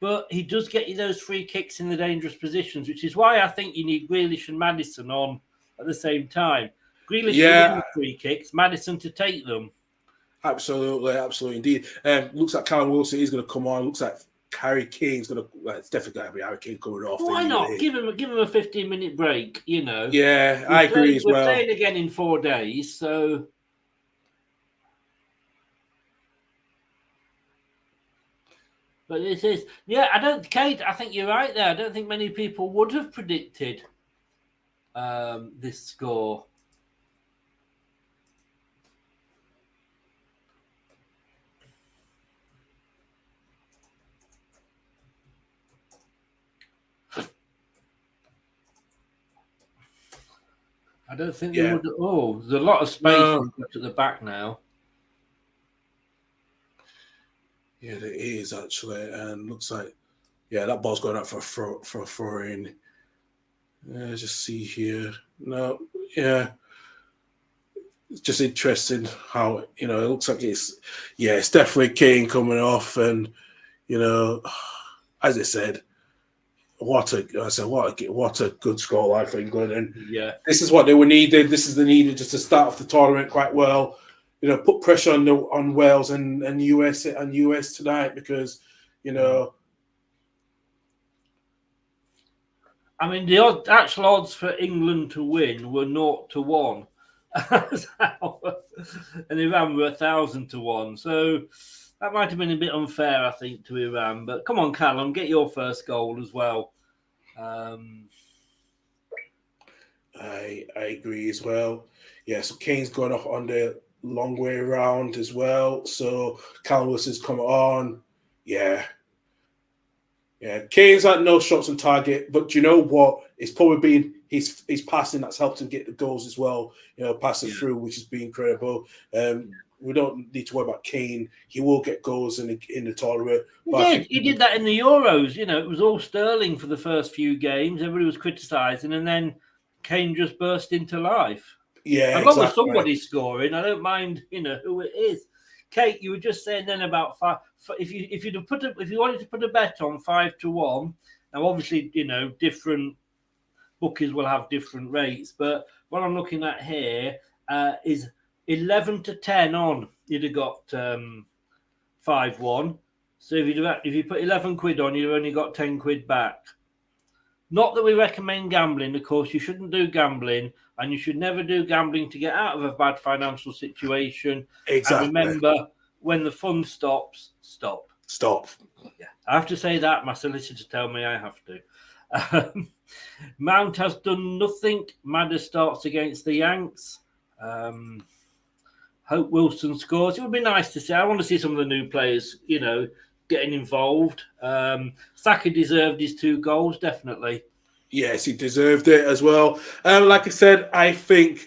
But he does get you those free kicks in the dangerous positions, which is why I think you need Grealish and Maddison on at the same time. Grealish to win free kicks, Maddison to take them. Absolutely, indeed. Looks like Callum Wilson is going to come on. Looks like Harry Kane's going to. Well, it's definitely going to be Harry Kane coming off. Why not? Give him a 15-minute break. Yeah, I agree as well. We're playing again in 4 days, so. But it is, Kate, I think you're right there. I don't think many people would have predicted this score. I don't think they would. Oh, there's a lot of space at the back now. Yeah, there is actually, and looks like, that ball's going out for a throw in. Just see here. No, it's just interesting how it looks like it's definitely Kane coming off, and as I said, what a good scoreline for England, and this is what they were needed. This is the needed just to start off the tournament quite well. Put pressure on Wales and US tonight because, I mean, the actual odds for England to win were 0-1, and Iran were 1,000-1. So that might have been a bit unfair, I think, to Iran. But come on, Callum, get your first goal as well. I agree as well. Yeah, so Kane's going off on the long way around as well. So Callum Wilson's coming on. Yeah. Kane's had no shots on target, but you know what? It's probably been his passing that's helped him get the goals as well. Passing through, which has been incredible. We don't need to worry about Kane. He will get goals in the tournament. He did that in the Euros. It was all Sterling for the first few games. Everybody was criticising, and then Kane just burst into life. Yeah, as long as somebody's scoring, I don't mind, who it is. Kate, you were just saying then about 5. If you wanted to put a bet on 5-1, now obviously different bookies will have different rates, but what I'm looking at here is 11-10 on. You'd have got 5-1. So if you put 11 quid on, you've only got 10 quid back. Not that we recommend gambling, of course. You shouldn't do gambling, and you should never do gambling to get out of a bad financial situation. Exactly. And remember, when the fun stops, stop. Yeah, I have to say that. My solicitor tell me I have to. Mount has done nothing. Madder starts against the Yanks. Hope Wilson scores. It would be nice to see. I want to see some of the new players, getting involved. Saka deserved his 2 goals, definitely. Yes, he deserved it as well. Like I said, I think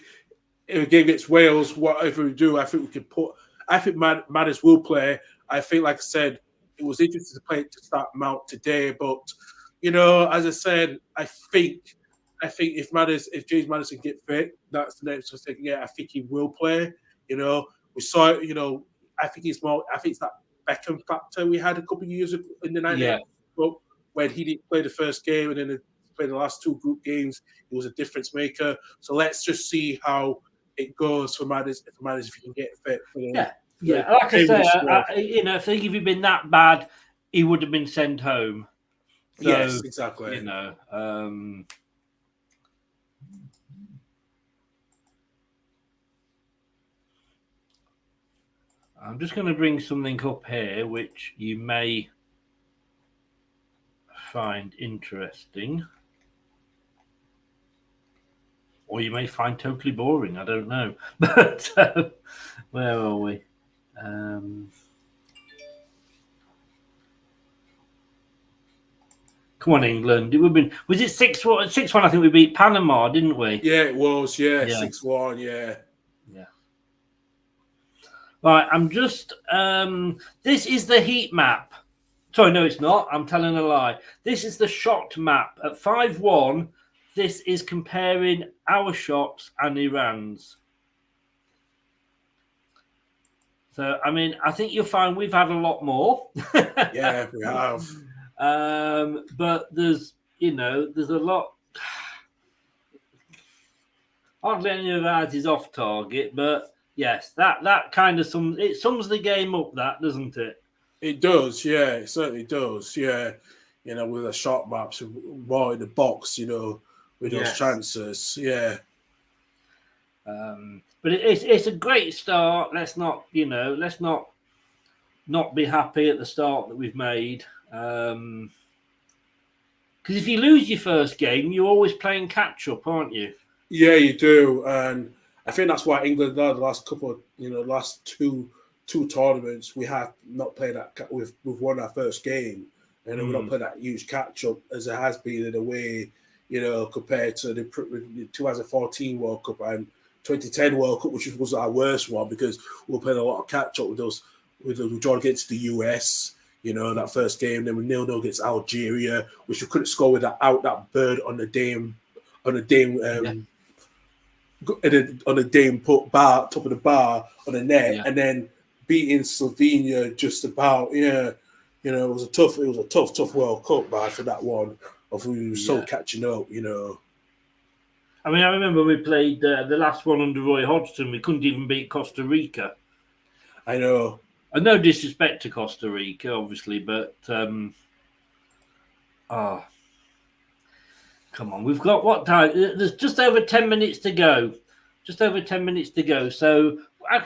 if we gave it Wales, whatever we do, I think we could put. I think Maddis will play. I think, like I said, it was interesting to start Mount today, but as I said, I think if James Maddison get fit, that's the next thing. Yeah, I think he will play. We saw it. I think it's that Beckham factor we had a couple of years ago in the 90s. Yeah. But when he didn't play the first game, and then played the last 2 group games. He was a difference maker. So let's just see how it goes for Maddis if he can get fit. For the, yeah. Like I say, if they give been that bad, he would have been sent home. So, yes, exactly. I'm just going to bring something up here which you may find interesting, or you may find totally boring. I don't know. But where are we? Come on, England. It would have been. Was it 6-1? 6-1. I think we beat Panama, didn't we? Yeah, it was. Yeah, 6-1. Yeah. Right. I'm just. This is the heat map. Sorry, no, it's not. I'm telling a lie. This is the shot map at 5-1. This is comparing our shots and Iran's. So, I mean, I think you'll find we've had a lot more. Yeah, we have. But there's a lot. Hardly any of ours is off target, but yes, that kind of sums the game up, that, doesn't it? It does, yeah. It certainly does, yeah. With the shot maps, more in the box, with those chances, yeah. But it's a great start. Let's not be happy at the start that we've made. Because if you lose your first game, you're always playing catch up, aren't you? Yeah, you do, and I think that's why England, the last couple of, last two tournaments, we have not played that. We've won our first game, and we've not played that huge catch up as it has been in a way, compared to the 2014 World Cup and 2010 World Cup, which was our worst one because we were playing a lot of catch up with those. We drawn against the US, that first game. Then we 0-0 against Algeria, which we couldn't score with that bird on the Dame put bar top of the bar on the net, and then beating Slovenia just about. It was a tough World Cup for that one. We were so catching up. I mean, I remember we played the last one under Roy Hodgson. We couldn't even beat Costa Rica. I know. And no disrespect to Costa Rica, obviously, but come on, we've got what time? There's just over 10 minutes to go. So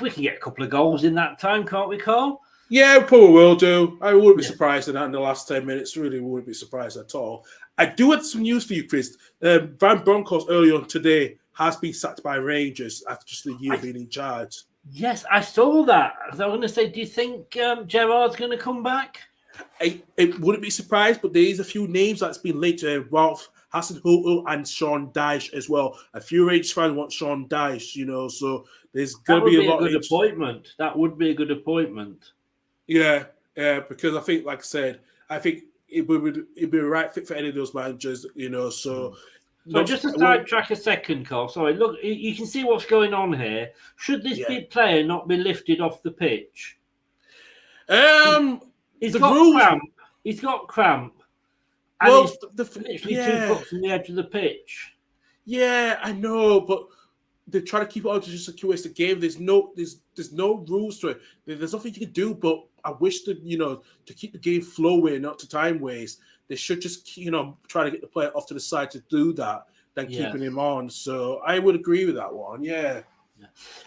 we can get a couple of goals in that time, can't we, Karl? Yeah, we probably will do. I wouldn't be surprised in that in the last 10 minutes. Really wouldn't be surprised at all. I do have some news for you, Chris. Van Bronckhorst earlier on today has been sacked by Rangers after just a year being in charge. Yes, I saw that. I was going to say, do you think Gerard's going to come back? I wouldn't be surprised, but there is a few names that's been linked to Ralph Hasenhüttl and Sean Dyche as well. A few Rangers fans want Sean Dyche, so there's going to be a lot of appointment. That would be a good appointment. Yeah, because I think, like I said, it'd be the right fit for any of those managers, so... So just to sidetrack a second, Karl. Sorry, look, you can see what's going on here. Should this big player not be lifted off the pitch? He's got cramp. And he's literally 2 foot from the edge of the pitch. Yeah, I know, but they try to keep it out to just a QS game. There's no rules to it. There's nothing you can do. But I wish that to keep the game flowing, not to time waste. They should just try to get the player off to the side to do that than keeping him on. So I would agree with that one. Yeah.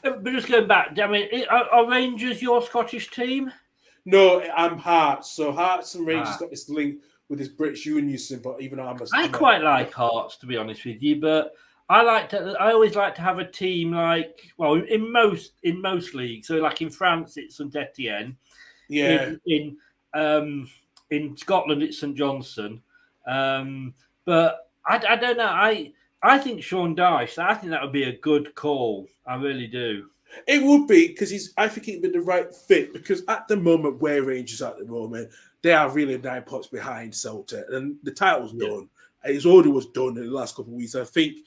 But just going back, I mean, are Rangers your Scottish team? No, I'm Hearts. So Hearts and Rangers got this link with this British unison. But even though I quite like Hearts, to be honest with you, but. I always like to have a team in most leagues. So like in France, it's St Etienne. Yeah. In Scotland, it's St Johnstone. But I don't know. I think Sean Dyche. I think that would be a good call. I really do. It would be because I think it'd be the right fit because at the moment where Rangers at the moment, they are really 9 points behind Celtic and the title's done. It already was done in the last couple of weeks. I think.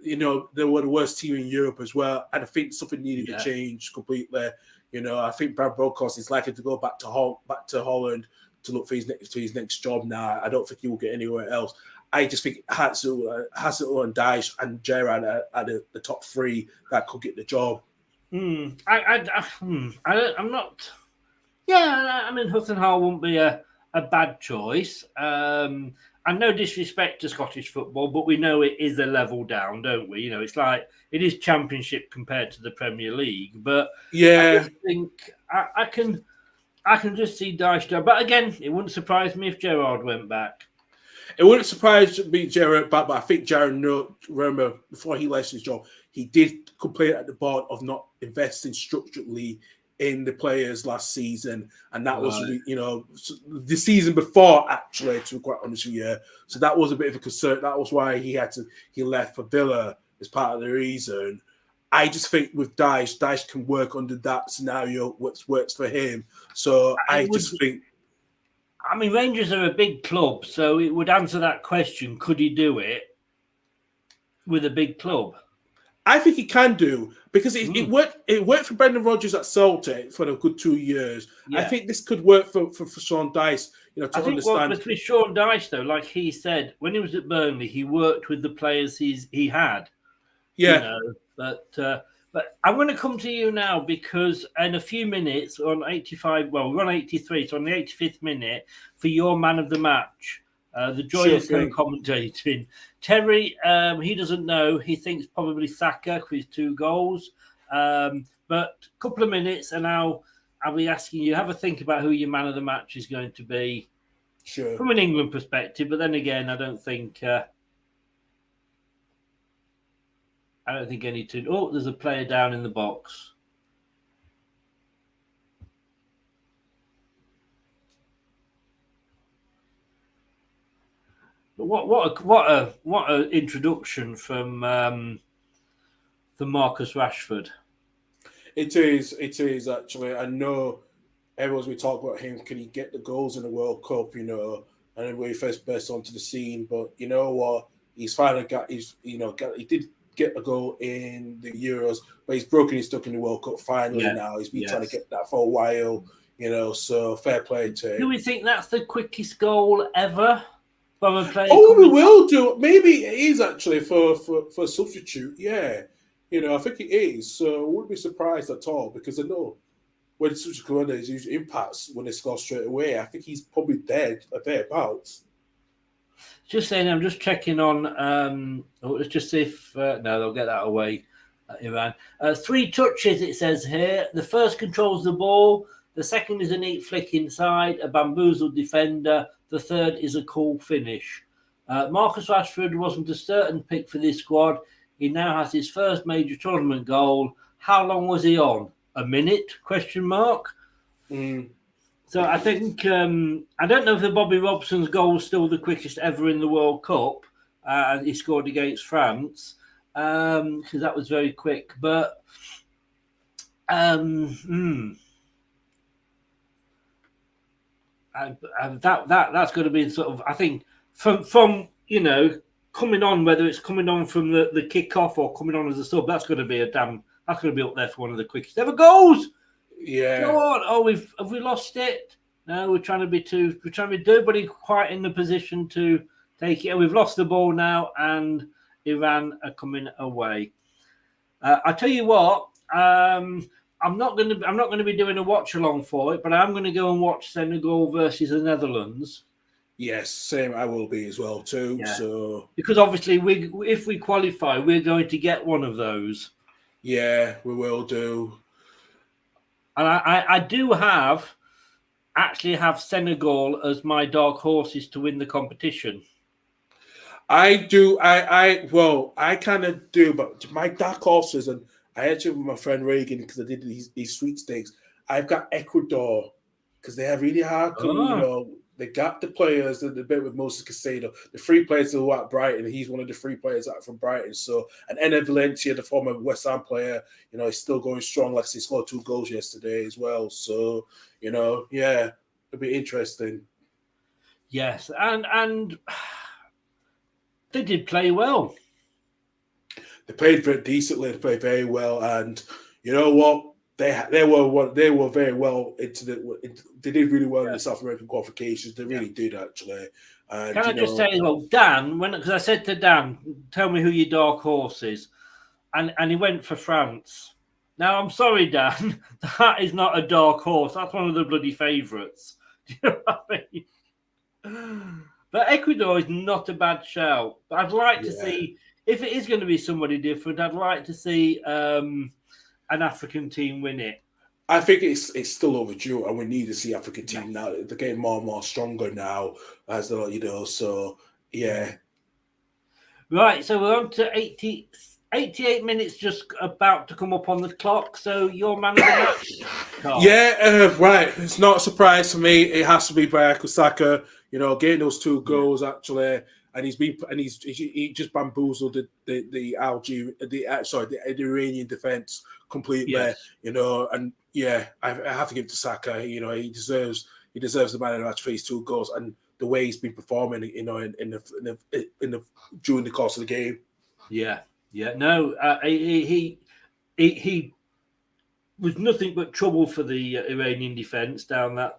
They were the worst team in Europe as well. And I think something needed to change completely. I think Brad Broadcast is likely to go back to Holland to look for his next job now. I don't think he will get anywhere else. I just think Hassel and Dyche and Gerrard are the top three that could get the job. I'm not. Yeah, I mean, Hutton Hall wouldn't be a bad choice. And no disrespect to Scottish football, but we know it is a level down, don't we? You know, it's like it is Championship compared to the Premier League. But yeah, I just think I can just see Dyche down. But again, it wouldn't surprise me if Gerrard went back. It wouldn't surprise me Gerrard back, but I think Gerrard, remember, before he left his job, he did complain at the board of not investing structurally in the players last season, and that was, the season before, actually, to be quite honest with you. So that was a bit of a concern. That was why he left for Villa as part of the reason. I just think with Dyche can work under that scenario, which works for him. So I think. I mean, Rangers are a big club, so it would answer that question: could he do it with a big club? I think he can do, because it worked. It worked for Brendan Rodgers at Celtic for a good 2 years. Yeah. I think this could work for Sean Dyche. To understand. But with Sean Dyche, though, like he said, when he was at Burnley, he worked with the players he had. Yeah. But I'm going to come to you now, because in a few minutes on 85, well, we're on 83, so on the 85th minute for your man of the match, the joy of co-commentating. Terry, he doesn't know. He thinks probably Saka for his 2 goals. But a couple of minutes, and I'll be asking you, have a think about who your man of the match is going to be. Sure. From an England perspective, but then again, I don't think any two. Oh, there's a player down in the box. But what a introduction from Marcus Rashford. It is actually. I know everyone's been talking about him. Can he get the goals in the World Cup? And then when he first burst onto the scene, but you know what? He's finally got. He did get a goal in the Euros, but he's broken his duck in the World Cup finally now. He's been trying to get that for a while, so fair play to him. Do we think that's the quickest goal ever from a player? Oh, we will do. Maybe it is actually for a substitute, yeah. I think it is. So I wouldn't be surprised at all, because I know when substitute commanders usually impacts when they score straight away. I think he's probably thereabouts. Just saying, I'm just checking on. Let's just see if no, they'll get that away. Iran. 3 touches, it says here. The first controls the ball. The second is a neat flick inside, a bamboozled defender. The third is a cool finish. Marcus Rashford wasn't a certain pick for this squad. He now has his first major tournament goal. How long was he on? A minute? ? So I think, I don't know if the Bobby Robson's goal is still the quickest ever in the World Cup. He scored against France, because that was very quick. But that's going to be sort of, I think, from coming on, whether it's coming on from the kickoff or coming on as a sub, that's going to be up there for one of the quickest ever goals. Yeah. Go on. Oh, have we lost it? No, we're trying to be nobody quite in the position to take it. We've lost the ball now, and Iran are coming away. I tell you what, I'm not going to be doing a watch along for it, but I'm going to go and watch Senegal versus the Netherlands. Yes, same. I will be as well too. Yeah. So because obviously, if we qualify, we're going to get one of those. Yeah, we will do. And I do have Senegal as my dark horses to win the competition. I do. I kind of do, but my dark horses, and I actually with my friend Reagan, because I did these sweepstakes. I've got Ecuador because they have really hard. They got the players and the bit with Moses Caicedo, the 3 players who are at Brighton. He's one of the 3 players out from Brighton. So, and Ener Valencia, the former West Ham player, he's still going strong. Like he scored 2 goals yesterday as well. So, it'll be interesting. Yes, and they did play well. They played very decently. They played very well, and you know what? They were very well they did really well in the South American qualifications. They really did actually. And, Can I just say, well, Dan, because I said to Dan, tell me who your dark horse is, and he went for France. Now I'm sorry, Dan, that is not a dark horse. That's one of the bloody favourites. Do you know what I mean? But Ecuador is not a bad shout. But I'd like to see, if it is going to be somebody different, I'd like to see an African team win it. I think it's still overdue, and we need to see African team now. They're getting more and more stronger now, as they're, so yeah. Right, so we're on to 88 minutes just about to come up on the clock. So your man of the match, Karl. Yeah, right. It's not a surprise for me. It has to be Bukayo Saka. Getting those 2 goals actually, and he just bamboozled the Iranian defense completely. Yes. And yeah, I have to give it to Saka. He deserves the man of the match for his 2 goals and the way he's been performing. In the during the course of the game. Yeah. No, he was nothing but trouble for the Iranian defense down that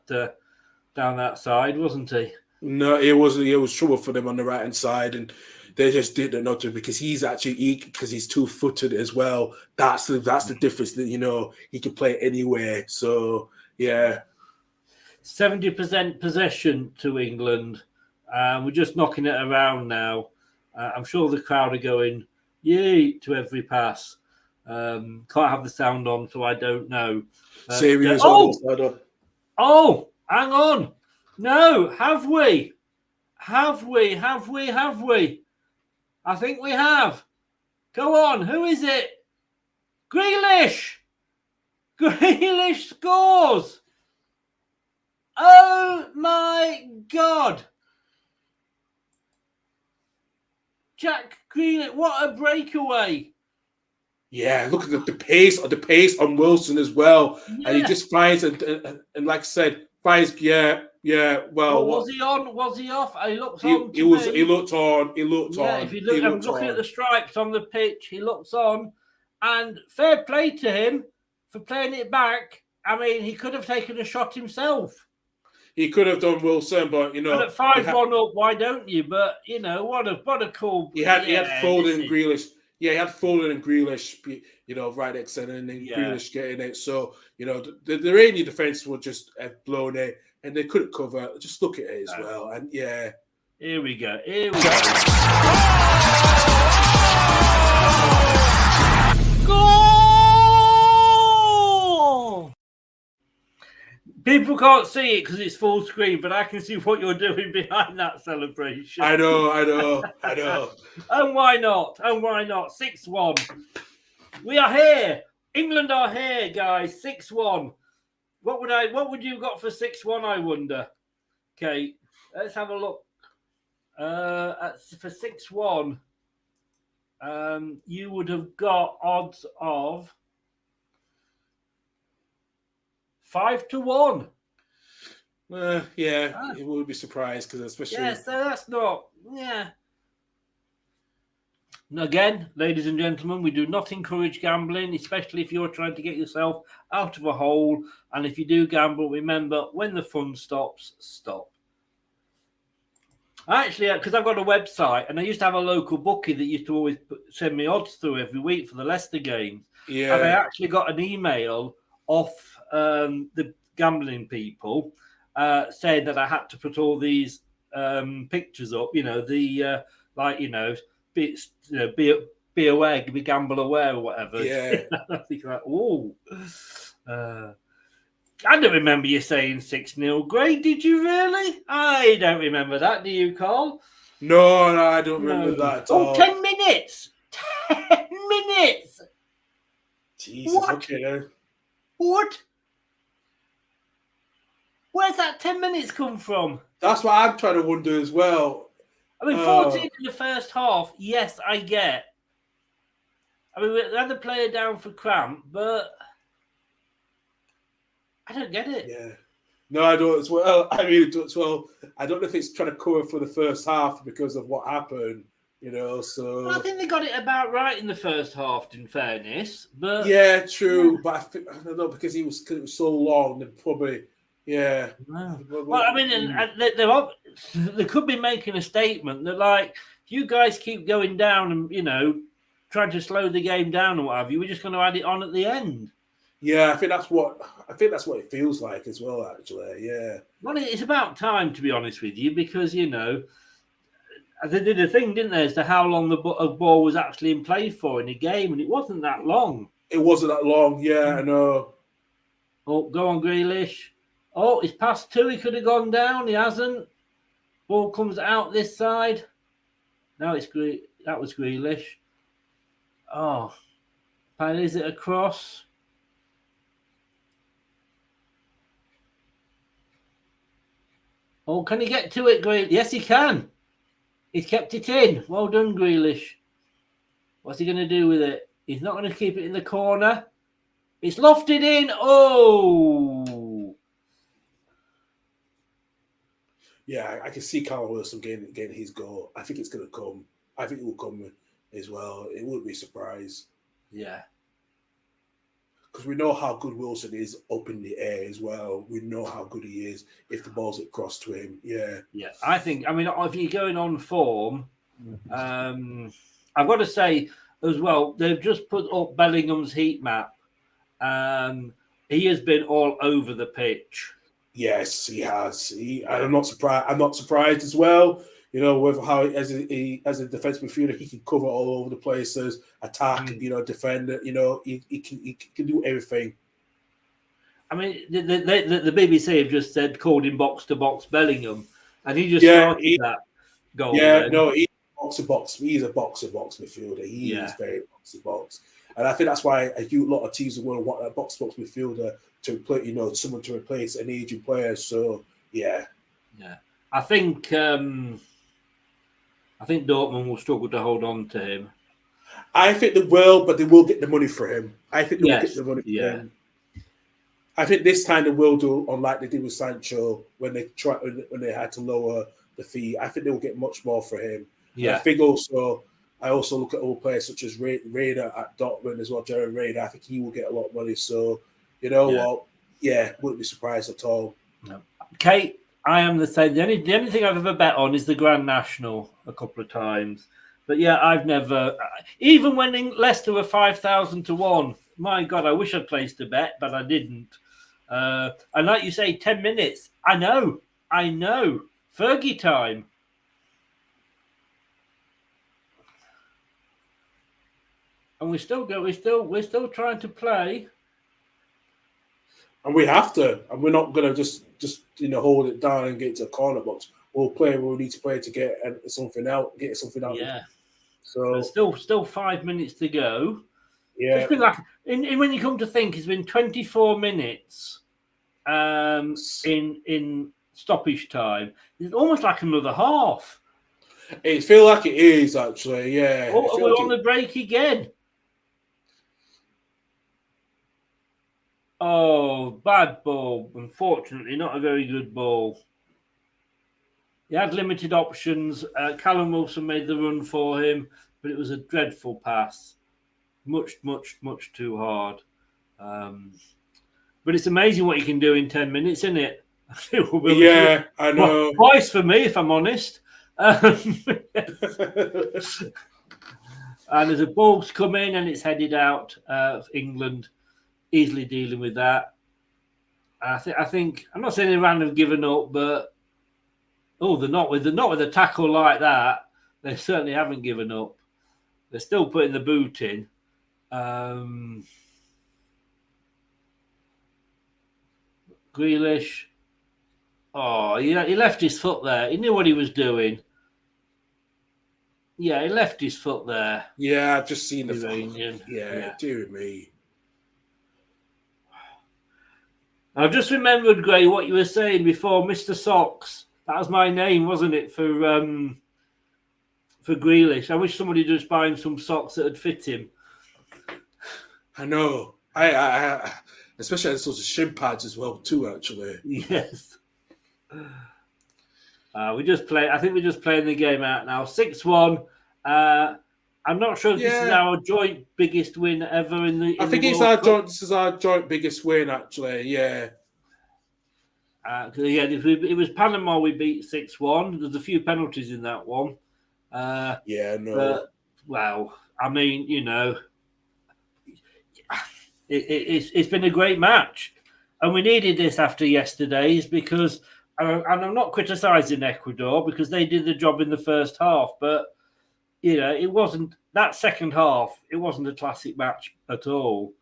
side, wasn't he? No, it was trouble for them on the right hand side, and they just didn't know to, because because he's 2-footed as well. That's the difference. That he can play anywhere. So yeah, 70% possession to England. We're just knocking it around now. I'm sure the crowd are going yay to every pass. Can't have the sound on, so I don't know. Oh, hang on. No, have we? I think we have. Go on, who is it? Grealish scores. Oh my God. Jack Grealish, what a breakaway. Yeah, look at the pace on Wilson as well. Yeah. And he just finds, and like I said, finds, well, was he on? Was he off? He looked on. He looked on. If you look, I'm looking at the stripes on the pitch. He looks on, and fair play to him for playing it back. I mean, he could have taken a shot himself. He could have done, Wilson, but And at 5-1 up, why don't you? But what a cool. He had Foden and Grealish. Yeah, he had Foden and Grealish, right next to him, and then Grealish getting it. So, the Iranian defense would just have blown it, and they couldn't cover. Just look at it as well. And yeah. Here we go. Goal! People can't see it because it's full screen, but I can see what you're doing behind that celebration. I know. And why not? 6-1. We are here. England are here, guys. 6-1. What would you got for 6-1, I wonder? Okay, let's have a look. For 6-1, you would have got odds of 5-1. It would be surprised because especially. Yeah, so that's not. Yeah. And again, ladies and gentlemen, we do not encourage gambling, especially if you're trying to get yourself out of a hole. And if you do gamble, remember, when the fun stops, stop. Actually, because I've got a website, and I used to have a local bookie that used to always send me odds through every week for the Leicester games. Yeah. And I actually got an email off the gambling people saying that I had to put all these pictures up, be aware, be gamble aware or whatever. Yeah. I think like, I don't remember you saying 6-0. Great, did you really? I don't remember that. Do you, Karl? No, I don't remember that at all. 10 minutes. 10 minutes. Jesus, what? Okay. What? Where's that 10 minutes come from? That's what I'm trying to wonder as well. I mean, 14 in the first half, yes, I get. I mean, we had the player down for cramp, but I don't get it. Yeah. No, I don't as well. I really don't as well. I don't know if it's trying to cover for the first half because of what happened, So I think they got it about right in the first half, in fairness. But yeah, true. But I don't know because it was so long. They probably, yeah. No. Well, I mean, and they could be making a statement that, like, if you guys keep going down and trying to slow the game down or what have you, we're just going to add it on at the end. Yeah, I think that's what it feels like as well. Actually, yeah. Well, it's about time, to be honest with you, because they did a thing, didn't they, as to how long the ball was actually in play for in a game, and it wasn't that long. It wasn't that long. Yeah, I know. Oh, go on, Grealish. Oh, he's past 2. He could have gone down. He hasn't. Ball comes out this side. Now it's that was Grealish. Oh, is it across? Oh, can he get to it, Grealish? Yes, he can. He's kept it in. Well done, Grealish. What's he going to do with it? He's not going to keep it in the corner. It's lofted in. Oh. Yeah, I can see Karl Wilson getting his goal. I think it's going to come. I think it will come as well. It wouldn't be a surprise. Yeah. Because we know how good Wilson is up in the air as well. We know how good he is if the ball's across to him. Yeah. Yeah. I mean, if you're going on form, I've got to say as well, they've just put up Bellingham's heat map. He has been all over the pitch. Yes, he has. I'm not surprised. I'm not surprised as well. With how as a defensive midfielder, he can cover all over the places, attack, defend. He can do everything. I mean, the BBC have just called him box to box Bellingham, and he just started that goal. Yeah, then. no, he's box to box. He's a box to box midfielder. He is very box to box, and I think that's why a lot of teams will want a box to box midfielder to play. Someone to replace an aging player. So yeah. I think Dortmund will struggle to hold on to him. I think they will, but they will get the money for him. I think they will get the money for him. I think this time they will do, unlike they did with Sancho when they had to lower the fee. I think they will get much more for him. Yeah. I think I also look at other players such as Raider at Dortmund as well, Jared Raider. I think he will get a lot of money. So, wouldn't be surprised at all. No. Kate, I am the same. The only thing I've ever bet on is the Grand National a couple of times. But yeah, I've never, even when Leicester were 5,000 to 1, my God, I wish I'd placed a bet, but I didn't. And like you say, 10 minutes. I know. Fergie time. And we're still trying to play. And we have to. And we're not going to just hold it down and get to a corner box. We'll play where we need to play to get something out. Yeah. So still 5 minutes to go. Yeah. It's been like, when you come to think, it's been 24 minutes in stoppage time. It's almost like another half. It feels like it is, actually, yeah. We're on the break again. Oh, bad ball. Unfortunately, not a very good ball. He had limited options. Callum Wilson made the run for him, but it was a dreadful pass. Much too hard. But it's amazing what you can do in 10 minutes, isn't it? Yeah, I know. Twice for me, if I'm honest. And there's a ball's come in and it's headed out of England. Easily dealing with that. I think I'm not saying Iran have given up, but they're not with a tackle like that. They certainly haven't given up. They're still putting the boot in. Grealish. Oh, yeah, he left his foot there. He knew what he was doing. Yeah, he left his foot there. Yeah, I've just seen the Iranian. Yeah, dear me. I've just remembered, Gray, what you were saying before, Mr. Socks. That was my name, wasn't it, for Grealish? I wish somebody would just buy him some socks that would fit him. I know. I especially had sorts of shin pads as well, too, actually. Yes. I think we're just playing the game out now. 6-1. I'm not sure if this is our joint biggest win ever in the. I think it's our joint. This is our joint biggest win, actually. Yeah. It was Panama we beat 6-1. There's a few penalties in that one. Well, I mean, it's been a great match, and we needed this after yesterday's because, and I'm not criticising Ecuador because they did the job in the first half, but it wasn't that second half. It wasn't a classic match at all.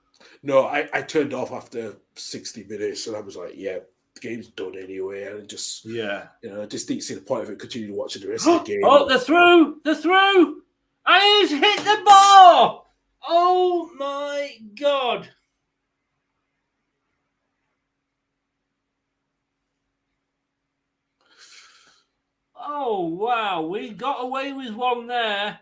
No, I turned off after 60 minutes, and I was like, yeah. The game's done anyway, and just I just didn't see the point of it. Continue watching the rest of the game. Oh, they're through! I just hit the bar! Oh my god! Oh wow, we got away with one there.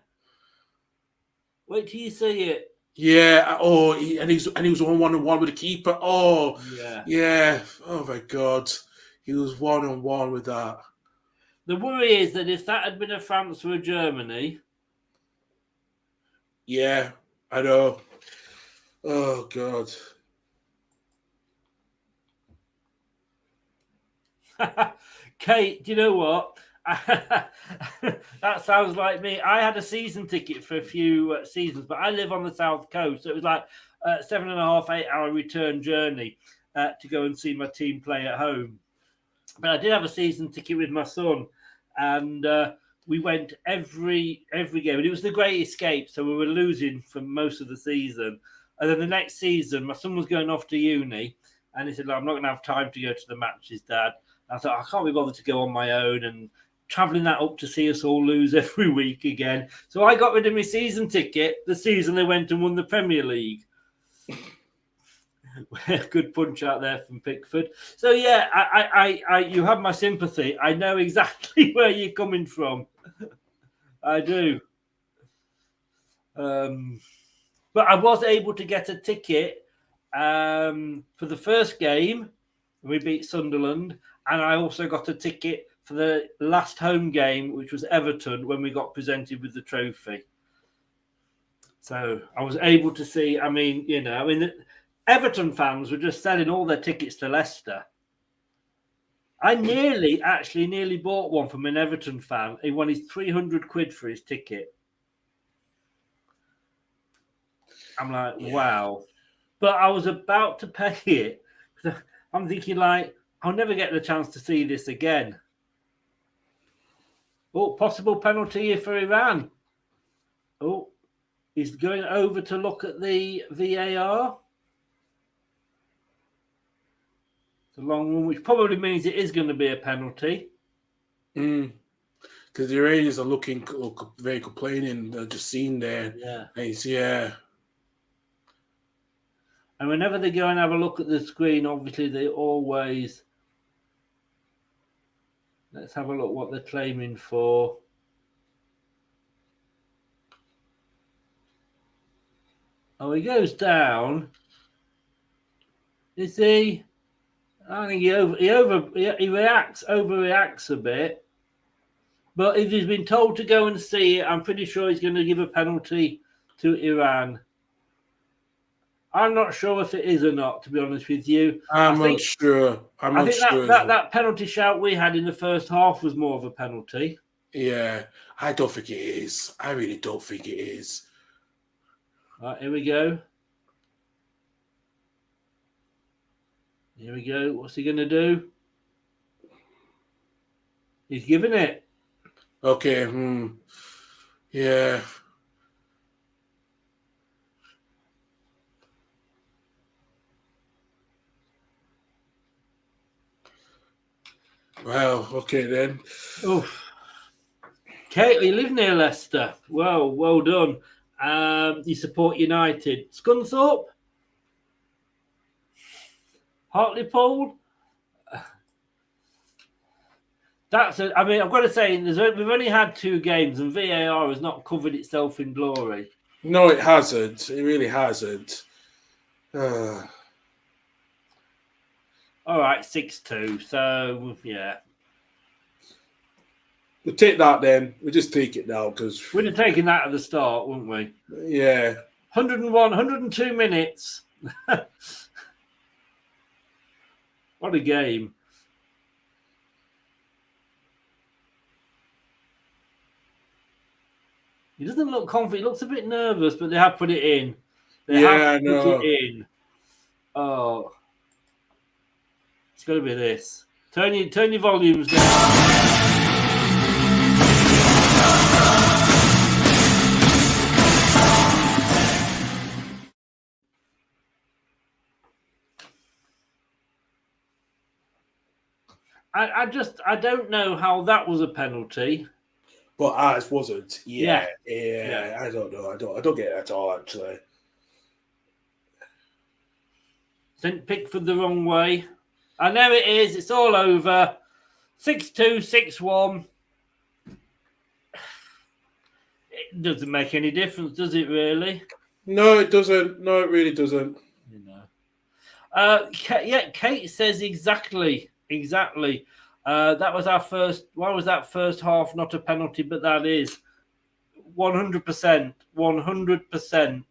Wait till you see it. Yeah. Oh, he was on 1-on-1 with the keeper. Oh, yeah. Oh my God, he was 1-on-1 with that. The worry is that if that had been a France or a Germany, yeah, I know. Oh God. Kate, do you know what? That sounds like me. I had a season ticket for a few seasons, but I live on the south coast, so it was like 7.5, 8-hour return journey to go and see my team play at home. But I did have a season ticket with my son, and we went every game, and it was the Great Escape. So we were losing for most of the season, and then the next season, my son was going off to uni, and he said, "I'm not going to have time to go to the matches, Dad." And I thought, I can't be bothered to go on my own and travelling that up to see us all lose every week again. So I got rid of my season ticket the season they went and won the Premier League. Good punch out there from Pickford. So yeah, I you have my sympathy. I know exactly where you're coming from. I do. But I was able to get a ticket for the first game. We beat Sunderland, and I also got a ticket for the last home game, which was Everton, when we got presented with the trophy. So I was able to see. Everton fans were just selling all their tickets to Leicester. I nearly bought one from an Everton fan. He wanted 300 quid for his ticket. I'm like, wow. But I was about to pay it. I'm thinking, like, I'll never get the chance to see this again. Oh, possible penalty for Iran. Oh, he's going over to look at the VAR. It's a long one, which probably means it is going to be a penalty. Because the Iranians are looking very complaining. They're just seen there. Yeah. And whenever they go and have a look at the screen, obviously they always... Let's have a look what they're claiming for. Oh, he goes down. Is he? I think he overreacts a bit. But if he's been told to go and see it, I'm pretty sure he's going to give a penalty to Iran. I'm not sure if it is or not, to be honest with you. I'm not sure. I think that penalty shout we had in the first half was more of a penalty. Yeah, I don't think it is. I really don't think it is. Right, here we go. Here we go. What's he going to do? He's giving it. Okay. Yeah. Well, okay then. Oh, Kate, you live near Leicester. Well done. You support United. Scunthorpe? Hartlepool? I've got to say, we've only had 2 games, and VAR has not covered itself in glory. No, it hasn't. It really hasn't. All right, 6-2. So, yeah. We'll take that then. We'll just take it now because We'd have taken that at the start, wouldn't we? yeah. 101, 102 minutes. What a game. He doesn't look confident. He looks a bit nervous, but they have put it in. They have put it in. Oh. It's got to be this. Turn your volumes down. I don't know how that was a penalty. But ours wasn't. Yeah. I don't know. I don't get it at all, actually. Sent Pickford the wrong way. And there it is. It's all over. 6-2, 6-1. It doesn't make any difference, does it, really? No, it doesn't. No, it really doesn't. You know. Kate says exactly. That was our first. Why was that first half not a penalty? But that is 100%,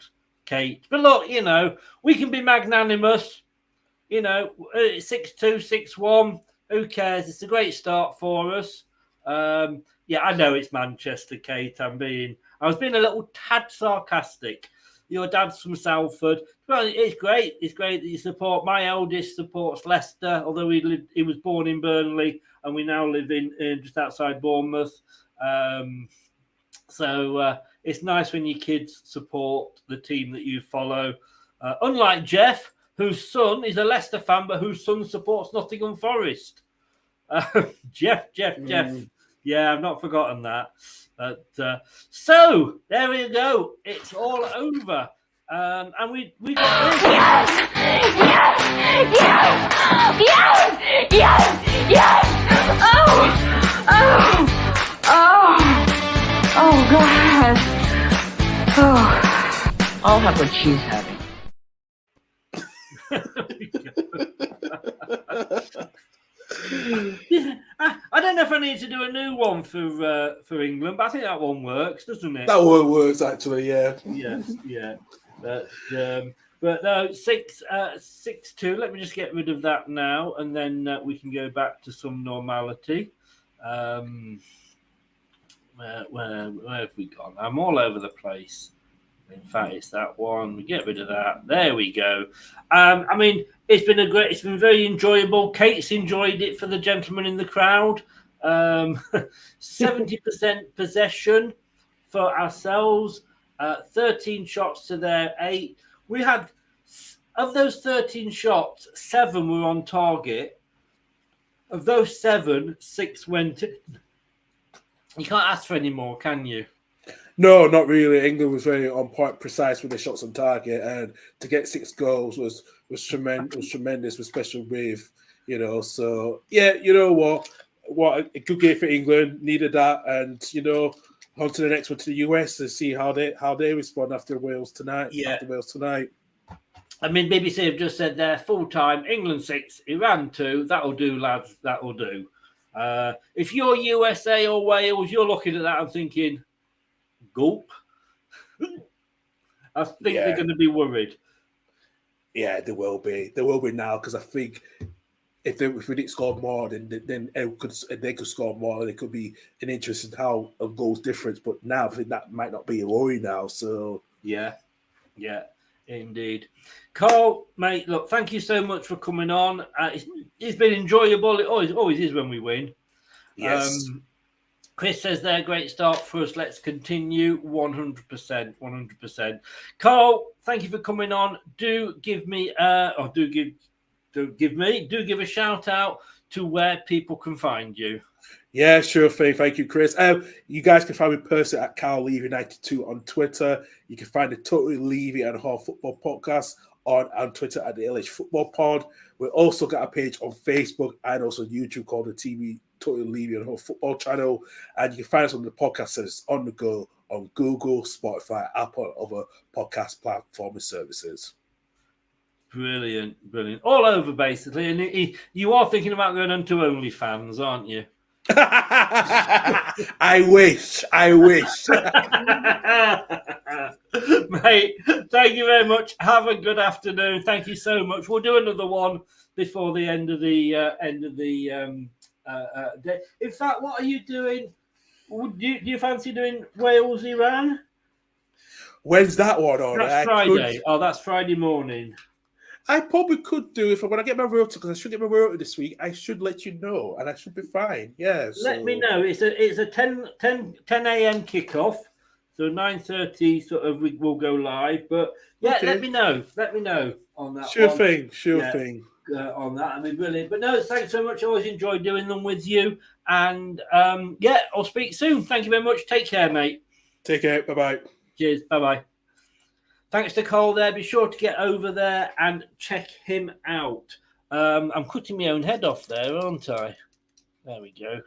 Kate. But look, you know, we can be magnanimous. You know, 6-2, 6-1. Who cares? It's a great start for us. Yeah, I know it's Manchester, Kate. I was being a little tad sarcastic. Your dad's from Salford. Well, it's great. It's great that you support. My eldest supports Leicester, although he was born in Burnley, and we now live in just outside Bournemouth. So it's nice when your kids support the team that you follow. Unlike Jeff, whose son is a Leicester fan, but whose son supports Nottingham Forest. Jeff. Yeah, I've not forgotten that. But, so there we go. It's all over. And we got this. Yes! Oh, God. Oh, I'll have what she's having. I don't know if I need to do a new one for England, but I think that one works, doesn't it? That one works, actually, yeah. Yes, yeah. But no, 6-2. Let me just get rid of that now, and then we can go back to some normality. Where have we gone? I'm all over the place. In fact, it's that one. We get rid of that. There we go. I mean, it's been very enjoyable. Kate's enjoyed it for the gentleman in the crowd. 70% possession for ourselves. 13 shots to their 8. We had, of those 13 shots, 7 were on target. Of those 7, 6 went in. You can't ask for any more, can you? No, not really. England was very on point, precise with their shots on target, and to get 6 goals was tremendous, especially with, you know. So yeah, you know what a good game for England. Needed that, and you know, on to the next one to the US to see how they respond after Wales tonight. Yeah. After Wales tonight. I mean, BBC have just said there, full time, England 6, Iran 2. That'll do, lads. That'll do. If you're USA or Wales, you're looking at that and thinking, gulp. I think they're going to be worried. Yeah, they will be. They will be now, because I think if we didn't score more, then they could score more, and it could be an interesting how a goals difference. But now I think that might not be a worry now. So yeah, indeed. Karl, mate, look, thank you so much for coming on. It's been enjoyable. It always is when we win. Yes. Chris says there, great start for us. Let's continue. 100%. Karl, thank you for coming on. Do give a shout out to where people can find you. Yeah, sure thing. Thank you, Chris. You guys can find me personally at Karl Levy92 on Twitter. You can find the Totally Levy and Hall Football Podcast on Twitter at the LH Football Pod. We've also got a page on Facebook and also YouTube called the TV Totally Levy and Hall Football Channel. And you can find us on the podcast service on the go on Google, Spotify, Apple, and other podcast platform and services. Brilliant. All over, basically. And you are thinking about going on to OnlyFans, aren't you? I wish. Mate, thank you very much. Have a good afternoon. Thank you so much. We'll do another one before the end of the day. In fact, what are you doing? Do you fancy doing Wales Iran? When's that one on? That's Friday. Oh, that's Friday morning. I probably could do when I get my rota, because I should get my rota this week. I should let you know, and I should be fine. Yeah. Let me know. It's a 10 a.m. kickoff, so 9:30 sort of we'll go live. But yeah, Okay. let me know. Let me know on that. Sure one. thing. On that, I mean, brilliant. But no, thanks so much. I always enjoy doing them with you. And I'll speak soon. Thank you very much. Take care, mate. Take care. Bye-bye. Cheers. Bye-bye. Thanks to Karl there. Be sure to get over there and check him out. I'm cutting my own head off there, aren't I? There we go.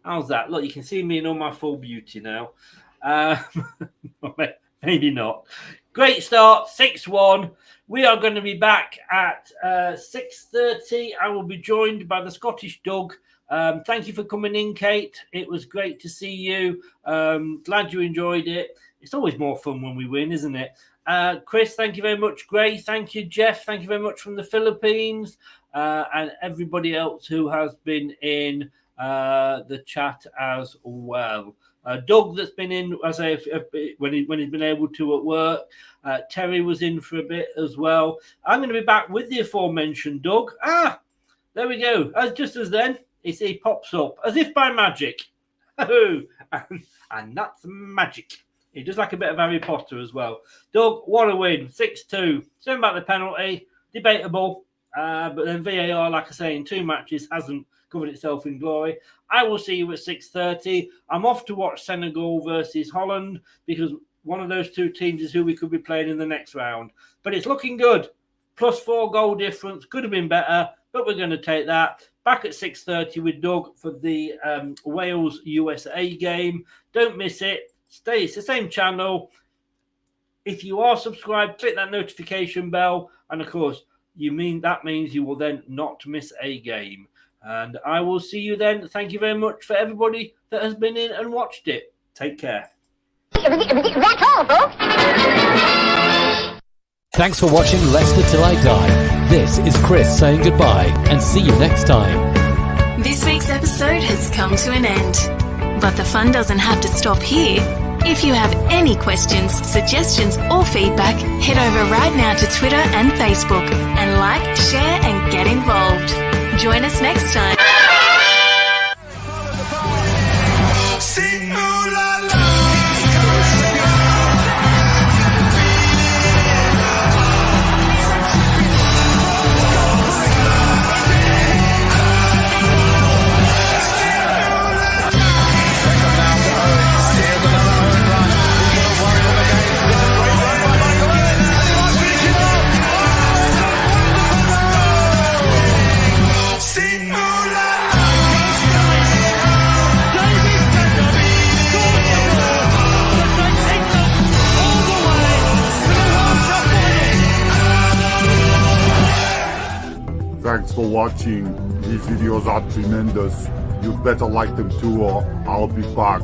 How's that? Look, you can see me in all my full beauty now. Maybe not. Great start, 6-1. We are going to be back at 6:30. I will be joined by the Scottish Doug. Thank you for coming in, Kate. It was great to see you. Glad you enjoyed it. It's always more fun when we win, isn't it? Chris, thank you very much. Gray, thank you. Jeff, thank you very much from the Philippines. And everybody else who has been in the chat as well. Doug, that's been in, as I when he's been able to at work. Terry was in for a bit as well. I'm going to be back with the aforementioned Doug. There we go. Just as then, he pops up as if by magic. And that's magic. He does like a bit of Harry Potter as well. Doug, what a win. 6-2. Something about the penalty. Debatable. But then VAR, like I say, in 2 matches hasn't covered itself in glory. I will see you at 6:30. I'm off to watch Senegal versus Holland because one of those 2 teams is who we could be playing in the next round. But it's looking good. +4 goal difference. Could have been better, but we're going to take that. Back at 6:30 with Doug for the Wales-USA game. Don't miss it. It's the same channel. If you are subscribed, click that notification bell. And, of course, that means you will then not miss a game. And I will see you then. Thank you very much for everybody that has been in and watched it. Take care. That's all, folks. Thanks for watching Leicester Till I Die. This is Chris saying goodbye and see you next time. This week's episode has come to an end. But the fun doesn't have to stop here. If you have any questions, suggestions, or feedback, head over right now to Twitter and Facebook and like, share, and get involved. Join us next time. Sing ooh la la. Thanks for watching. These videos are tremendous. You better like them too or I'll be back.